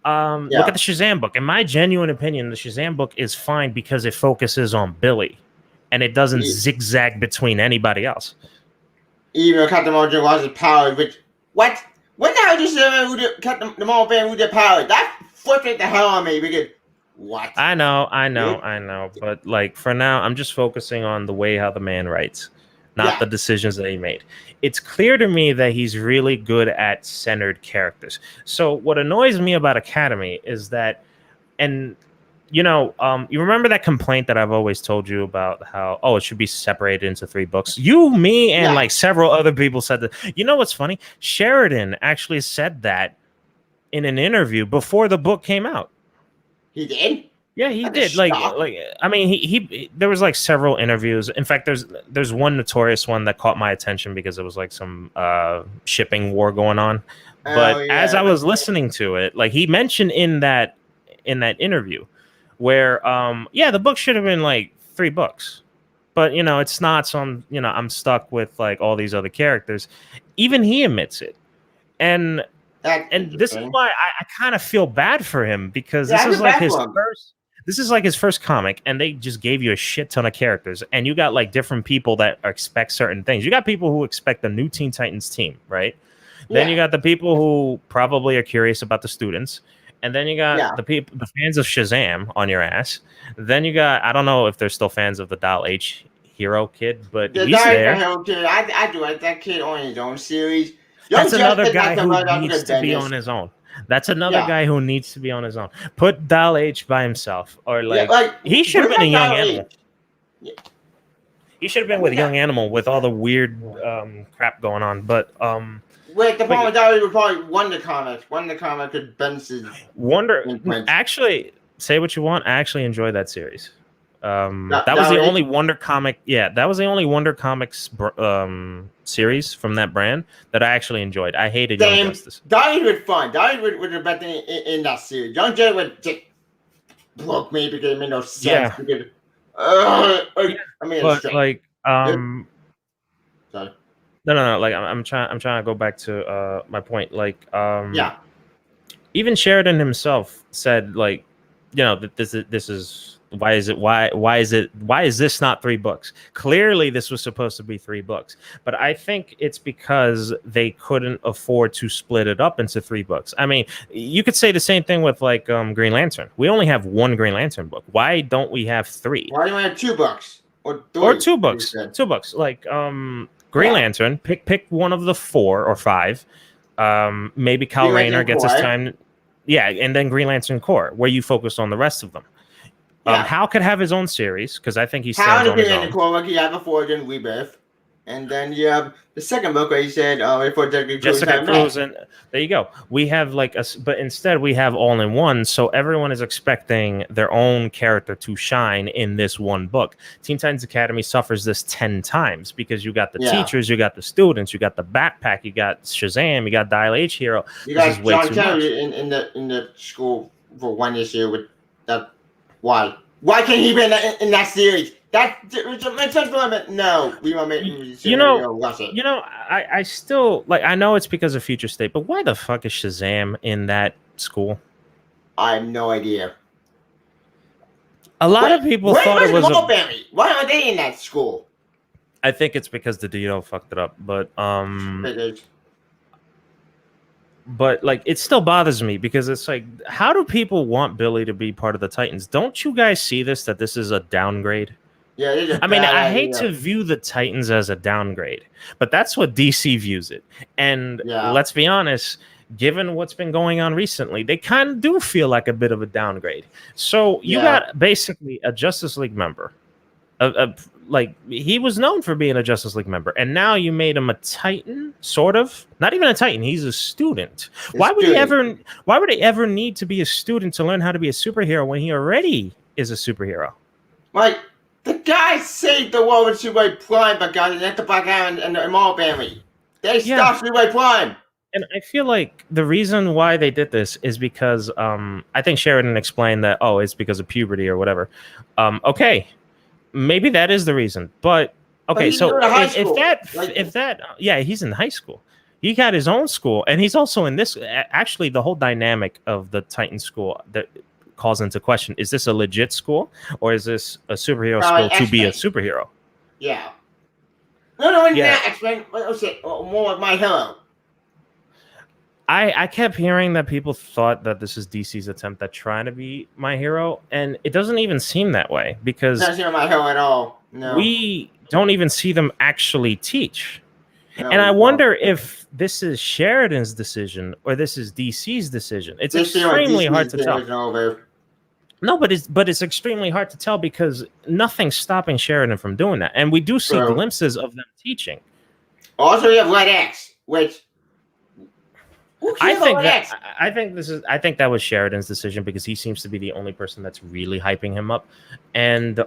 Look at the Shazam book. In my genuine opinion, the Shazam book is fine because it focuses on Billy. And it doesn't zigzag between anybody else. Even Captain Marvel lost his powers, which what? When the hell did you Captain Marvel fan who did powers? That frustrated the hell on me because what? I know. But like for now, I'm just focusing on the way how the man writes, not the decisions that he made. It's clear to me that he's really good at centered characters. So what annoys me about Academy is that, and you know, you remember that complaint that I've always told you about how, it should be separated into 3 books. You, me, and like several other people said that. You know what's funny? Sheridan actually said that in an interview before the book came out. He did? Yeah, he did. Like I mean, he there was like several interviews. In fact, there's one notorious one that caught my attention because it was like some shipping war going on. But as I was listening to it, like he mentioned in that interview where the book should have been like 3 books, but you know it's not. So I'm stuck with like all these other characters. Even he admits it, and this is why I kind of feel bad for him because this is like his first. This is like his first comic, and they just gave you a shit ton of characters, and you got like different people that expect certain things. You got people who expect the new Teen Titans team, right? Then you got the people who probably are curious about the students. And then you got the fans of Shazam on your ass. Then you got, I don't know if they're still fans of the Dial H hero kid, but he's there. I do like that kid on his own series. That's another guy who needs to be on his own. That's another guy who needs to be on his own. Put Dial H by himself, or he should have been a Young Animal. He should have been with Young Animal with all the weird crap going on, but wait, the problem with that was probably Wonder Comics. Wonder Comics could Benson's Wonder. Actually, say what you want. I actually enjoy that series. That was the only Wonder Comic. Yeah, that was the only Wonder Comics series from that brand that I actually enjoyed. I hated Young Justice. Donnie was fun. Donnie was the best thing in that series. Young Justice was just broke me because it made no sense. Yeah. Because, I mean, but it's like, Sorry. no. Like, I'm trying to go back to my point. Like, yeah. Even Sheridan himself said, like, you know, that this is. Why is this not 3 books? Clearly, this was supposed to be 3 books, but I think it's because they couldn't afford to split it up into 3 books. I mean, you could say the same thing with like Green Lantern. We only have 1 Green Lantern book. Why don't we have 3? Why do we have 2 books or 3? Or 2 books? 2 books. Like Green Lantern. Pick one of the 4 or 5. Maybe Kal Rayner gets his time. Yeah, and then Green Lantern Corps, where you focus on the rest of them. Hal could have his own series because I think he stands on his own. Hal you have before then Rebirth, and then you have the second book where he said, before Jessica Cruz, and there you go. We have like but instead we have all in one, so everyone is expecting their own character to shine in this one book. Teen Titans Academy suffers this 10 times because you got the teachers, you got the students, you got the backpack, you got Shazam, you got Dial H Hero. You got John Canary in the school for 1 issue with that. Why can't he be in that series? No, we want to make I still like. I know it's because of Future State, but why the fuck is Shazam in that school? I have no idea. A lot of people thought it was Why are they in that school? I think it's because the Dino fucked it up, but like it still bothers me because it's like, how do people want Billy to be part of the Titans? Don't you guys see that this is a downgrade? Yeah, I mean, I hate to view the Titans as a downgrade, but that's what DC views it. And let's be honest, given what's been going on recently, they kind of do feel like a bit of a downgrade. So you got basically a Justice League member, like he was known for being a Justice League member, and now you made him a Titan, sort of. Not even a Titan; he's a student. Why would he ever need to be a student to learn how to be a superhero when he already is a superhero? Like the guy saved the world with Superboy Prime, but got an Back and the Mall family. They stopped Superboy Prime. And I feel like the reason why they did this is because I think Sheridan explained that it's because of puberty or whatever. Okay. Maybe that is the reason, but okay. So if that, he's in high school. He got his own school, and he's also in this. Actually, the whole dynamic of the Titan school that calls into question: is this a legit school, or is this a superhero school to be a superhero? Yeah. No, explain. More of My Hero. I kept hearing that people thought that this is DC's attempt at trying to be My Hero, and it doesn't even seem that way because it's not My Hero at all. No, we don't even see them actually teach. No, and I wonder if this is Sheridan's decision or this is DC's decision. It's extremely hard to tell. No, but it's extremely hard to tell because nothing's stopping Sheridan from doing that, and we do see glimpses of them teaching. Also, you have Red X, which. I think that was Sheridan's decision because he seems to be the only person that's really hyping him up. And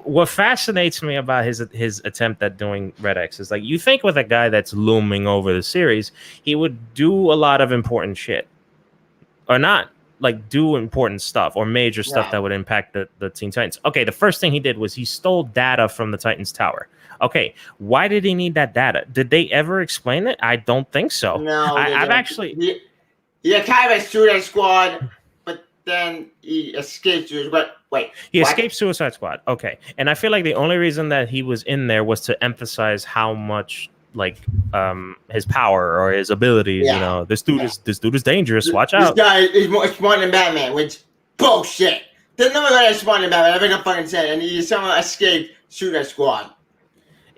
what fascinates me about his attempt at doing Red X is like you think with a guy that's looming over the series, he would do a lot of important shit. Or not like do important stuff or major stuff that would impact the Teen Titans. Okay, the first thing he did was he stole data from the Titans Tower. Okay, why did he need that data? Did they ever explain it? I don't think so. No, I've actually. He had kind of a Suicide Squad, but then he escaped. He escaped Suicide Squad. Okay, and I feel like the only reason that he was in there was to emphasize how much like his power or his abilities. You know, this dude is dangerous. Watch out. This guy is more smart than Batman, which bullshit. There's no guy that's smart than Batman. I've been fucking saying, and he somehow escaped Suicide Squad.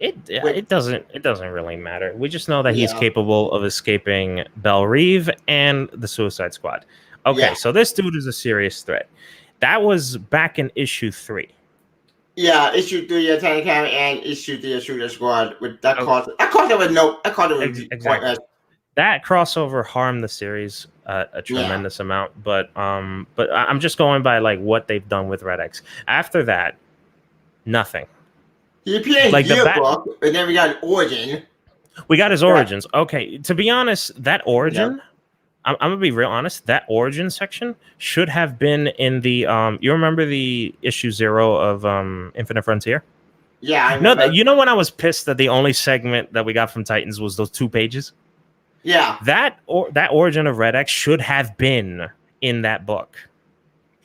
It doesn't really matter. We just know that he's capable of escaping Belle Reve and the Suicide Squad. Okay, so this dude is a serious threat. That was back in issue 3. Yeah, issue 3 of Titan Academy and issue 3 of Suicide Squad with that crossover. I caught it with pointless. That crossover harmed the series. a tremendous amount, but I'm just going by like what they've done with Red X. After that, nothing. He appeared in Like the Yearbook, and then we got Origin. We got his origins. Okay, to be honest, that origin, I'm gonna be real honest. That origin section should have been in the You remember the issue 0 of Infinite Frontier? Yeah, I no. remember. You know when I was pissed that the only segment that we got from Titans was those 2 pages. Yeah, that origin of Red X should have been in that book.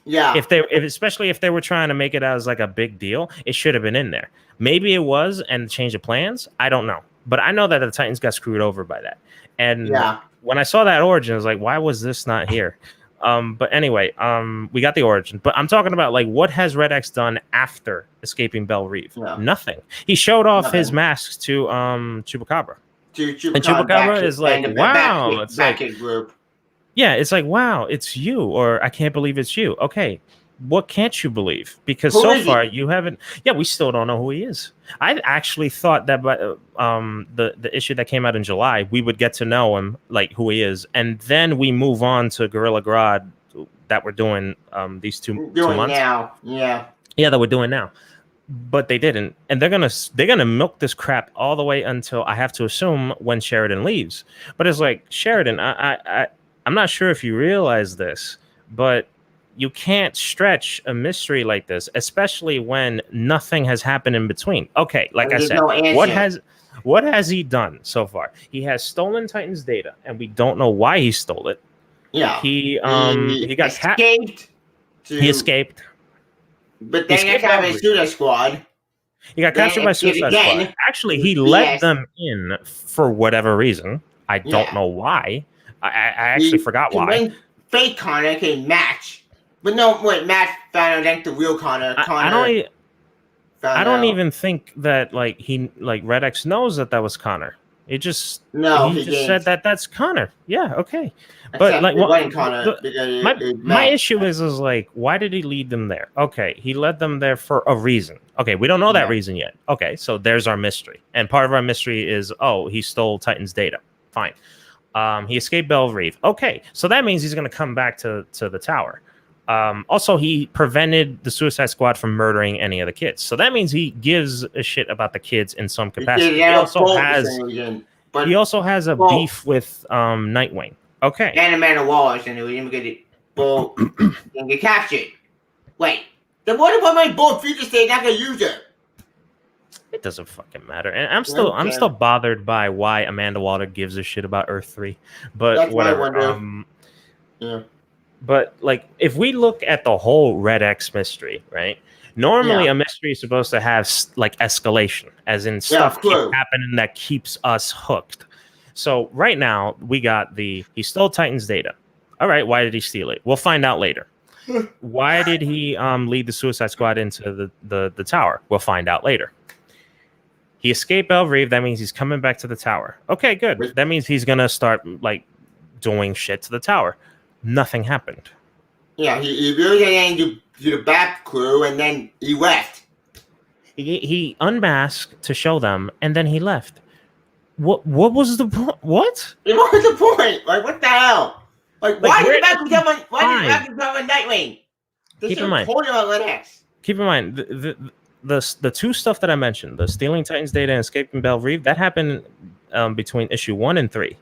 Yeah, especially if they were trying to make it as like a big deal, it should have been in there. Maybe it was, and change of plans. I don't know, but I know that the Titans got screwed over by that. And when I saw that origin, I was like, why was this not here? But anyway, we got the origin. But I'm talking about like what has Red X done after escaping Belle Reve? Nothing. He showed off his masks to Chupacabra. And Chupacabra is like, wow, it's like group. Yeah, it's like, wow, it's you, or I can't believe it's you. Okay, what can't you believe? Because so far you haven't. Yeah, we still don't know who he is. I actually thought that by the issue that came out in July, we would get to know him, like who he is, and then we move on to Gorilla Grodd that we're doing these two months now. Yeah, that we're doing now. But they didn't, and they're gonna milk this crap all the way until I have to assume when Sheridan leaves. But it's like Sheridan, I'm not sure if you realize this, but you can't stretch a mystery like this, especially when nothing has happened in between. Okay, like I said, what has he done so far? He has stolen Titan's data, and we don't know why he stole it. Yeah, he got escaped. He escaped. But then he got captured by Suicide Squad. He got captured by Suicide Squad. Actually, he let them in for whatever reason. I don't know why. I actually forgot why. Fake Connor can match. But no, wait, Matt found out like the real Connor. I don't even think that like Red X knows that was Connor. It just he just said that that's Connor. Yeah, okay. But like my issue is like, why did he lead them there? Okay, he led them there for a reason. Okay, we don't know that reason yet. Okay, so there's our mystery, and part of our mystery is he stole Titan's data. Fine. He escaped Belle Reve. Okay, so that means he's going to come back to the tower. Also, he prevented the Suicide Squad from murdering any of the kids. So that means he gives a shit about the kids in some capacity. He also has a beef with Nightwing. Okay. And Amanda Wallace, and we didn't get and get captured. Wait, then what about my bold future state not gonna use her? It doesn't fucking matter, and I'm still bothered by why Amanda Waller gives a shit about Earth 3. But that's whatever. But like, if we look at the whole Red X mystery, right? Normally, a mystery is supposed to have like escalation, as in stuff keeps happening that keeps us hooked. So right now, we got he stole Titan's data. All right, why did he steal it? We'll find out later. Why did he lead the Suicide Squad into the tower? We'll find out later. He escaped Belle Reve. That means he's coming back to the tower. Okay, good. That means he's gonna start like doing shit to the tower. Nothing happened. Yeah, he really didn't do the Bat crew, and then he left. He unmasked to show them, and then he left. What was the point? What? What was the point? Like, what the hell? Like why did Bat become a Nightwing? Keep in mind. Keep in mind the two stuff that I mentioned, the stealing Titan's data and escaping Belle Reve, that happened between issue 1 and 3.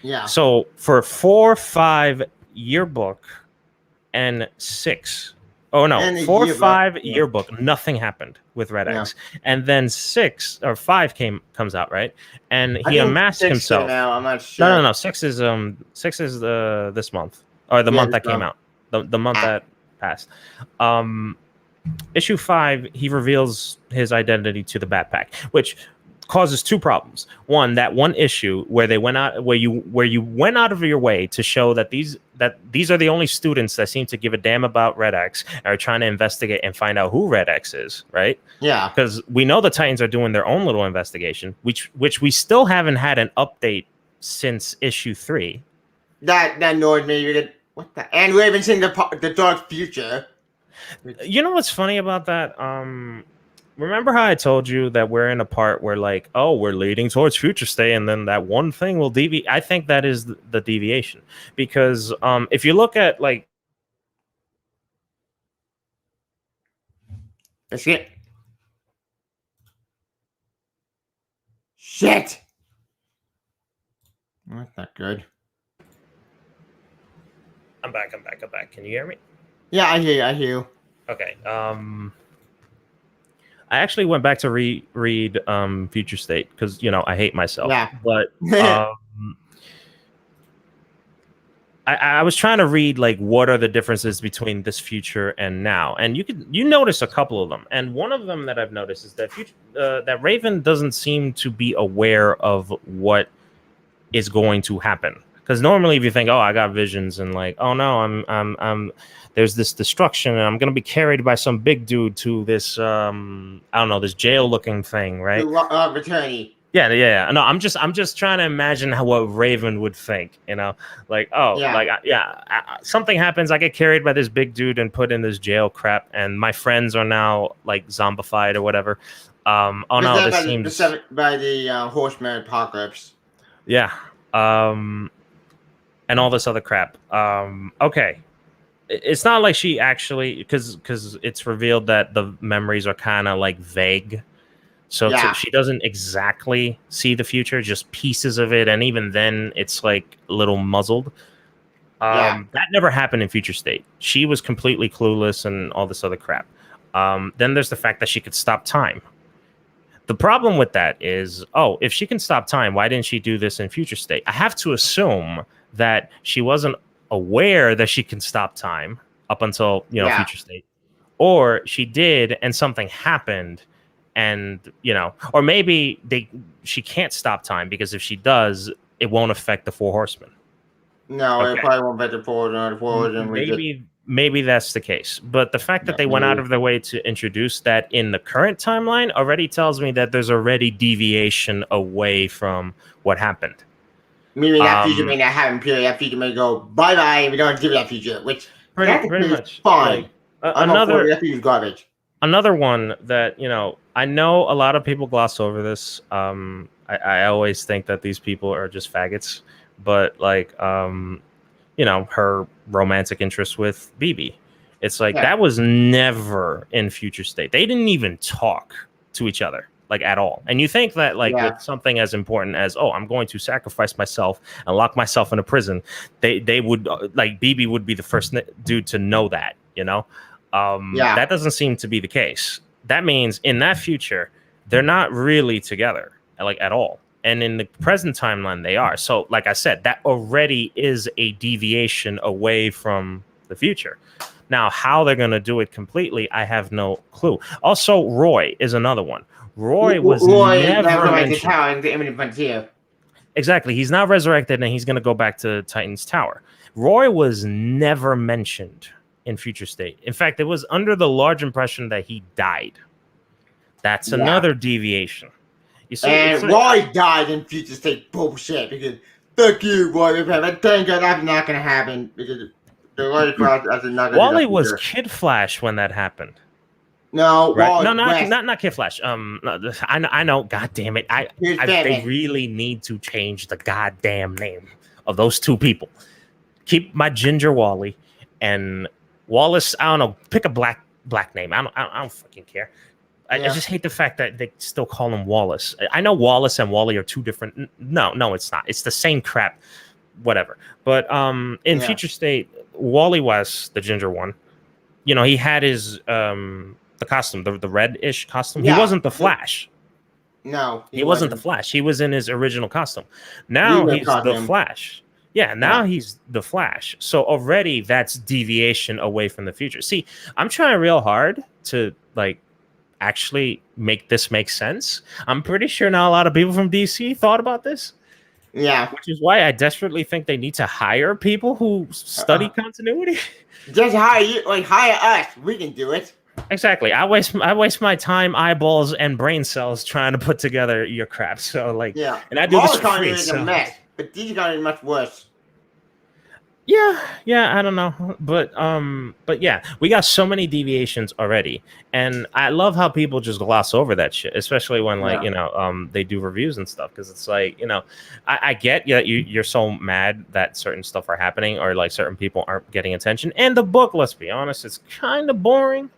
Yeah. So for 4, 5 yearbook and 6. Oh no, 4, 5 yearbook. Nothing happened with Red X, and then 6 or 5 comes out, right? And he unmasked himself. Now, I'm not sure. No. 6 is this month, or the month that came out, the month that passed. Issue 5, he reveals his identity to the Bat Pack, which causes 2 problems. One, that one issue where they went out, where you went out of your way to show that these are the only students that seem to give a damn about Red X and are trying to investigate and find out who Red X is, right? Yeah. Because we know the Titans are doing their own little investigation, which we still haven't had an update since issue 3. That annoyed me. What the? And we haven't seen the dark future. You know what's funny about that? remember how I told you that we're in a part where like, oh, we're leading towards future state, and then that one thing will deviate. I think that is the deviation, because if you look at like Shit. Shit. That's not good. I'm back. Can you hear me? Yeah, I hear you. Okay. I actually went back to read Future State because I hate myself. Yeah. But I was trying to read like what are the differences between this future and now, and you notice a couple of them, and one of them that I've noticed is that that Raven doesn't seem to be aware of what is going to happen. Because normally, if you think, oh, I got visions, and like, oh no, I'm there's this destruction, and I'm gonna be carried by some big dude to this I don't know, this jail looking thing, right? Attorney. Yeah. No, I'm just trying to imagine what Raven would think, like, oh, something happens, I get carried by this big dude and put in this jail crap, and my friends are now like zombified or whatever. Oh no, this seems by the Horseman Apocalypse. Yeah. And all this other crap. Okay. It's not like she actually, because it's revealed that the memories are kind of like vague. So she doesn't exactly see the future, just pieces of it. And even then, it's like a little muzzled. That never happened in Future State. She was completely clueless and all this other crap. Then there's the fact that she could stop time. The problem with that is, if she can stop time, why didn't she do this in Future State? I have to assume that she wasn't aware that she can stop time up until Future State, or she did and something happened, and or maybe she can't stop time because if she does, it won't affect the Four Horsemen. No, it probably won't affect the Four Horsemen. Maybe that's the case, but the fact that they went out of their way to introduce that in the current timeline already tells me that there's already deviation away from what happened. Meaning that future may not happen, period. That future may go bye-bye, we don't give you that future, which pretty much fine. Like, that future's garbage. Another one that, I know a lot of people gloss over this. I always think that these people are just faggots, but like, her romantic interest with BB. It's like that was never in Future State. They didn't even talk to each other like at all. And you think that with something as important as, I'm going to sacrifice myself and lock myself in a prison, they would like BB would be the first dude to know that, that doesn't seem to be the case. That means in that future, they're not really together like at all. And in the present timeline, they are. So, like I said, that already is a deviation away from the future. Now, how they're going to do it completely, I have no clue. Also, Roy is another one. Roy was never mentioned. Exactly. He's not resurrected, and he's going to go back to Titan's Tower. Roy was never mentioned in Future State. In fact, it was under the large impression that he died. That's another deviation. You see, and Roy died in Future State bullshit because fuck you, Roy. Thank God that's not going to happen because the Roy process is not going to Wally was Kid Flash when that happened. No, right? No, not Kid Flash. I know. God damn it! They really need to change the goddamn name of those two people. Keep my Ginger Wally and Wallace. I don't know. Pick a black name. I don't fucking care. I just hate the fact that they still call him Wallace. I know Wallace and Wally are two different. No, it's not. It's the same crap. Whatever. But in Future State, Wally was the ginger one. He had his the costume, the red-ish costume. He wasn't the Flash. No, he wasn't the Flash. He was in his original costume. Now he's the Flash. Yeah, now he's the Flash. So already that's deviation away from the future. See, I'm trying real hard to actually make this make sense. I'm pretty sure not a lot of people from DC thought about this. Yeah. Which is why I desperately think they need to hire people who study continuity. Just hire you, hire us. We can do it. Exactly. I waste my time, eyeballs, and brain cells trying to put together your crap. So and I do this for free. A mess, but DC continuity is much worse. Yeah, I don't know, but yeah, we got so many deviations already, and I love how people just gloss over that shit, especially when like they do reviews and stuff, because it's like I get that you're so mad that certain stuff are happening or like certain people aren't getting attention, and the book, let's be honest, it's kind of boring.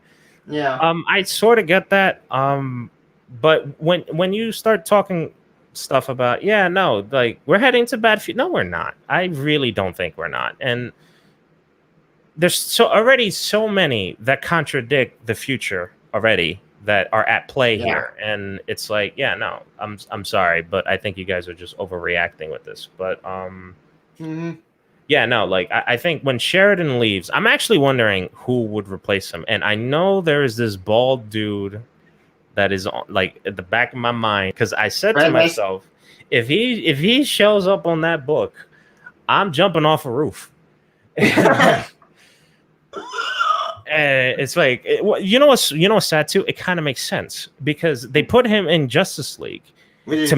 Yeah. I sort of get that, but when you start talking stuff about like we're heading to bad future. No, we're not. I really don't think we're not. And there's already so many that contradict the future already that are at play here. And it's like, I'm sorry, but I think you guys are just overreacting with this. But like I think when Sheridan leaves, I'm actually wondering who would replace him. And I know there is this bald dude that is like at the back of my mind, because I said to myself, if he shows up on that book, I'm jumping off a roof. It's like what's sad too. It kind of makes sense because they to him in Justice League to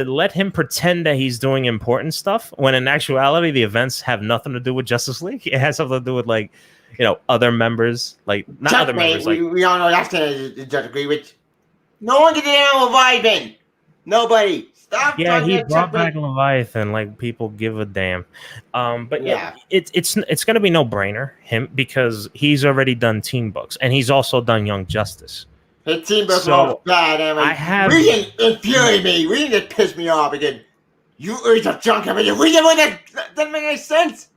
let him pretend that he's doing important stuff when in actuality the events have nothing to do with Justice League. It has something to do with like other members, like not other members. Like we all know that's the Justice League, which no one can get out Leviathan. Nobody. Stop. Yeah, he brought back Leviathan. Like people give a damn. But it's gonna be no brainer him because he's already done Teen Books and he's also done Young Justice. His Teen Books was bad. And like, reading infuriated me. Reading it pissed me off again. You read the junk of it. You read it that doesn't make any sense.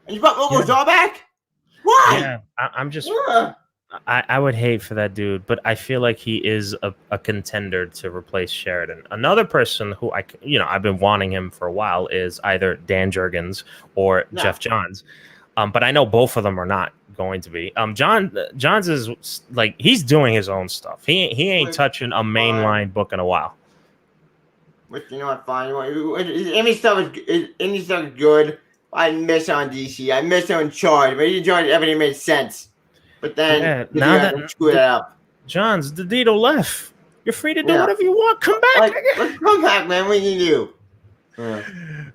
And you brought Logo's all back. Why? Yeah, I'm just. I would hate for that dude, but I feel like he is a contender to replace Sheridan. Another person who I've been wanting him for a while is either Dan Jurgens or Jeff Johns, but I know both of them are not going to be. Johns is like he's doing his own stuff. He ain't touching a mainline book in a while. Which what? Fine. Any stuff is good. I miss on DC. I miss on Charge, but he enjoyed everything made sense. But then now that screw it up. Johns, the Dito left. You're free to do whatever you want. Come back. Let's come back, man. We need you. And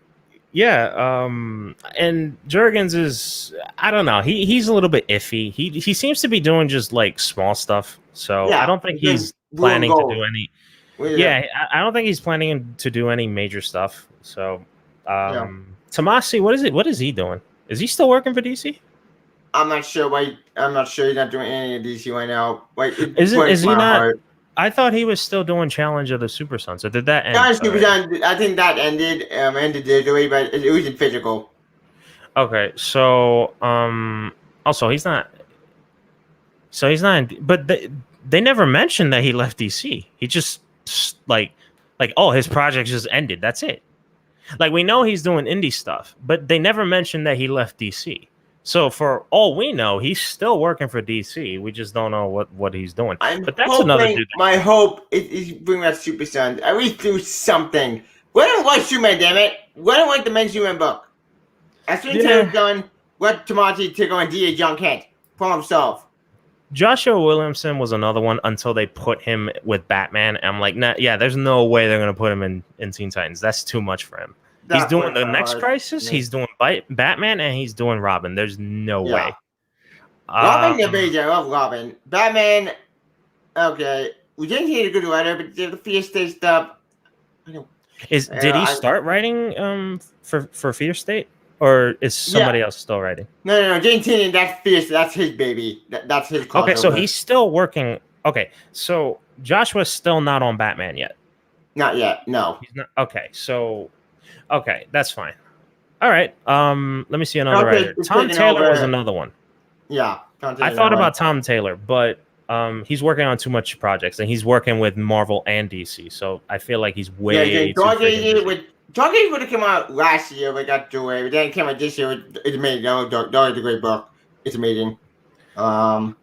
Jurgens is I don't know. He's a little bit iffy. He seems to be doing just like small stuff. So I don't think he's planning to do any. I don't think he's planning to do any major stuff. So Tomasi, what is he doing? Is he still working for DC? I'm not sure why. I'm not sure he's not doing any of DC right now. Like, is he not? Heart. I thought he was still doing Challenge of the Super Sons. Or did that end? I think that ended digitally, but it was in physical. Okay, so also he's not. So he's not. But they never mentioned that he left DC. He just like his project just ended. That's it. Like we know he's doing indie stuff, but they never mentioned that he left DC. So for all we know, he's still working for DC. We just don't know what he's doing. But that's another dude. My hope is bring that Super Sons. At least do something. We don't like Superman, damn it. We don't like the Men Superman book. As soon as it's done, let Tomasi take on D.A. Junkhead. Problem solved. Joshua Williamson was another one until they put him with Batman. And I'm like, there's no way they're going to put him in Teen Titans. That's too much for him. He's doing the next Crisis. He's doing Batman, and he's doing Robin. There's no way. Robin, I love Robin. Batman, okay. We didn't hear a good writer, but the Fear State stuff. Did he start writing for Fear State, or is somebody else still writing? No. James Tynion, that's Fierce. That's his baby. That's his. Okay, so he's still working. Okay, so Joshua's still not on Batman yet. Not yet. No. He's not. Okay, so. Okay, that's fine. All right. Let me see another writer. Tom Taylor was another one. Yeah. I thought about Tom Taylor, but he's working on too much projects, and he's working with Marvel and DC. So I feel like he's way too Dark would have come out last year, but got delayed. But then it came out this year. It's amazing. Dark is a great book. It's amazing. And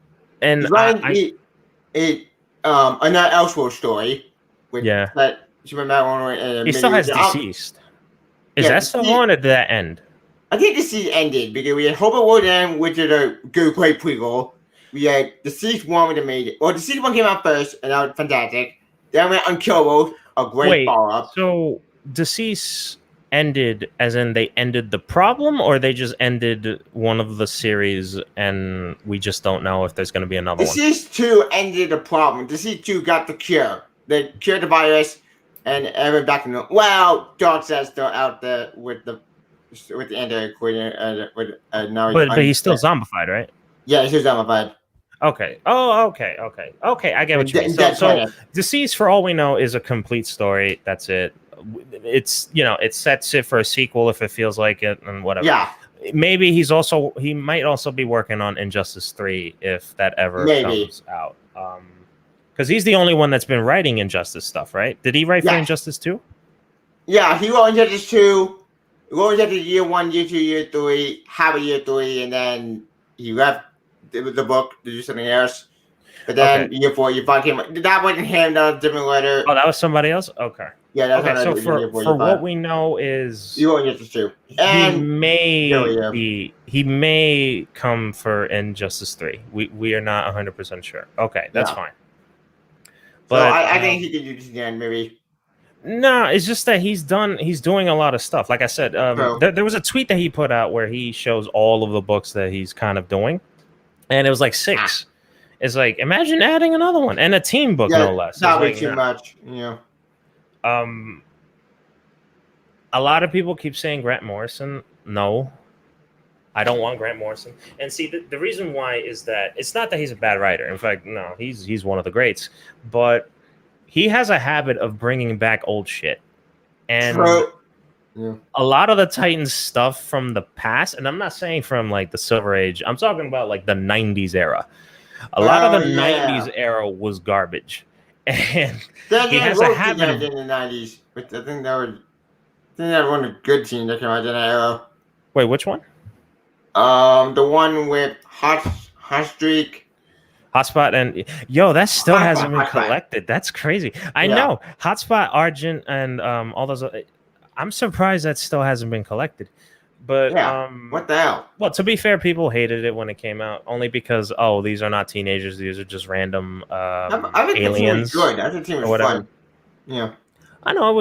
another Elseworld story. That he still has Deceased. Is that still on, or did that end? I think the season ended because we had Hope It Would End, which is a good, great prequel. We had Deceased 1 with the made it. Well, Deceased 1 came out first, and that was fantastic. Then we went Unkillable, a great follow-up. So Deceased ended as in they ended the problem, or they just ended one of the series and we just don't know if there's going to be another one? Disease 2 ended the problem. Disease 2 got the cure. They cured the virus and everyone back in the... Well, Darkseid's still out there with the anti-equator. But he's still zombified, right? Yeah, he's still zombified. Okay. Oh, okay. I get what you mean. So Disease, for all we know, is a complete story. That's it. It's, it sets it for a sequel if it feels like it and whatever. Yeah. Maybe he might also be working on Injustice 3 if that ever comes out. Because he's the only one that's been writing Injustice stuff, right? Did he write for Injustice 2? Yeah, he wrote Injustice 2. He wrote Injustice Year 1, Year 2, Year 3, half of Year 3, and then he left the book to do something else. But then Year 4, Year 5 came. That wasn't him, that was a different letter. Oh, that was somebody else? Okay. Yeah, that's okay. So for what we know is you wrote Injustice 2. And he may come for Injustice 3. We are not 100% sure. Okay, that's fine. But so I think he could do this again, maybe. No, it's just that he's doing a lot of stuff. Like I said, there was a tweet that he put out where he shows all of the books that he's kind of doing, and it was like 6. It's like, imagine adding another one and a team book, no less. That would be too much, A lot of people keep saying Grant Morrison. No, I don't want Grant Morrison. And see, the reason why is that it's not that he's a bad writer. In fact, no, he's one of the greats. But he has a habit of bringing back old shit. And a lot of the Titans stuff from the past, and I'm not saying from like the Silver Age, I'm talking about like the 90s era. A lot of the 90s era was garbage. And he has a habit in the 90s. But I think that was one of the good teams that came out in that era. Wait, which one? The one with Hotstreak. Hotspot and that still hasn't been collected. That's crazy. I know Hotspot, Argent, and all those. I'm surprised that still hasn't been collected. But what the hell? Well, to be fair, people hated it when it came out only because these are not teenagers; these are just random aliens. Good. I think the team was fun. Yeah, I know it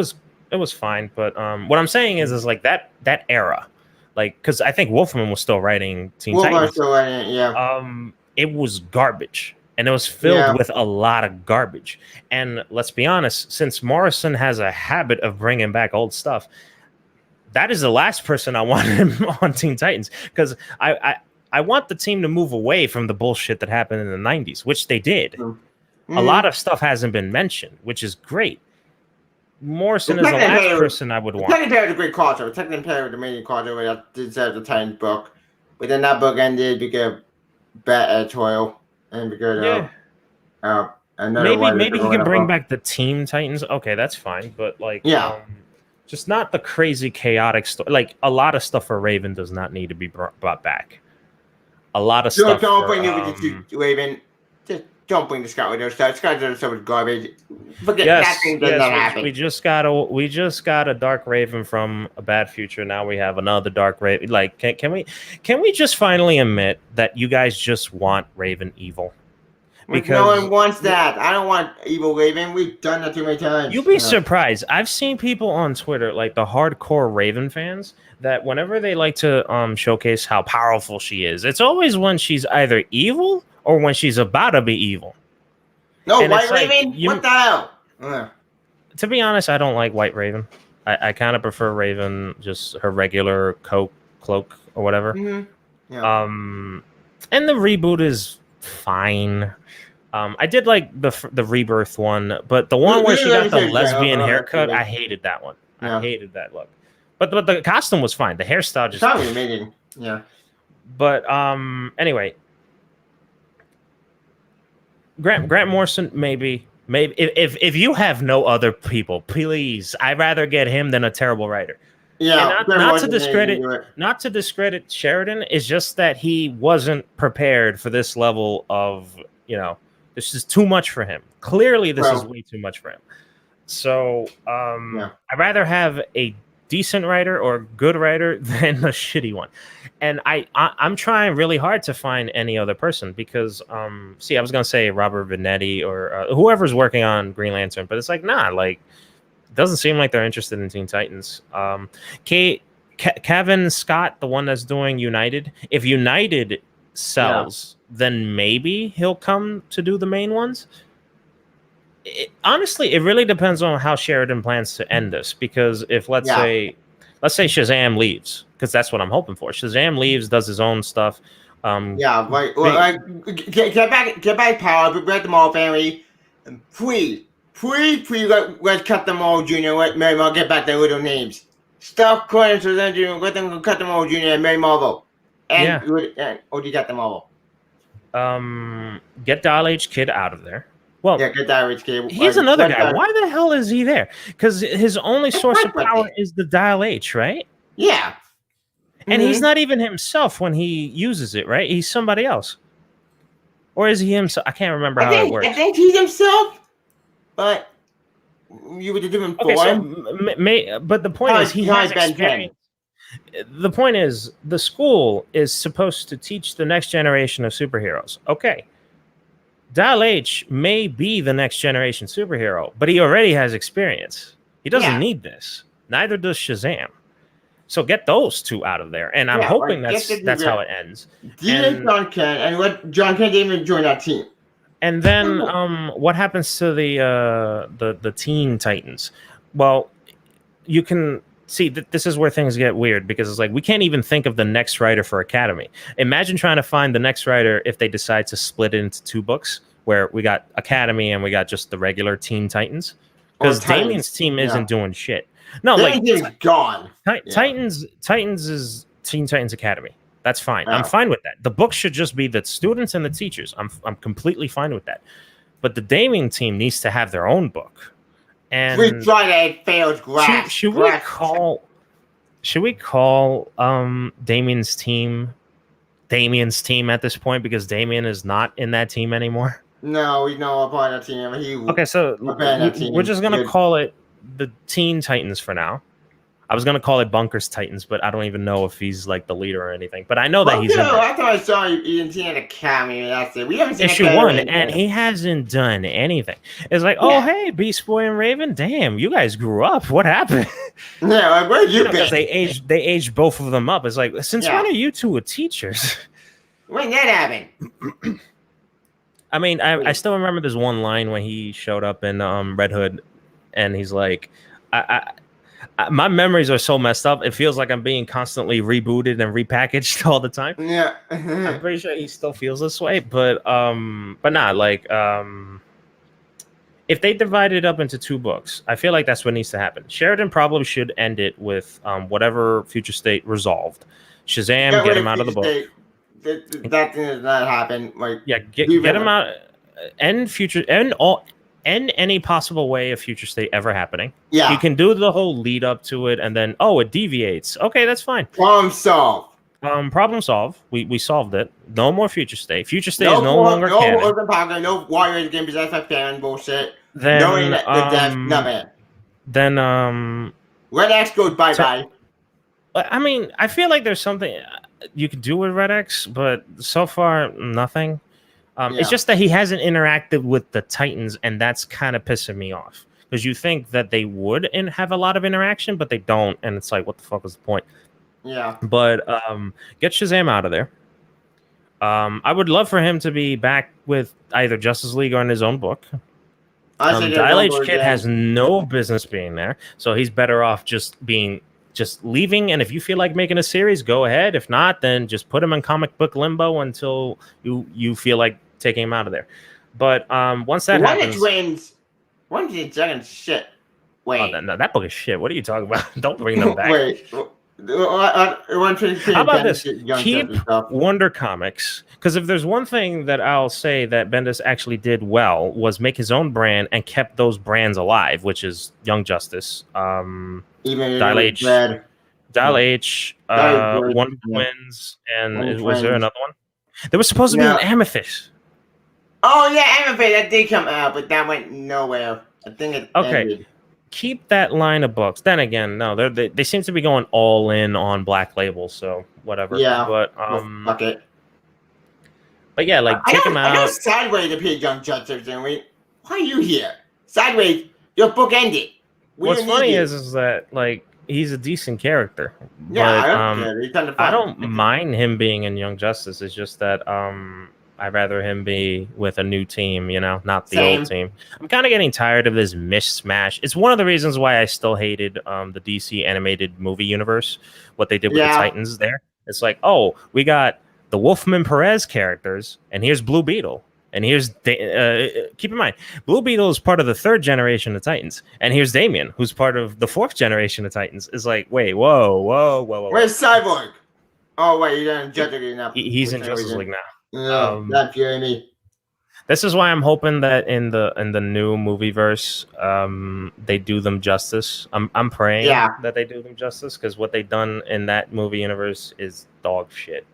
was fine, but what I'm saying is like that era, like because I think Wolfman was still writing Teen Titans. Was still writing it, it was garbage, and it was filled with a lot of garbage. And let's be honest, since Morrison has a habit of bringing back old stuff, that is the last person I want him on Teen Titans, because I want the team to move away from the bullshit that happened in the 90s, which they did. A lot of stuff hasn't been mentioned, which is great. Morrison is the last person I would want. Technically, Perry was a great crossover. Technically, Perry was the main crossover that did have the Titans book, but then that book ended because bad editorial and because another maybe he can bring back the Team Titans. Okay, that's fine, but like just not the crazy chaotic story. Like a lot of stuff for Raven does not need to be brought back. A lot of stuff. Don't bring it to Raven. Just don't bring the Scott Widow stuff. Scott Widow stuff was garbage. Forget that thing doesn't happen. We just got a Dark Raven from a Bad Future. Now we have another Dark Raven. Like, can we just finally admit that you guys just want Raven evil? Because no one wants that. I don't want evil Raven. We've done that too many times. You'll be surprised. I've seen people on Twitter, like the hardcore Raven fans, that whenever they like to showcase how powerful she is, it's always when she's either evil or when she's about to be evil. No, and White Raven? What the hell? To be honest, I don't like White Raven. I kind of prefer Raven, just her regular cloak or whatever. Mm-hmm. Yeah. And the reboot is fine. I did like the Rebirth one, but the one where she got the lesbian haircut, I hated that one. I hated that look. But the costume was fine. The hairstyle just was amazing. Yeah. But anyway, Grant Morrison, maybe if you have no other people, please. I'd rather get him than a terrible writer. Yeah, not to discredit Sheridan. It's just that he wasn't prepared for this level of, this is too much for him. Clearly, this is way too much for him. So I'd rather have a decent writer or good writer than a shitty one. And I'm trying really hard to find any other person because, I was going to say Robert Venetti or whoever's working on Green Lantern, but it's like, nah, like doesn't seem like they're interested in Teen Titans. Kevin Scott, the one that's doing United, if United sells, then maybe he'll come to do the main ones. Honestly, it really depends on how Sheridan plans to end this, because if let's say Shazam leaves, because that's what I'm hoping for. Shazam leaves, does his own stuff. Right. Well, get back power, break them all, family. And please, let's cut them all, Junior. Let Mary Marvel get back their little names. Stop calling Shazam Junior. Let them cut them all, Junior, and Mary Marvel. And you got them all. Get Dial H Kid out of there. Well, get Dial H Kid. He's another guy. Why the hell is he there? Because his only source of power is the Dial H, right? Yeah. And he's not even himself when he uses it, right? He's somebody else. Or is he himself? I can't remember how it works. I think he's himself, but you would do him for him. But the point is, he has experience. The point is, the school is supposed to teach the next generation of superheroes. Okay. Dial H may be the next generation superhero, but he already has experience. He doesn't need this. Neither does Shazam. So get those two out of there, and I'm hoping that's how it ends. John Kent, and let John Kent even join that team. And then, what happens to the Teen Titans? Well, you can see that this is where things get weird, because it's like we can't even think of the next writer for Academy. Imagine trying to find the next writer if they decide to split it into 2 books, where we got Academy and we got just the regular Teen Titans, because Damien's team isn't doing shit. No, Damien's gone. Titans is Teen Titans Academy. That's fine. I'm fine with that. The book should just be the students and the teachers. I'm completely fine with that. But the Damien team needs to have their own book. And we tried to failed grass. Should we call Damien's team at this point, because Damien is not in that team anymore? No, we know about that team. Okay, so we're just gonna call it the Teen Titans for now. I was gonna call it Bunker's Titans, but I don't even know if he's like the leader or anything. But I know that he's in there. I thought I saw you in Teen Academy. That's it. We haven't seen issue 1, and he hasn't done anything. It's like, oh hey, Beast Boy and Raven, damn, you guys grew up. What happened? Yeah, like where you been? Because they aged both of them up. It's like, since when are you two teachers? When that happened? I mean, I still remember this one line when he showed up in Red Hood, and he's like, my memories are so messed up. It feels like I'm being constantly rebooted and repackaged all the time. Yeah. I'm pretty sure he still feels this way, but nah, like, if they divide it up into 2 books, I feel like that's what needs to happen. Sheridan probably should end it with whatever Future State resolved. Shazam, get him out of the book. That did not happen. Like, get him out. End any possible way of Future State ever happening. Yeah. You can do the whole lead up to it, and then it deviates. Okay, that's fine. Problem solved. Problem solved. We solved it. No more Future State. Future State is no longer canon. No Open Power, no Warriors game possessed by fan bullshit. Then Red X goes bye-bye. I mean, I feel like there's something you could do with Red X, but so far nothing. It's just that he hasn't interacted with the Titans, and that's kind of pissing me off. Because you think that they would have a lot of interaction, but they don't, and it's like, what the fuck was the point? Yeah. But get Shazam out of there. I would love for him to be back with either Justice League or in his own book. Dial H Kid has no business being there, so he's better off just leaving. And if you feel like making a series, go ahead. If not, then just put him in comic book limbo until you feel like taking him out of there. But once that happens, when did Dragon shit? Wait, that book is shit. What are you talking about? Don't bring them back. Wait, how about this? Keep Wonder Comics, because if there's one thing that I'll say that Bendis actually did well was make his own brand and kept those brands alive, which is Young Justice, Dial H, Wonder Twins, and was there another one? There was supposed to be an Amethyst. Oh yeah, Amethyst, that did come out, but that went nowhere. I think it ended. Keep that line of books. Then again, no, they seem to be going all in on Black Label, so whatever. Yeah, but fuck it. But yeah, like take him out. I got Sideways appeared Young Justice, and why are you here? Sideways, your book ended. What's funny is that like he's a decent character. Yeah, but, I don't care. He's kind of fun. I don't mind him being in Young Justice. It's just that I'd rather him be with a new team, you know, not the old team. I'm kind of getting tired of this mishmash. It's one of the reasons why I still hated the DC animated movie universe, what they did with the Titans there. It's like, oh, we got the Wolfman Perez characters, and here's Blue Beetle. And here's keep in mind, Blue Beetle is part of the 3rd generation of Titans, and here's Damian, who's part of the 4th generation of Titans. Is like, wait, whoa. Where's Cyborg? Oh wait, you're in Justice League now. He's in Justice League now. No, not me. This is why I'm hoping that in the new movie verse, they do them justice. I'm praying that they do them justice, because what they done in that movie universe is dog shit.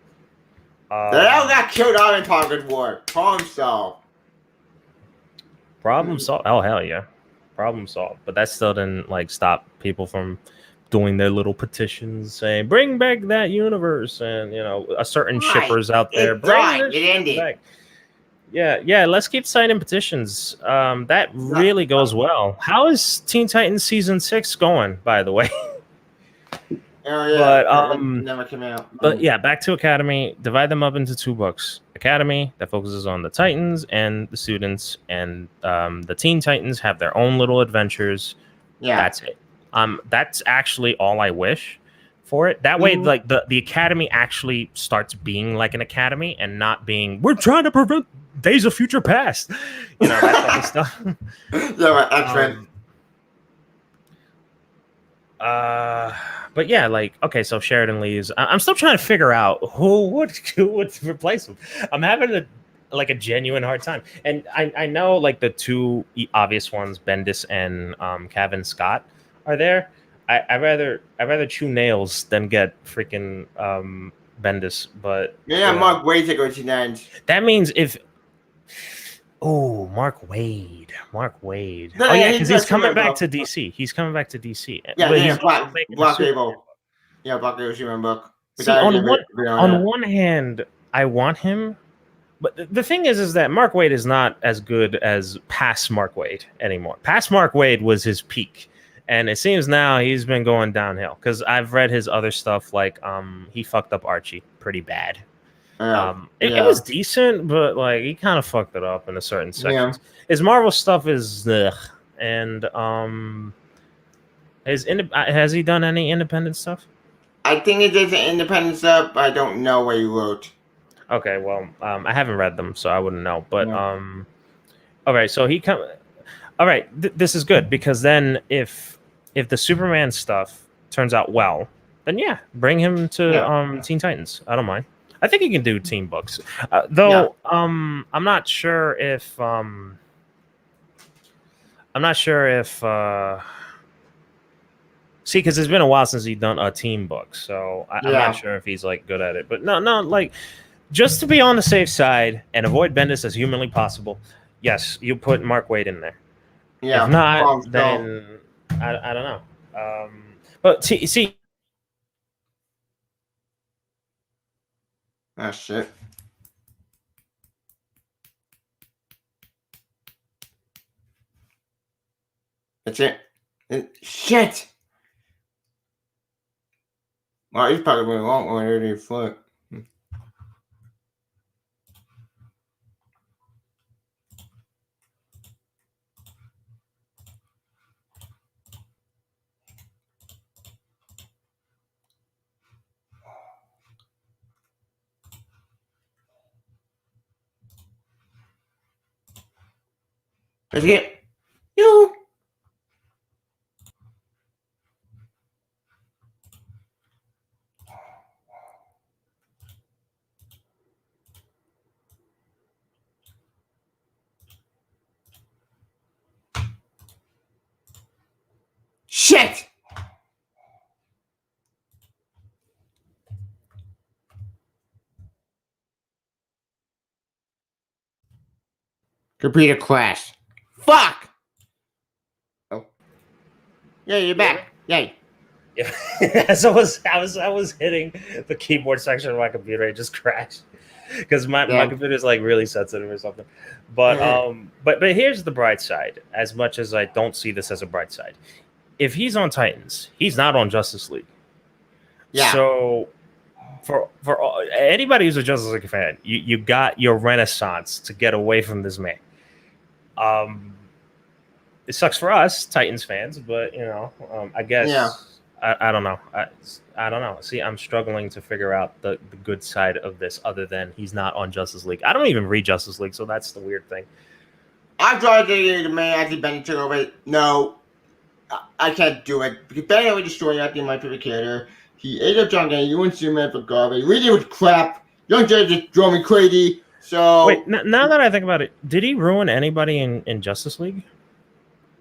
They all got killed out in Target War. Problem solved. Problem solved. Oh hell yeah, problem solved. But that still didn't like stop people from doing their little petitions saying bring back that universe, and you know, a certain shippers out there. It ended. Back. Yeah. Let's keep signing petitions. That really goes well. How is Teen Titans season 6 going, by the way? Oh yeah, but never came out. But yeah, back to Academy. Divide them up into 2 books. Academy that focuses on the Titans and the students, and the Teen Titans have their own little adventures. Yeah, that's it. That's actually all I wish for it. That way, like the Academy actually starts being like an academy and not being we're trying to prevent Days of Future Past. You know, that type of stuff. Yeah, X-Men. But yeah, like, okay, so Sheridan leaves. I'm still trying to figure out who would replace him. I'm having a genuine hard time. And I know like the 2 obvious ones, Bendis and Kevin Scott, are there. I'd rather chew nails than get freaking Bendis. But Mark Waid to go to the. That means if Mark Waid. No, oh yeah, because he's coming back to DC. He's coming back to DC. Yeah, but he's Black Label. Yeah, Black Label Superman book. See, on one hand, I want him, but the thing is that Mark Waid is not as good as past Mark Waid anymore. Past Mark Waid was his peak, and it seems now he's been going downhill. Because I've read his other stuff, like he fucked up Archie pretty bad. It was decent, but like he kind of fucked it up in a certain section. His Marvel stuff is and has he done any independent stuff? I think he did the independent stuff, but I don't know what he wrote. Okay, well, I haven't read them, so I wouldn't know. But all right, so he come. All right, this is good, because then if the Superman stuff turns out well, then yeah, bring him to Teen Titans. I don't mind. I think he can do team books, though. I'm not sure if see, because it's been a while since he's done a team book, so I'm not sure if he's like good at it. But no, like just to be on the safe side and avoid Bendis as humanly possible, yes, you put Mark Waid in there. Yeah, if not, then I don't know. But see. Ah, shit. That's it. Shit! Wow, he's probably going long on every foot. Let's get you. Shit! Computer crash. Fuck! Oh. Yeah, you're back. Yay. Yeah. So I was hitting the keyboard section of my computer. It just crashed because my computer is like really sensitive or something. But but here's the bright side. As much as I don't see this as a bright side, if he's on Titans, he's not on Justice League. Yeah. So for anybody who's a Justice League fan, you got your renaissance to get away from this man. It sucks for us Titans fans, but I guess I don't know. I don't know. See, I'm struggling to figure out the good side of this, other than he's not on Justice League. I don't even read Justice League, so that's the weird thing. I tried to get the man actually Ben took over it. No, I can't do it because Ben already destroyed acting my favorite character. He ate up John Gay. You and Superman for garbage. Really was crap. Young Jay just drove me crazy. So wait, now that I think about it, did he ruin anybody in Justice League?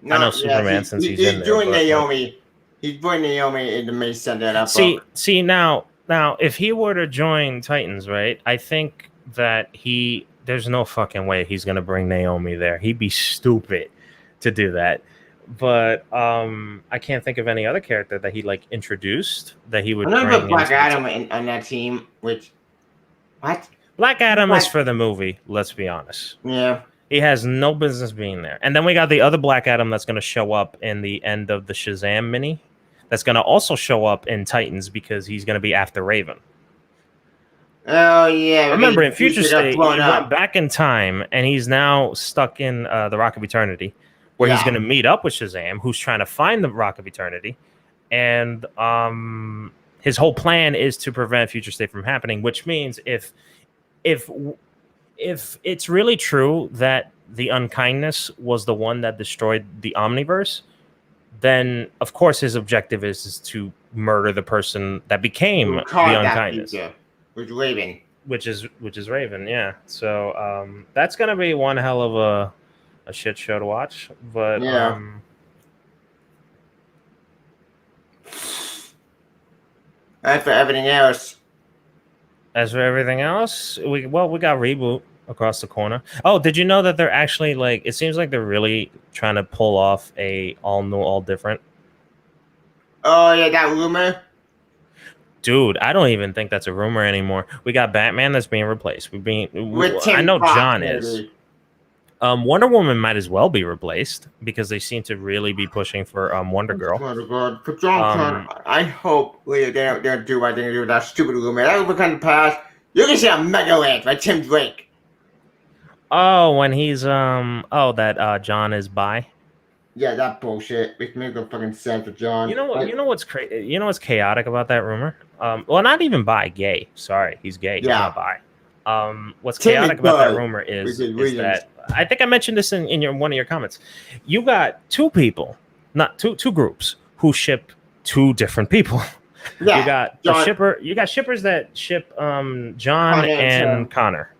I know Superman since he's in there. Doing Naomi. He's putting Naomi in the main center. That see now if he were to join Titans, right? I think that there's no fucking way he's gonna bring Naomi there. He'd be stupid to do that. But I can't think of any other character that he introduced that he would. I remember Black Adam on that team. Black Adam is for the movie. Let's be honest. Yeah. He has no business being there. And then we got the other Black Adam that's going to show up in the end of the Shazam mini. That's going to also show up in Titans because he's going to be after Raven. Oh, yeah. Remember, in Future State, he went back in time, and he's now stuck in the Rock of Eternity, where he's going to meet up with Shazam, who's trying to find the Rock of Eternity. And his whole plan is to prevent Future State from happening, which means if it's really true that the unkindness was the one that destroyed the Omniverse, then of course his objective is to murder the person that became the unkindness, which is Raven. Yeah. So that's gonna be one hell of a shit show to watch. But as for everything else, we got Reboot across the corner. Oh, did you know that they're actually it seems like they're really trying to pull off a all new, all different? Oh yeah, that rumor. Dude, I don't even think that's a rumor anymore. We got Batman that's being replaced. I know John is. Wonder Woman might as well be replaced because they seem to really be pushing for Wonder Girl. For John Connor, I hope they don't do what they do with that stupid rumor. That will become the past. You can see a Mega Land by Tim Drake. Oh, when he's that John is bi. Yeah, that bullshit. It makes no fucking sense for John. You know what's crazy? You know what's chaotic about that rumor? Well, not even bi, gay. Sorry, he's gay. He's not bi. What's chaotic about that rumor is that I think I mentioned this in one of your comments. You got two people, not two groups who ship two different people. Yeah, you got a shipper. You got shippers that ship John and Connor.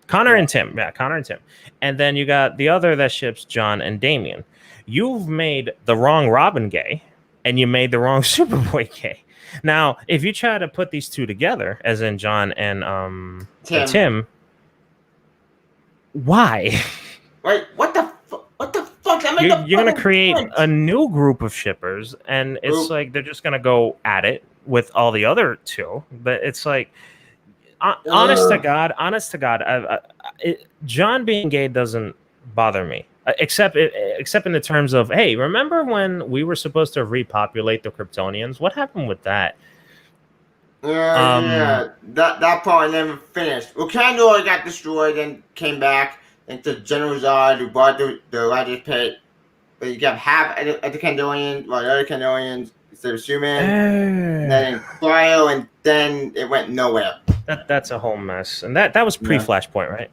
Connor and Tim. Yeah, Connor and Tim. And then you got the other that ships John and Damian. You've made the wrong Robin gay, and you made the wrong Superboy gay. Now, if you try to put these two together, as in John and Tim, why? Wait, what the fuck? You're going to create a new group of shippers, and it's they're just going to go at it with all the other two. But it's honest to God, John being gay doesn't bother me. Except in the terms of, hey, remember when we were supposed to repopulate the Kryptonians? What happened with that? Yeah, that part never finished. Well, Canary got destroyed and came back into General Zod, who bought the Riders Pit. But you got half of the Kandorians, while the other Kandorians instead of Superman, and then in Cryo, and then it went nowhere. That's a whole mess, and that was pre-Flashpoint, right?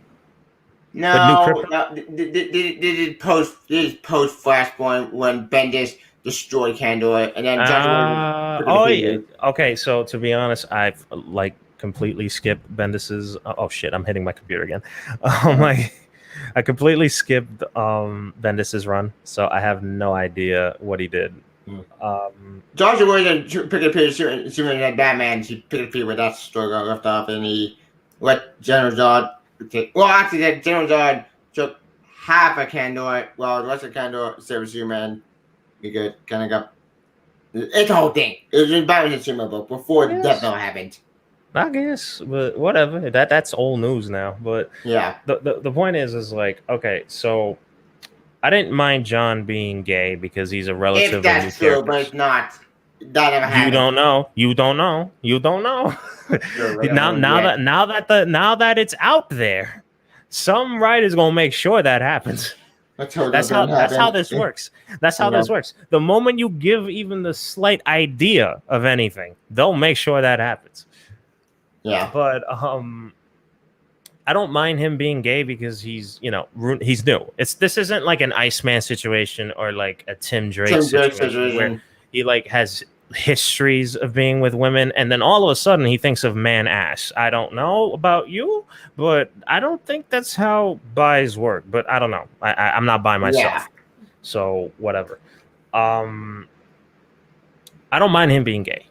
No, they did post Flashpoint when Bendis destroyed Kandor, and then okay. So to be honest, I've completely skipped Bendis's. Oh shit! I'm hitting my computer again. I completely skipped Bendis's run, so I have no idea what he did. Josh Williams picked a page Superman and Batman. She picked a page where that story got left off, and he let General Zod. Well, actually, General Zod took half a Kandor, while the rest of Kandor served Superman. Because kind of got it's the whole thing. It was in Batman and Superman book before Death Note happened. I guess, but whatever. That's old news now. But yeah, the point is okay. So I didn't mind John being gay because he's a relatively If that's new true, character. but it's not. That never You happened. don't know. You don't know. You don't know. now that it's out there, some writer's gonna make sure that happens. That's how this works. That's how this works. The moment you give even the slight idea of anything, they'll make sure that happens. Yeah. But I don't mind him being gay because he's he's new. This isn't like an Iceman situation or like a Tim Drake situation where he like has histories of being with women and then all of a sudden he thinks of man ass. I don't know about you, but I don't think that's how buys work. But I don't know. I'm not by myself, so whatever. I don't mind him being gay.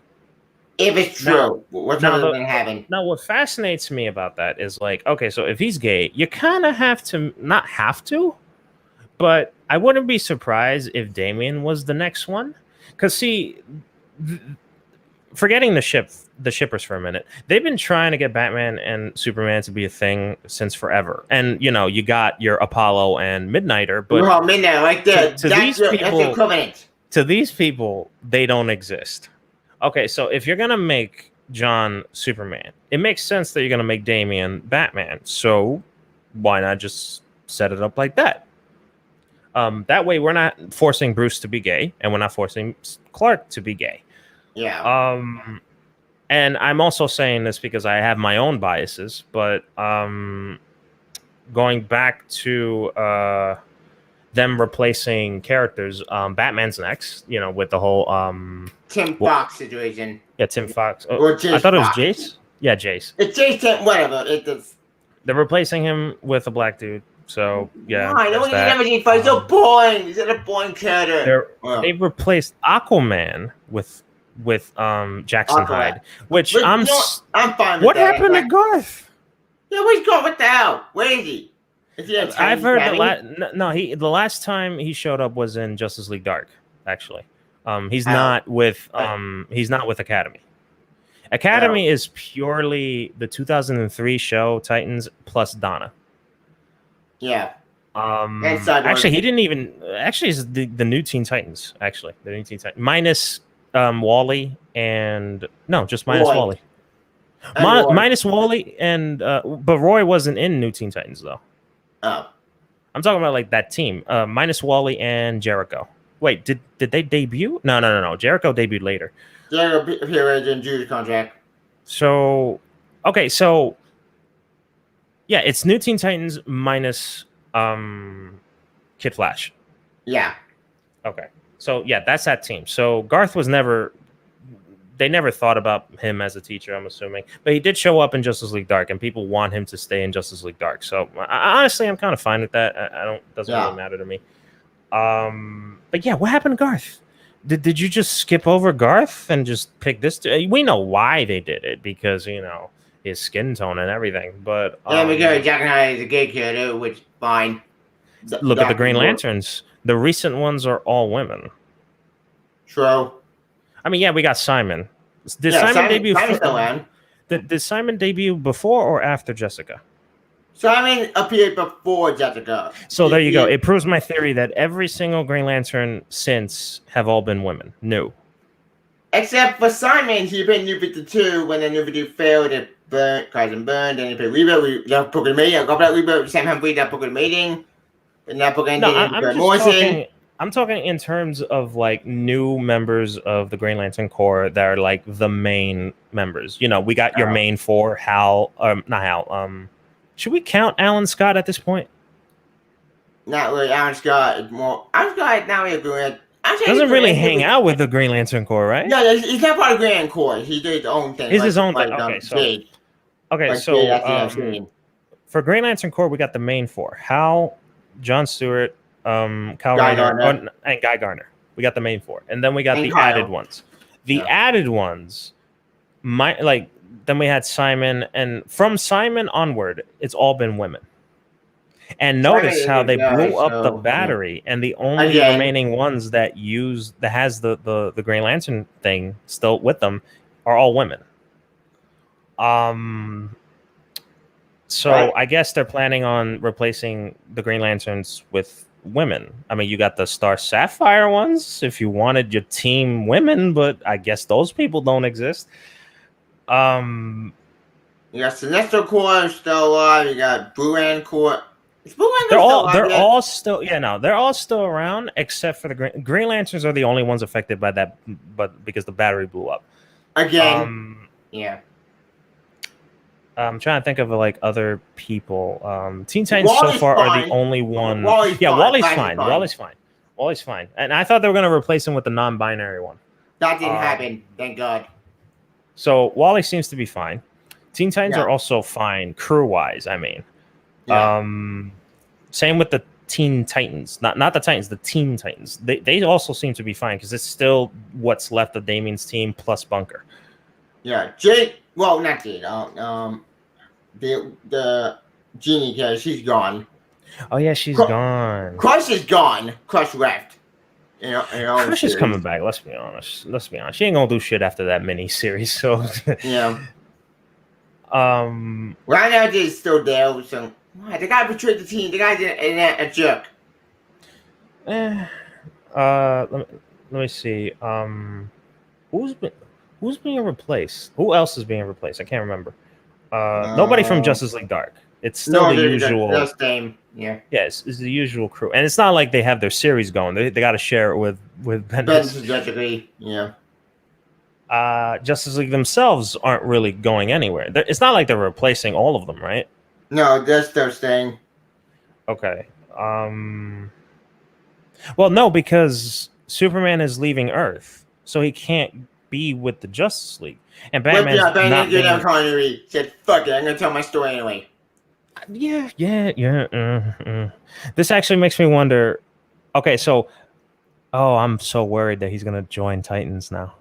If it's true, what's other than having? Now, what fascinates me about that is like, okay, so if he's gay, you kind of have to, not have to, but I wouldn't be surprised if Damian was the next one. Because see, forgetting the shippers for a minute, they've been trying to get Batman and Superman to be a thing since forever. And you got your Apollo and Midnighter, but Midnight right there. To these people, they don't exist. Okay, so if you're gonna make John Superman, it makes sense that you're gonna make Damian Batman. So why not just set it up like that? That way we're not forcing Bruce to be gay, and we're not forcing Clark to be gay. Yeah. And I'm also saying this because I have my own biases, but going back to them replacing characters, Batman's next, with the whole Tim Fox situation. Yeah, Tim Fox. Or Jace I thought Fox. it was Jace. Yeah, Jace. It's Jace, whatever. They're replacing him with a black dude. So yeah. Why? No one never seen fight. So boring. He's a boring character. They've replaced Aquaman with Jackson Hyde, which I'm fine with what that. happened to Garth? Yeah, where's Garth? What the hell? Where is he? I've heard the last time he showed up was in Justice League Dark. Actually, he's not with Academy. Academy is purely the 2003 show Titans plus Donna. Yeah. Actually, he didn't even. Actually, it's the new Teen Titans. Actually, the new Teen Titans minus Wally and just minus Roy. Wally. Minus Wally and but Roy wasn't in New Teen Titans though. Oh. I'm talking about like that team. Minus Wally and Jericho. Wait, did they debut? No. Jericho debuted later. Jericho appeared in Judy's contract. So, okay, so yeah, it's New Teen Titans minus Kid Flash. Yeah. Okay. So yeah, that's that team. So Garth was they never thought about him as a teacher, I'm assuming. But he did show up in Justice League Dark, and people want him to stay in Justice League Dark. So honestly, I'm kind of fine with that. Doesn't really matter to me. But yeah, what happened to Garth? Did you just skip over Garth and just pick this? We know why they did it, because his skin tone and everything. But because Jack and I is a gay kid, which fine. Look at the Green Lanterns. The recent ones are all women. True. I mean, yeah, we got Simon. Did Simon debut? Did Simon debut before or after Jessica? Simon appeared before Jessica. So there you go. It proves my theory that every single Green Lantern since have all been women. No. Except for Simon, he played New 52 when the New 52 failed. It burned, Kaizen burned, and he played Reboot. We got Poker Meeting. I got that Reboot. Sam Humphrey, that Poker Meeting. And that Poker Ending. I'm talking in terms of like new members of the Green Lantern Corps that are like the main members. We got your main four, Hal, not Hal. Should we count Alan Scott at this point? Not really. Alan Scott is more. Alan Scott now is doing. Doesn't really hang out with the Green Lantern Corps, right? No, he's not part of the Green Lantern Corps. He did his own thing. He's his own thing. Okay, so for Green Lantern Corps, we got the main four: Hal, John Stewart, Kyle Rayner, and Guy Garner. We got the main four, and then we got the added ones. The added ones, then we had Simon, and from Simon onward, it's all been women. And notice how they blew up the battery, and the only remaining ones that has the Green Lantern thing still with them are all women. So I guess they're planning on replacing the Green Lanterns with women. I mean, you got the Star Sapphire ones if you wanted your team women, but I guess those people don't exist. You got Sinestro Corps still alive. You got Buran Corps. They're all still around except for the Green Lanterns are the only ones affected by that, but because the battery blew up. Again, yeah. I'm trying to think of like other people. Teen Titans so far are the only one. Wally's fine. Wally's fine. And I thought they were going to replace him with the non-binary one. That didn't happen. Thank God. So Wally seems to be fine. Teen Titans are also fine, crew-wise. I mean, same with the Teen Titans. Not the Titans, the Teen Titans. They also seem to be fine because it's still what's left of Damien's team plus Bunker. Yeah, Jade. Well, not Jade. The Genie character, she's gone. Oh yeah, she's gone. Crush is gone. Crush left. Crush is coming back. Let's be honest. She ain't gonna do shit after that mini series. So yeah. Right now, she's still there. So the guy betrayed the team. The guy's a jerk. Let me see. Who's being replaced? Who else is being replaced? I can't remember. Nobody from Justice League Dark. It's still the usual. Yeah. Yes, it's the usual crew, and it's not like they have their series going. They got to share it with Bendis. Yeah. Justice League themselves aren't really going anywhere. It's not like they're replacing all of them, right? No, they're still staying. Okay. Well, no, because Superman is leaving Earth, so he can't be with the Justice League, and Batman's not being... Canary said, "Fuck it, I'm gonna tell my story anyway." Yeah. This actually makes me wonder. Okay, so, I'm so worried that he's gonna join Titans now.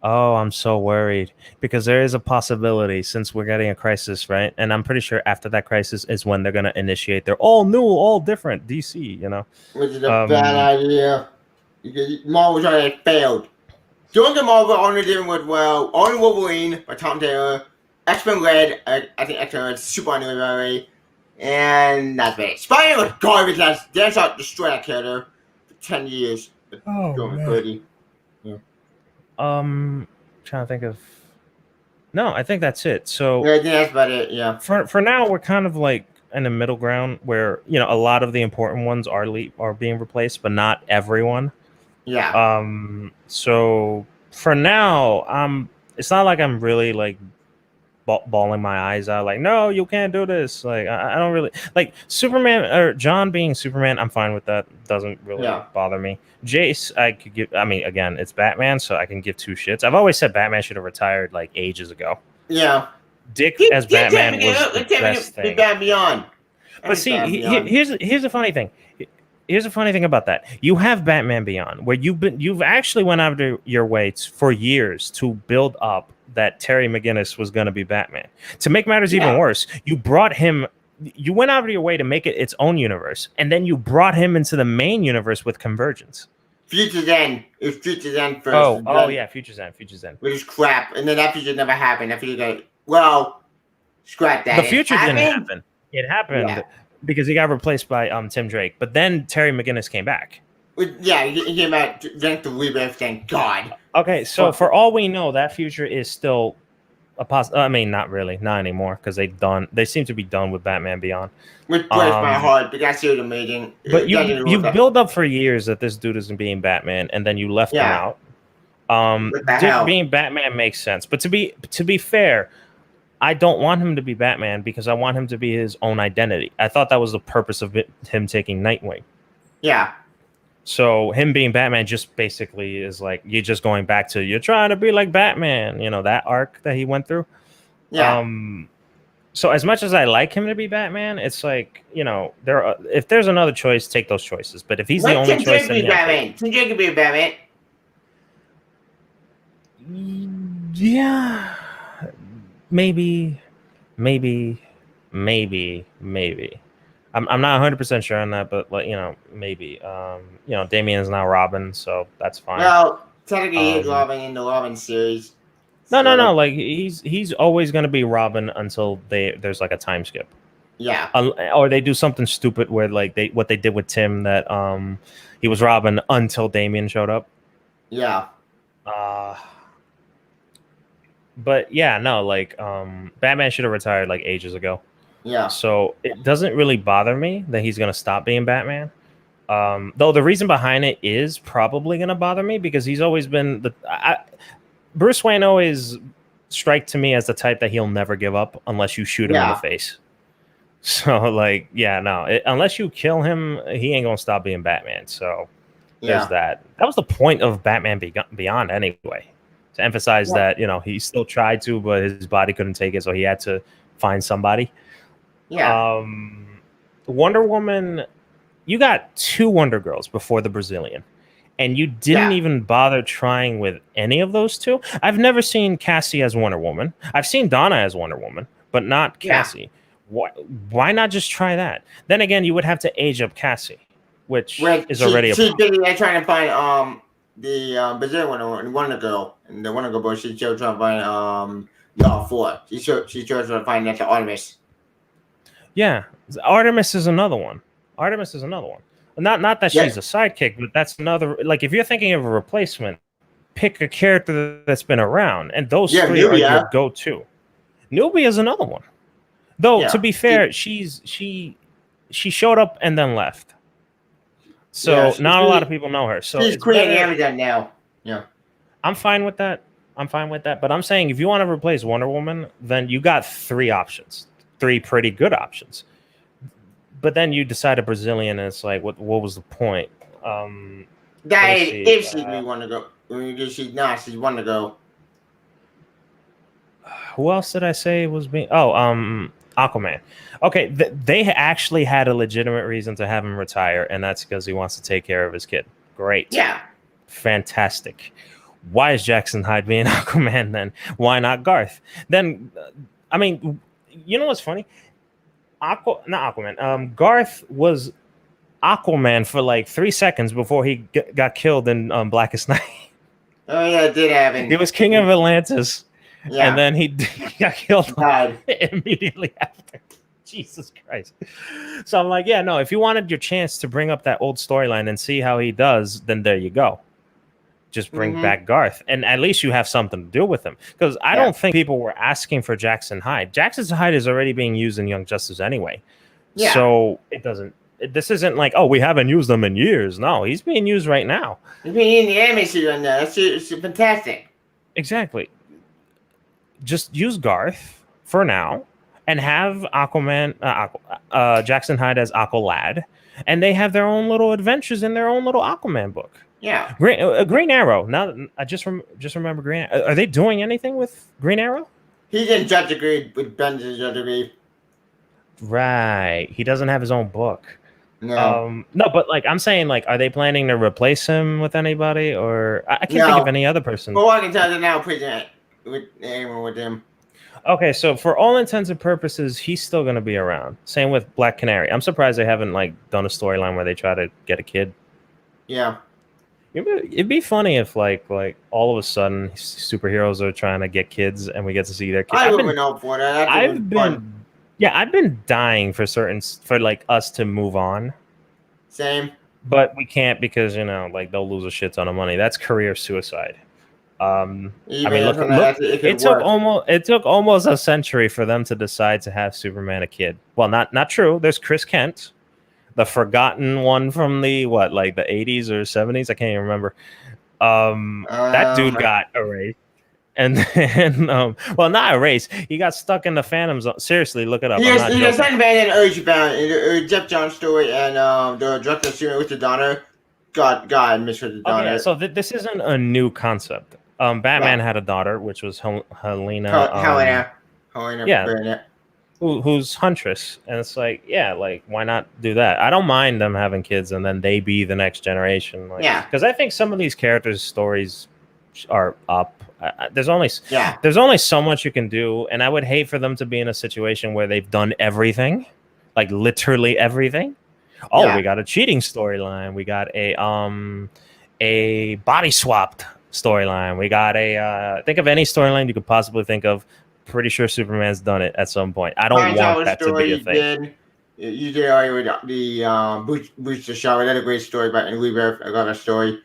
Oh, I'm so worried because there is a possibility since we're getting a crisis, right? And I'm pretty sure after that crisis is when they're gonna initiate their all new, all different DC. Which is a bad idea because Marvel's already failed. Doing the Marvel only doing with only Wolverine by Tom Taylor, X-Men Red, I think X-Men Red super underrated, and that's it. Spider-Man was garbage. That's out destroy that character for 10 years. Trying to think of. No, I think that's it. So yeah, that's about it. Yeah. For now, we're kind of like in the middle ground where a lot of the important ones are being replaced, but not everyone. Yeah. So for now, it's not like I'm really like bawling my eyes out. Like, no, you can't do this. Like, I don't really like Superman or John being Superman. I'm fine with that. Doesn't really bother me. Jace, I could give. I mean, again, it's Batman, so I can give two shits. I've always said Batman should have retired like ages ago. Yeah. Dick as Batman was the best thing. Beyond. But see, here's the funny thing. Here's the funny thing about that. You have Batman Beyond, where you've actually went out of your way for years to build up that Terry McGinnis was going to be Batman. To make matters even worse, you went out of your way to make it its own universe, and then you brought him into the main universe with Convergence. Future's End. It was Future's End first. Oh yeah, Future's End. Which is crap. And then that future never happened. That future scrap that. The future didn't happen. It happened because he got replaced by Tim Drake. But then Terry McGinnis came back. Yeah, he came out then to rebirth, thank God. Okay, so for all we know, that future is still a I mean, not really, not anymore, because they seem to be done with Batman Beyond. Which breaks my heart, because that's still amazing. But you build up for years that this dude isn't being Batman, and then you left him out. Dick being Batman makes sense, but to be fair, I don't want him to be Batman because I want him to be his own identity. I thought that was the purpose of him taking Nightwing. Yeah. So him being Batman just basically is like you're just going back to you're trying to be like Batman, that arc that he went through. Yeah. So as much as I like him to be Batman, it's like if there's another choice, take those choices. But if he's the only choice, then Tim Drake could be Batman. Yeah. Maybe. I'm not 100% sure on that, but maybe. Damian is now Robin, so that's fine. Well, technically he's Robin in the Robin series. No. Like he's always going to be Robin until there's like a time skip. Yeah. Or they do something stupid where like what they did with Tim, that he was Robin until Damian showed up. Yeah. But yeah, no, like Batman should have retired like ages ago. Yeah. So it doesn't really bother me that he's gonna stop being Batman. Though the reason behind it is probably gonna bother me because he's always been Bruce Wayne always strike to me as the type that he'll never give up unless you shoot him in the face. So like, yeah, no, unless you kill him, he ain't gonna stop being Batman. So there's that. That was the point of Batman Beyond anyway, to emphasize that, you know, he still tried to, but his body couldn't take it, so he had to find somebody. Yeah. Wonder Woman, you got 2 Wonder Girls before the Brazilian, and you didn't even bother trying with any of those 2. I've never seen Cassie as Wonder Woman. I've seen Donna as Wonder Woman, but not Cassie. Why not just try that? Then again, you would have to age up Cassie, which is already a problem. They're trying to find the Brazilian Wonder Girl, and the Wonder Girl boy, she's still trying to find y'all 4. She's trying to find that Artemis. Yeah, Artemis is another one. Not that she's a sidekick, but that's another. Like, if you're thinking of a replacement, pick a character that's been around, and those 3 are your go-to. Nubia is another one. Though, to be fair, she showed up and then left. So not a lot of people know her. So she's Queen Amazon now. Yeah. I'm fine with that. But I'm saying if you want to replace Wonder Woman, then you got 3 options. 3 pretty good options. But then you decide a Brazilian, and it's like, what was the point? If she want to go. She's not. She's want to go. Who else did I say was being? Aquaman. Okay, they actually had a legitimate reason to have him retire, and that's because he wants to take care of his kid. Great. Yeah. Fantastic. Why is Jackson Hyde being Aquaman then? Why not Garth? Then, I mean, you know what's funny? Not Aquaman. Garth was Aquaman for like 3 seconds before he got killed in Blackest Night. Oh yeah, it did happen. He was king of Atlantis. Yeah. And then he got killed immediately after. Jesus Christ. So I'm like, yeah, no, if you wanted your chance to bring up that old storyline and see how he does, then there you go. Just bring back Garth. And at least you have something to do with him. Because I don't think people were asking for Jackson Hyde. Jackson Hyde is already being used in Young Justice anyway. Yeah. So this isn't like, oh, we haven't used them in years. No, he's being used right now. He's being in the anime series right now. It's fantastic. Exactly. Just use Garth for now and have Aquaman, Jackson Hyde as Aqualad, and they have their own little adventures in their own little Aquaman book. Yeah. Green Arrow. Now I just remember Green. Are they doing anything with Green Arrow? He's in Judge Agreed with Ben's Judge Agreed. Right. He doesn't have his own book. No. No, but like I'm saying, like, are they planning to replace him with anybody, or I can't think of any other person? Well, I can tell you now, present with anyone with him. Okay, so for all intents and purposes, he's still going to be around. Same with Black Canary. I'm surprised they haven't like done a storyline where they try to get a kid. Yeah. It'd be funny if like all of a sudden superheroes are trying to get kids and we get to see their kids. I wouldn't know for that. I've been dying for like us to move on. Same. But we can't because, you know, like they'll lose a shit ton of money. That's career suicide. I mean, look, it took almost a century for them to decide to have Superman a kid. Well, not true. There's Chris Kent, the forgotten one from the like the 80s or 70s. I can't even remember. That dude got erased, and then well, not erased. He got stuck in the Phantom Zone. Seriously, look it up. He's a second band in Earthbound, Jeff Johns story, and the director of with the daughter. God, Mr. The daughter. Okay, so this isn't a new concept. Batman had a daughter, which was Helena. Yeah, who's Huntress, and it's like, yeah, like why not do that? I don't mind them having kids, and then they be the next generation. Like, yeah, because I think some of these characters' stories are up. There's only so much you can do, and I would hate for them to be in a situation where they've done everything, like literally everything. Oh, we got a cheating storyline. We got a body swapped storyline. We got think of any storyline you could possibly think of. pretty sure Superman's done it at some point. I don't want that to be a thing. You did already with the Booster Show. Another great story about in Rebirth. I got a story.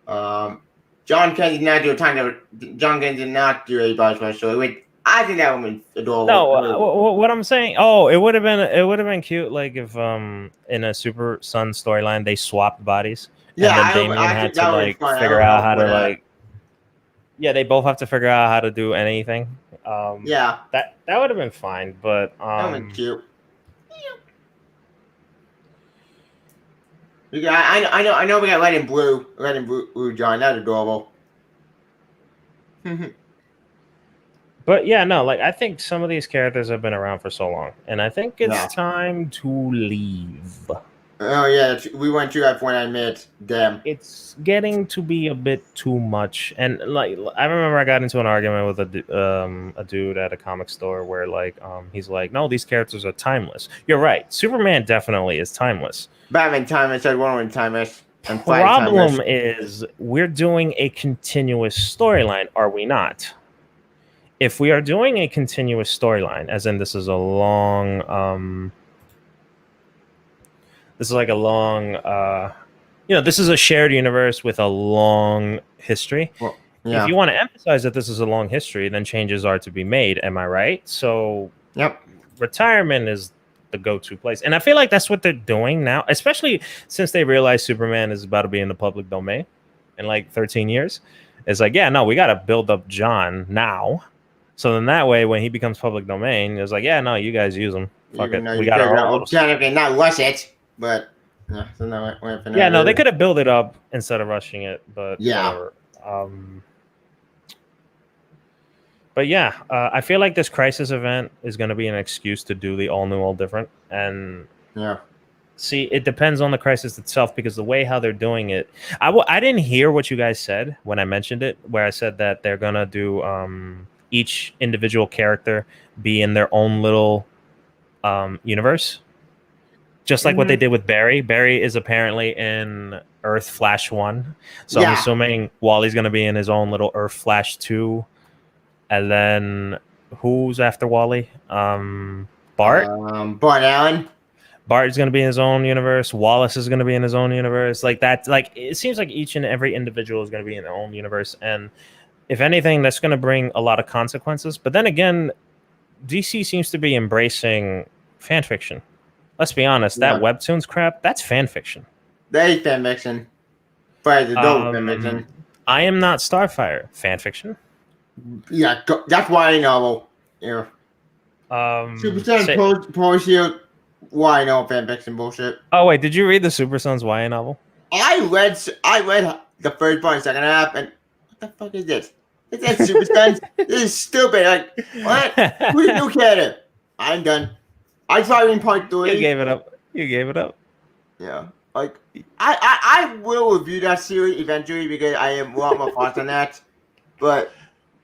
John Kennedy did not do a time. John Kennedy did not do a Booster story. Which I think that would be adorable. No, what I'm saying, it would have been cute, like if in a Super Son storyline they swapped bodies. Yeah, and then Damian had to like figure out how to like. Yeah, they both have to figure out how to do anything. Yeah, that would have been fine, but that would be cute. Yeah, I know we got Red and Blue, John. That's adorable. But yeah, no, like I think some of these characters have been around for so long, and I think it's time to leave. Oh yeah, we went through that when I met them. It's getting to be a bit too much, and like I remember I got into an argument with a dude at a comic store where like he's like, no, these characters are timeless. You're right, Superman definitely is timeless. Batman timeless, Wonder Woman timeless. And problem is we're doing a continuous storyline, are we not? If we are doing a continuous storyline, as in this is a long this is like a long, this is a shared universe with a long history. Well, yeah. If you want to emphasize that this is a long history, then changes are to be made. Am I right? So, yep. Retirement is the go-to place, and I feel like that's what they're doing now, especially since they realize Superman is about to be in the public domain in like 13 years. It's like, yeah, no, we got to build up John now, so then that way when he becomes public domain, it's like, yeah, no, you guys use him. Fuck it, we got our own. Not rush it. But no, they could have built it up instead of rushing it. But yeah, but yeah, I feel like this Crisis event is going to be an excuse to do the all new, all different. And see, it depends on the Crisis itself because the way how they're doing it, I didn't hear what you guys said when I mentioned it, where I said that they're gonna do each individual character be in their own little universe. Just like what they did with Barry. Barry is apparently in Earth Flash 1. So I'm assuming Wally's going to be in his own little Earth Flash 2. And then who's after Wally? Bart? Bart Allen. Bart is going to be in his own universe. Wallace is going to be in his own universe. Like that. Like it seems like each and every individual is going to be in their own universe. And if anything, that's going to bring a lot of consequences. But then again, DC seems to be embracing fan fiction. Let's be honest, that webtoons crap, that's fan fiction. That is fan fiction. But it's fan fiction. I Am Not Starfire, fan fiction. Yeah, that's YA novel. Yeah. Super Sons Pro Shield, YA novel fan fiction bullshit. Oh wait, did you read the Super Sons YA novel? I read the first part and second half, and what the fuck is this? Is that Super Sons? This is stupid. Like, what? Who's the new character? I'm done. I tried reading part 3. You gave it up. Yeah. Like I will review that series eventually because I am want more thoughts on that. But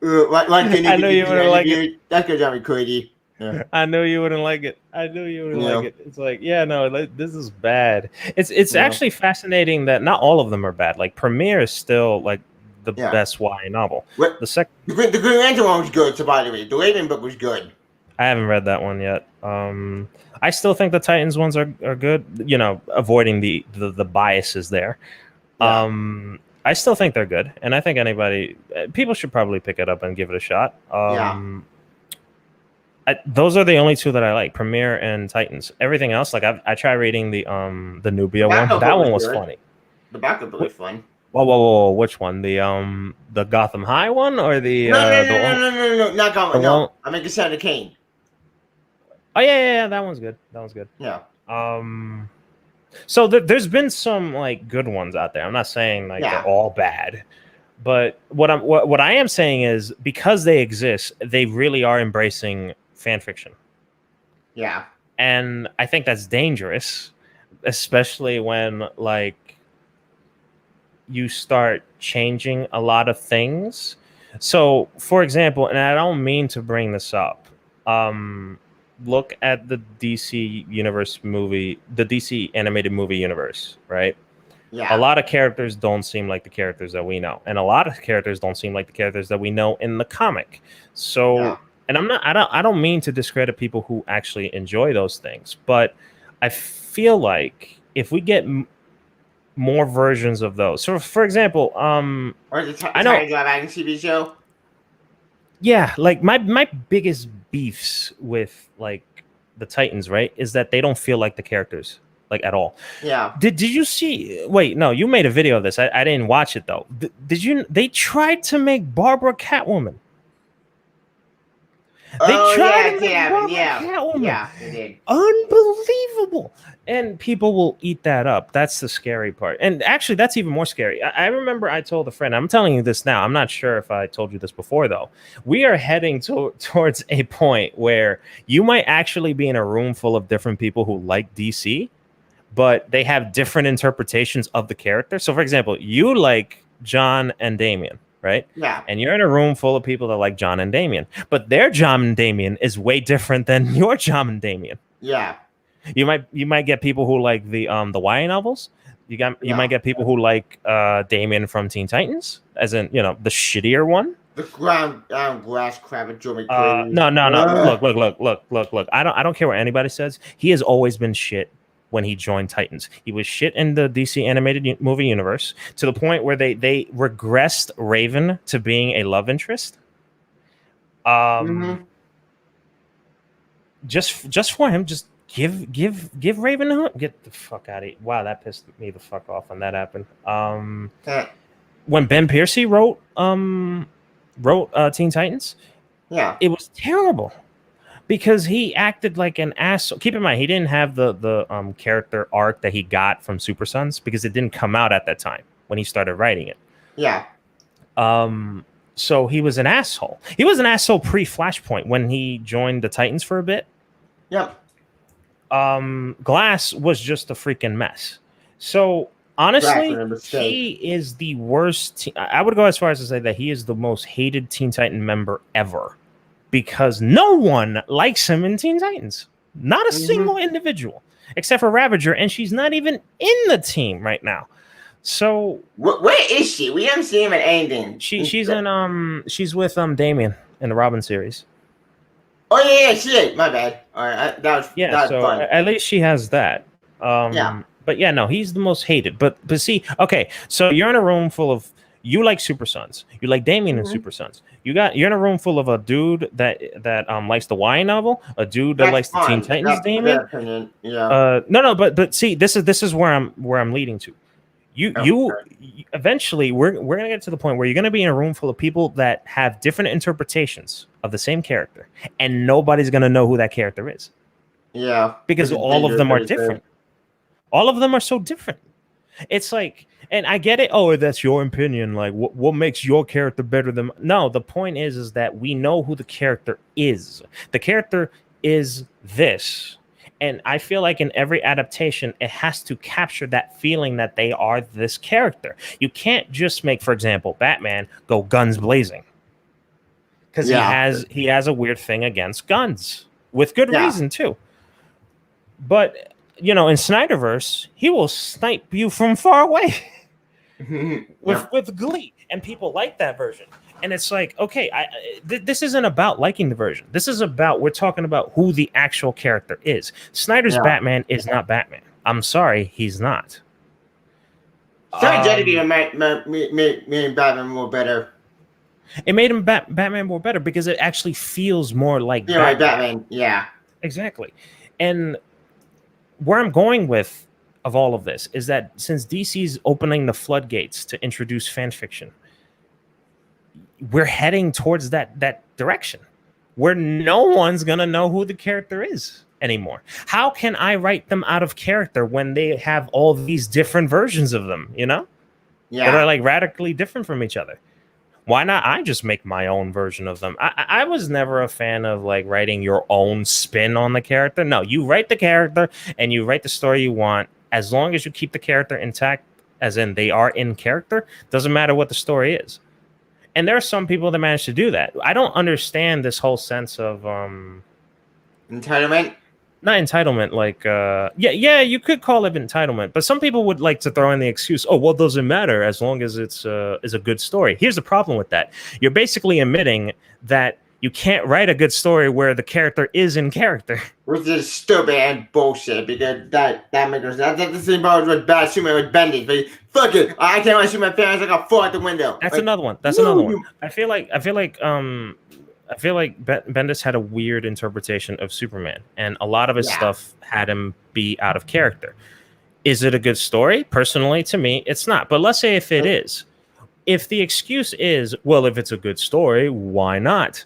like I know you wouldn't like it. That could drive me crazy. Yeah. I knew you wouldn't like it. Like it. It's like, yeah, no, this is bad. It's actually fascinating that not all of them are bad. Like Premiere is still like the best YA novel. The Green Lantern one was good. So by the way, the Raven book was good. I haven't read that one yet. I still think the Titans ones are good. You know, avoiding the biases there. Yeah. I still think they're good, and I think people should probably pick it up and give it a shot. Those are the only two that I like: Premiere and Titans. Everything else, like I tried reading the Nubia one. That one was funny. The backup was fun. Whoa! Which one? The Gotham High one or the no, not Gotham. No, I mean Cassandra Cain. Oh yeah, that one's good. Yeah. So there's been some like good ones out there. I'm not saying like they're all bad, but what I am saying is because they exist, they really are embracing fan fiction. Yeah. And I think that's dangerous, especially when like you start changing a lot of things. So, for example, and I don't mean to bring this up, look at the DC universe movie, the DC animated movie universe, right? Yeah. A lot of characters don't seem like the characters that we know, and a lot of characters don't seem like the characters that we know in the comic. So And I don't mean to discredit people who actually enjoy those things, but I feel like if we get more versions of those. So, for example, or the I know live action TV show. Yeah, like my biggest beefs with like the Titans, right, is that they don't feel like the characters, like at all. Yeah. Did you see? Wait, no, you made a video of this. I didn't watch it though. Did you? They tried to make Barbara Catwoman. They tried to make Barbara Catwoman. Yeah, they did. Unbelievable. And people will eat that up. That's the scary part. And actually, that's even more scary. I remember I told a friend, I'm telling you this now. I'm not sure if I told you this before, though. We are heading towards a point where you might actually be in a room full of different people who like DC, but they have different interpretations of the character. So, for example, you like John and Damian, right? Yeah. And you're in a room full of people that like John and Damian, but their John and Damian is way different than your John and Damian. Yeah. You might get people who like the YA novels. You might get people who like Damian from Teen Titans, as in, you know, the shittier one. The ground glass crab and Joey. No. Look. I don't care what anybody says. He has always been shit when he joined Titans. He was shit in the DC animated movie universe to the point where they regressed Raven to being a love interest. Just for him, just give Raven a get the fuck out of here. Wow, that pissed me the fuck off when that happened. When Ben Piercy wrote Teen Titans, yeah, it was terrible because he acted like an asshole. Keep in mind, he didn't have the character arc that he got from Super Sons because it didn't come out at that time when he started writing it. Yeah. So he was an asshole. He was an asshole pre-Flashpoint when he joined the Titans for a bit. Yep. Glass was just a freaking mess. So honestly, he is the worst. I would go as far as to say that he is the most hated Teen Titan member ever because no one likes him in Teen Titans. Not a single individual except for Ravager, and she's not even in the team right now. So where is she? We haven't seen him in anything. She's she's with Damian in the Robin series. Oh yeah, she is. My bad. All right, that was fun. At least she has that. Yeah. But yeah, no, he's the most hated. But see, okay, so you're in a room full of you like Super Sons. You like Damian and Super Sons. You're in a room full of a dude that likes the YA novel, a dude that likes the Teen Titans. Damian. Yeah. No, but see, this is where I'm leading to. You eventually we're gonna get to the point where you're gonna be in a room full of people that have different interpretations of the same character, and nobody's gonna know who that character is. Yeah, because all of them are different. All of them are so different. It's like, and I get it. Oh, that's your opinion. Like, what makes your character better than? No, the point is that we know who the character is. The character is this. And I feel like in every adaptation, it has to capture that feeling that they are this character. You can't just make, for example, Batman go guns blazing. Because he has a weird thing against guns. With good reason, too. But, you know, in Snyderverse, he will snipe you from far away. with glee. And people like that version. And it's like, okay, this isn't about liking the version. This is about, we're talking about who the actual character is. Snyder's Batman is not Batman. I'm sorry, he's not. Sorry, Dedicated made Batman more better. It made him Batman more better because it actually feels more like Batman. Yeah. Exactly. And where I'm going with of all of this is that since DC's opening the floodgates to introduce fan fiction, we're heading towards that direction where no one's going to know who the character is anymore. How can I write them out of character when they have all these different versions of them, you know? Yeah. That are like radically different from each other. Why not I just make my own version of them? I was never a fan of like writing your own spin on the character. No, you write the character and you write the story you want as long as you keep the character intact, as in they are in character. Doesn't matter what the story is. And there are some people that manage to do that. I don't understand this whole sense of entitlement. Not entitlement, like you could call it entitlement, but some people would like to throw in the excuse, oh, well, it doesn't matter as long as it's is a good story. Here's the problem with that. You're basically admitting that You can't write a good story where the character is in character. Which is stupid and bullshit because that makes no sense. That's the same problem with bad Superman with Bendis. But fuck it, I can't want to shoot my parents like a fall out the window. That's like, another one. That's another one. I feel like Bendis had a weird interpretation of Superman, and a lot of his stuff had him be out of character. Is it a good story? Personally, to me, it's not. But let's say if it is. If the excuse is, well, if it's a good story, why not?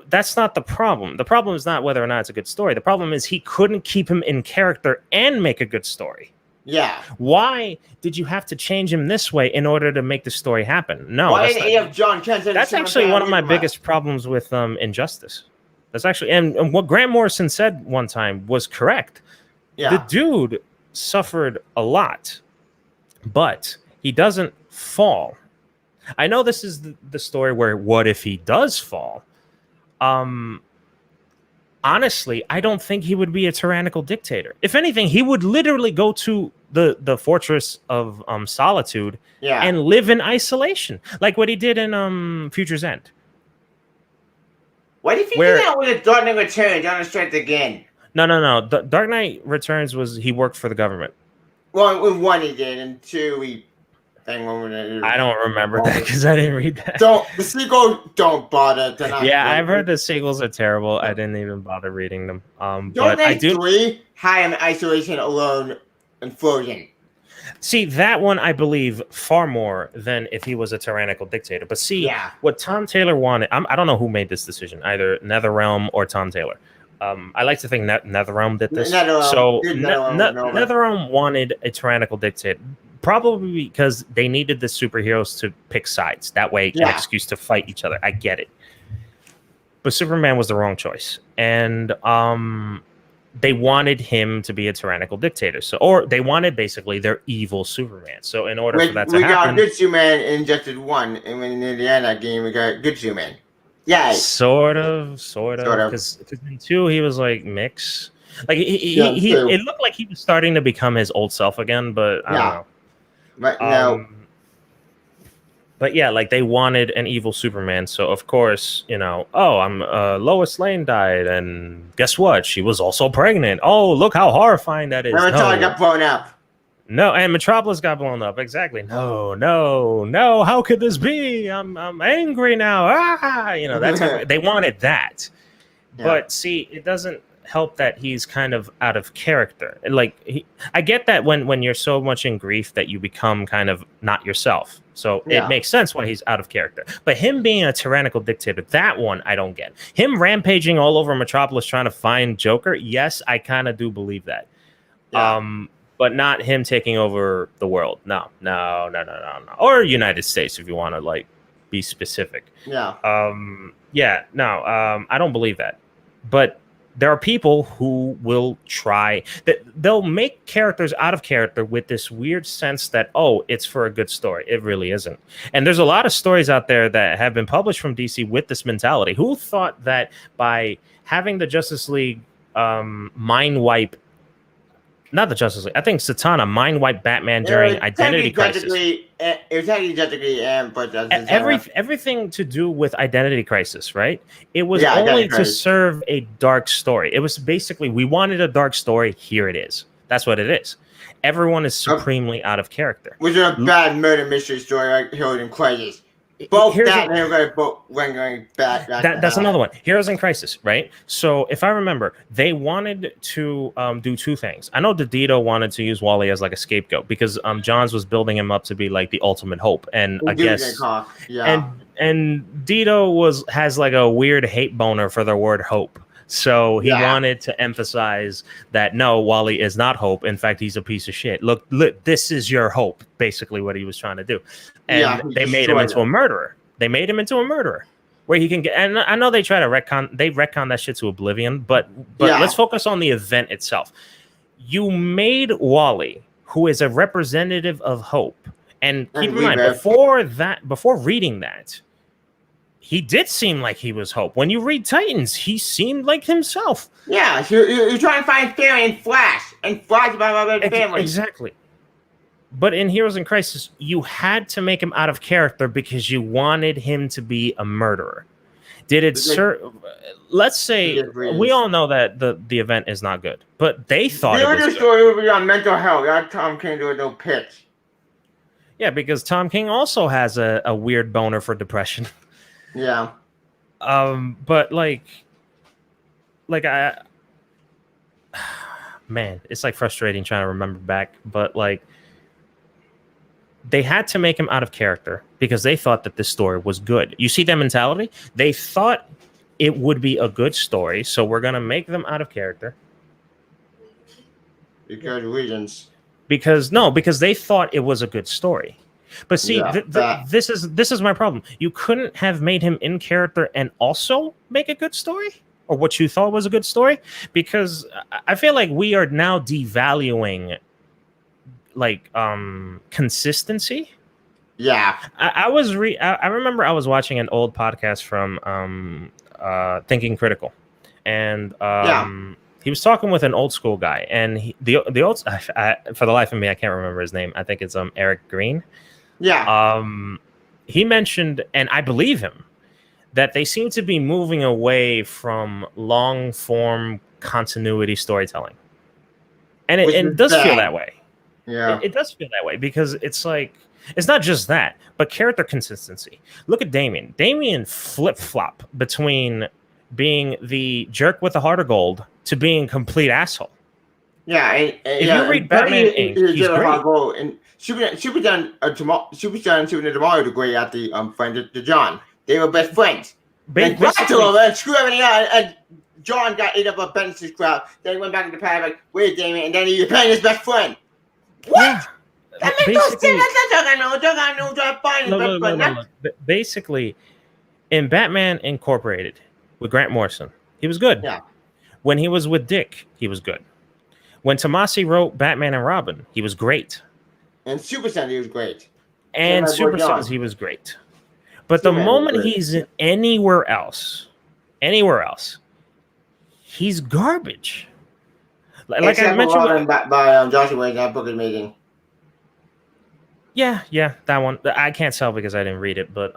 That's not the problem. The problem is not whether or not it's a good story. The problem is he couldn't keep him in character and make a good story. Yeah. Why did you have to change him this way in order to make the story happen? No. Why didn't he have John Kent? That's actually one of my biggest problems with Injustice. That's actually, and what Grant Morrison said one time was correct. Yeah. The dude suffered a lot, but he doesn't fall. I know this is the story where what if he does fall? Honestly, I don't think he would be a tyrannical dictator. If anything, he would literally go to the fortress of solitude and live in isolation, like what he did in Future's End. What if he did that with Dark Knight Returns on the strength again? No. The Dark Knight Returns was he worked for the government. Well, with one he did, and two he. I don't remember that because I didn't read that. The sequel, don't bother. I've heard the sequels are terrible. I didn't even bother reading them. But I do. 3 had him in isolation, alone, and frozen. See, that one I believe far more than if he was a tyrannical dictator. But see, what Tom Taylor wanted, I don't know who made this decision, either NetherRealm or Tom Taylor. I like to think NetherRealm did this. NetherRealm wanted a tyrannical dictator. Probably because they needed the superheroes to pick sides. That way, an excuse to fight each other. I get it. But Superman was the wrong choice. And they wanted him to be a tyrannical dictator. Or they wanted basically their evil Superman. So in order for that to happen... We got good Superman in Injustice 1. And when in the end of that game, we got good Superman. Yeah. Sort of. Because in 2, he was like mix. Like it looked like he was starting to become his old self again, but I don't know. But no. But yeah, like they wanted an evil Superman, so of course, Lois Lane died, and guess what? She was also pregnant. Oh, look how horrifying that is. Metropolis got blown up. No, and Metropolis got blown up. Exactly. No. How could this be? I'm angry now. They wanted that. Yeah. But see, it doesn't help that he's kind of out of character. Like I get that when you're so much in grief that you become kind of not yourself. So it makes sense why he's out of character. But him being a tyrannical dictator, that one I don't get. Him rampaging all over Metropolis trying to find Joker, yes, I kind of do believe that. Yeah. But not him taking over the world. No. Or United States if you want to be specific. Yeah. I don't believe that. But there are people who will try that. They'll make characters out of character with this weird sense that, it's for a good story. It really isn't. And there's a lot of stories out there that have been published from DC with this mentality. Who thought that by having the Justice League mind wipe, not the Justice League, I think Satana mind wipe Batman during Identity Crisis. It was actually everything to do with Identity Crisis, right? It was only to serve a dark story. It was basically, we wanted a dark story. Here it is. That's what it is. Everyone is supremely out of character. Was it a bad murder mystery story like Heroes in Crisis? Both that and going back. That's another one. Heroes in Crisis, right? So if I remember, they wanted to do two things. I know DiDio wanted to use Wally as like a scapegoat because Johns was building him up to be like the ultimate hope, and I guess and Dito has like a weird hate boner for the word hope. So he wanted to emphasize that no, Wally is not hope. In fact, he's a piece of shit. Look, this is your hope. Basically, what he was trying to do, and they made him into a murderer. They made him into a murderer, where he can get. And I know they try to retcon that shit to oblivion. But let's focus on the event itself. You made Wally, who is a representative of hope, and keep in mind before reading that. He did seem like he was hope. When you read Titans, he seemed like himself. Yeah, you're trying to find family in Flash, and Flash about family. Exactly. But in Heroes in Crisis, you had to make him out of character because you wanted him to be a murderer. Did it serve? Let's say we all know that the event is not good, but they thought the it was original good. story would be on mental health. That Tom King doing no pitch. Yeah, because Tom King also has a weird boner for depression. Yeah. But like I, man, it's like frustrating trying to remember back. But like, they had to make him out of character because they thought that this story was good. You see their mentality? They thought it would be a good story, so we're gonna make them out of character. Because reasons. Because they thought it was a good story. But see, this is my problem. You couldn't have made him in character and also make a good story, or what you thought was a good story, because I feel like we are now devaluing like consistency. Yeah. I remember I was watching an old podcast from Thinking Critical, and he was talking with an old school guy, and the old for the life of me I can't remember his name. I think it's Eric Green. Yeah. He mentioned, and I believe him, that they seem to be moving away from long form continuity storytelling, and it does feel that way. Yeah, it does feel that way because it's like, it's not just that, but character consistency. Look at Damien. Damien flip-flop between being the jerk with the heart of gold to being complete asshole. Yeah, if you read Batman Inc., he's great. And Superstar and tomorrow to great at the friend to John. They were best friends. And screw everything out, and John got ate up by Bendis' crowd. Then he went back into the pad like, wait, Damien, and then he became his best friend. What? Yeah. That makes no sense. That's not Basically, in Batman Incorporated with Grant Morrison, he was good. Yeah. When he was with Dick, he was good. When Tomasi wrote Batman and Robin, he was great. And Super Sons, he was great. And Super Sons, he was great. But the moment he's in anywhere else, he's garbage. Like I mentioned, by Joshua in that book is amazing. Yeah, that one I can't tell because I didn't read it. But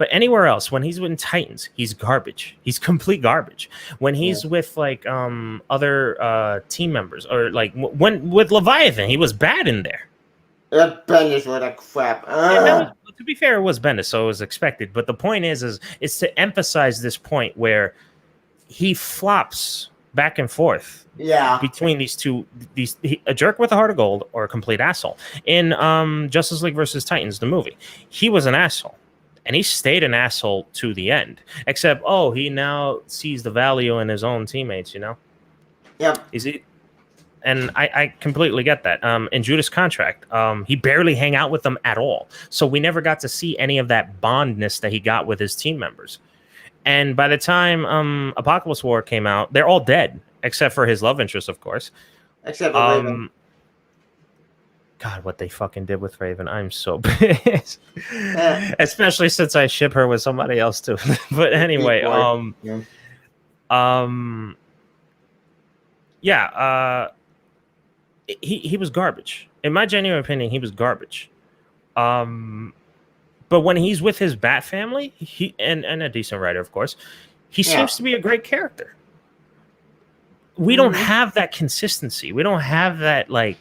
anywhere else, when he's with Titans, he's garbage. He's complete garbage. When he's with like other team members, or like when with Leviathan, he was bad in there. That Bendis was a crap. To be fair, it was Bendis, so it was expected. But the point is it's to emphasize this point where he flops back and forth. Yeah. Between these two, a jerk with a heart of gold or a complete asshole. In Justice League versus Titans, the movie, he was an asshole, and he stayed an asshole to the end. Except, he now sees the value in his own teammates. You know. Yep. And I completely get that. In Judas Contract, he barely hang out with them at all, so we never got to see any of that bondness that he got with his team members. And by the time Apocalypse War came out, they're all dead. Except for his love interest, of course. Except for Raven. God, what they fucking did with Raven. I'm so pissed. Especially since I ship her with somebody else too. But anyway, he was garbage. In my genuine opinion, he was garbage. But when he's with his Bat family, and a decent writer, of course, he seems to be a great character. We don't have that consistency. We don't have that, like,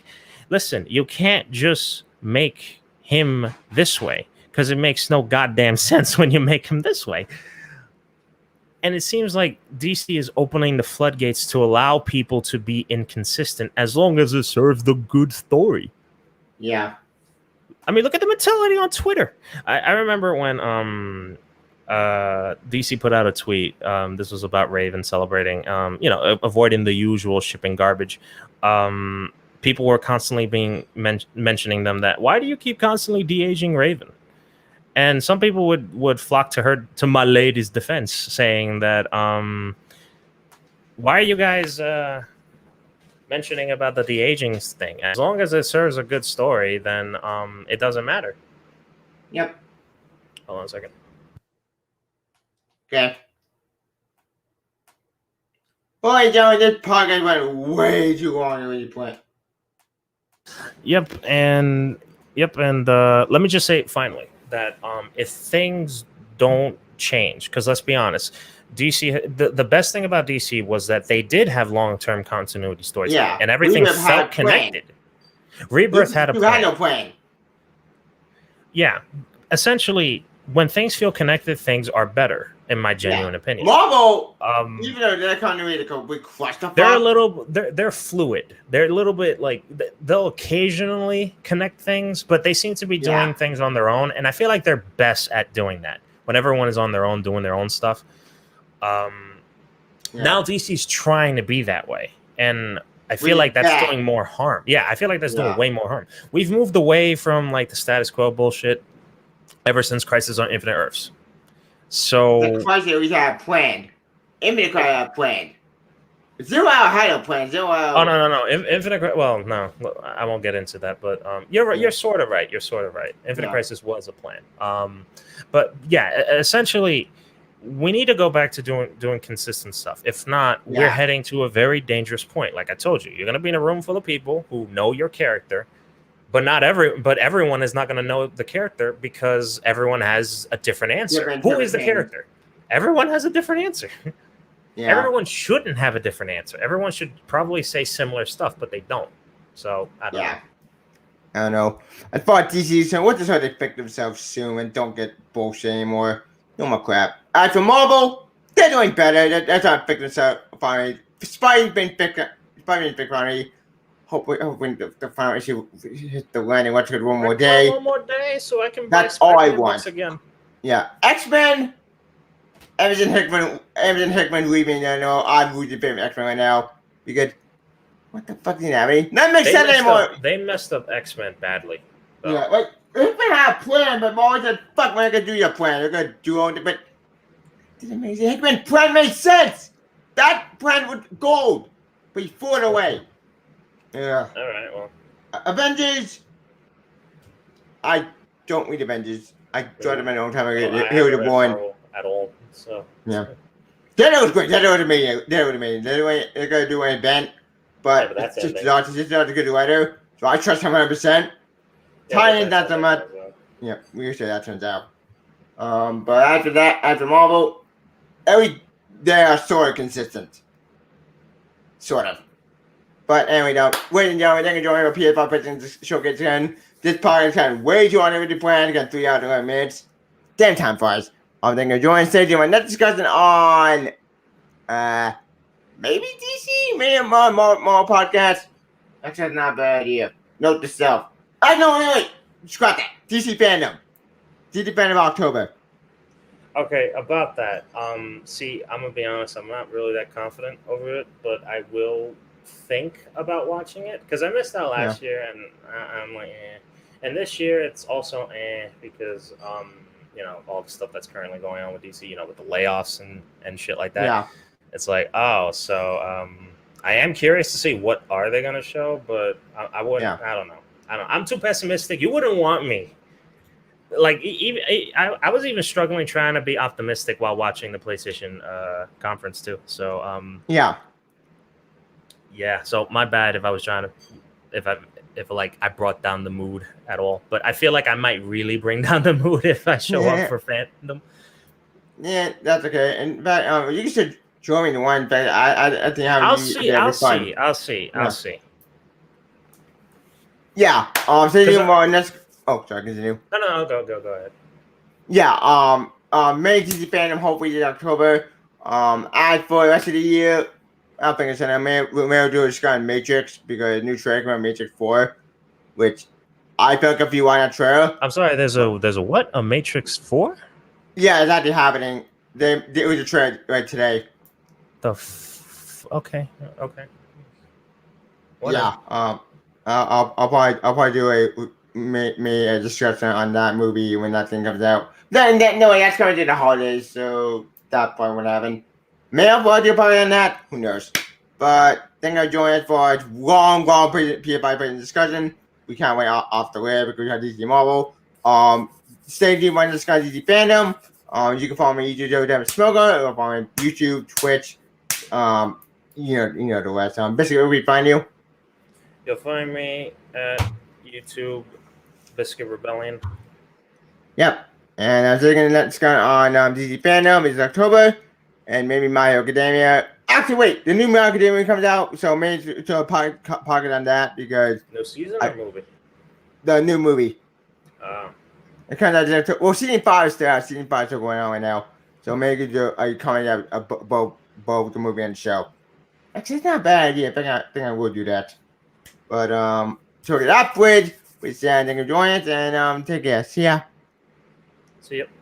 listen, you can't just make him this way because it makes no goddamn sense when you make him this way. And it seems like DC is opening the floodgates to allow people to be inconsistent as long as it serves the good story. Yeah. I mean, look at the mentality on Twitter. I remember when DC put out a tweet. This was about Raven celebrating, avoiding the usual shipping garbage. People were constantly being mentioning them that, why do you keep constantly de-aging Raven? And some people would flock to my lady's defense, saying that, why are you guys mentioning about the de-aging thing? As long as it serves a good story, then it doesn't matter. Yep. Hold on a second. Okay. Boy, Joe, this podcast went way too long when you play. Yep, and let me just say finally that if things don't change. Because let's be honest, DC, the best thing about DC was that they did have long-term continuity stories, and everything felt connected. Rebirth had a plan. Had no plan. Yeah, essentially, when things feel connected, things are better, in my genuine opinion. Marvel, even though their continuity could be clusterfuck, they're fluid. They're a little bit like they'll occasionally connect things, but they seem to be doing things on their own, and I feel like they're best at doing that when everyone is on their own doing their own stuff. Now DC's trying to be that way, and I feel like that's doing more harm. Yeah, I feel like that's doing way more harm. We've moved away from like the status quo bullshit ever since Crisis on Infinite Earths. So the Crisis we had planned. Infinite Crisis had planned. Zero Hour had a plan. Zero Hour. Oh no. Infinite. Well, no, I won't get into that. But you're right. You're sort of right. Infinite Crisis was a plan. But yeah, essentially, we need to go back to doing consistent stuff. If not, we're heading to a very dangerous point. Like I told you, you're going to be in a room full of people who know your character, but everyone is not going to know the character because everyone has a different answer. Who is the character? Everyone has a different answer. Yeah. Everyone shouldn't have a different answer. Everyone should probably say similar stuff, but they don't. So I don't know. I don't know. I thought DC's saying, what does how they fix themselves soon and don't get bullshit anymore. No more crap. As for Marvel, they're doing better. That's how I fixed themselves finally. Spidey's been fixed finally. Hopefully the final issue hit the landing. Watch it one more day. One more day so I can buy That's all I want. books again. Yeah. X-Men. Emerson Hickman leaving. I know I'm losing favorite X-Men right now. Because what the fuck is happening? That makes sense anymore. They messed up X-Men badly. So. Yeah, like Hickman had a plan, but Molly said, "Fuck, we're gonna do your plan. We're gonna do all the." But this amazing Hickman plan made sense. That plan was gold, but he threw it away. Yeah. All right. Well. Avengers. I don't read Avengers. I tried them a long time ago. Here was born at all. So yeah. That was great. That was amazing. They're gonna do an event, but it's just not a good writer. So I trust him 100%. Tying not so much. Yeah, we'll see how that turns out. But after that, after Marvel, they are sort of consistent. Sort of. But anyway, ladies and gentlemen, thank you for joining our PS5 PlayStation Showcase again. This podcast had way too long everything planned. Got 3 hours and 11 minutes. Damn time flies. Thank you for joining. Stay tuned. My next discussion on maybe DC, maybe more podcast. Actually, that's not a bad idea. Note to self. Wait. Scrap that. DC fandom October. Okay, about that. See, I'm gonna be honest. I'm not really that confident over it, but I will think about watching it because I missed out last year, and I'm like, And this year, it's also because all the stuff that's currently going on with DC, with the layoffs and shit like that. Yeah. It's like, so I am curious to see what are they gonna show, but I wouldn't. I don't know. I'm too pessimistic. You wouldn't want me. Like I was even struggling trying to be optimistic while watching the PlayStation conference too. So yeah. So my bad if I was trying to if I brought down the mood at all. But I feel like I might really bring down the mood if I show up for fandom. Yeah, that's okay. In fact, you should join me in one. But I think I'll see. Yeah. So you want next? Oh, sorry. Continue. No. Go ahead. Yeah. May DC fandom hopefully in October. As for the rest of the year, I don't think it's gonna. May do a discussion on Matrix because new trailer on Matrix 4, which I felt like if you want that trailer. I'm sorry. There's a what? A Matrix 4? Yeah, it's actually happening. It was a trailer right today. Okay. Whatever. Yeah. I'll probably do a discussion on that movie when that thing comes out. That's coming to the holidays, so that probably won't happen. May I do a party on that? Who knows? But thank you for joining us for a long PS5 discussion. We can't wait off the way because we have DC Marvel. Stay tuned when discuss DC fandom. You can follow me on YouTube, Devin Smoker, or follow me on YouTube, Twitch. You know the rest. Basically, where we find you. You'll find me at YouTube, Biscuit Rebellion. Yep. And I'm thinking that's going on DC Fandom is October, and maybe My Hero Academia. Actually, wait, the new My Hero Academia comes out, so maybe throw a pocket on that because No season or movie? The new movie. Oh. It comes out there. Well, season 5 is still out. Season 5 is still going on right now, so maybe coming out both the movie and the show. Actually, it's not a bad idea. I think I will do that. But so get up with. We say thank you for joining us and take care. See ya. See ya.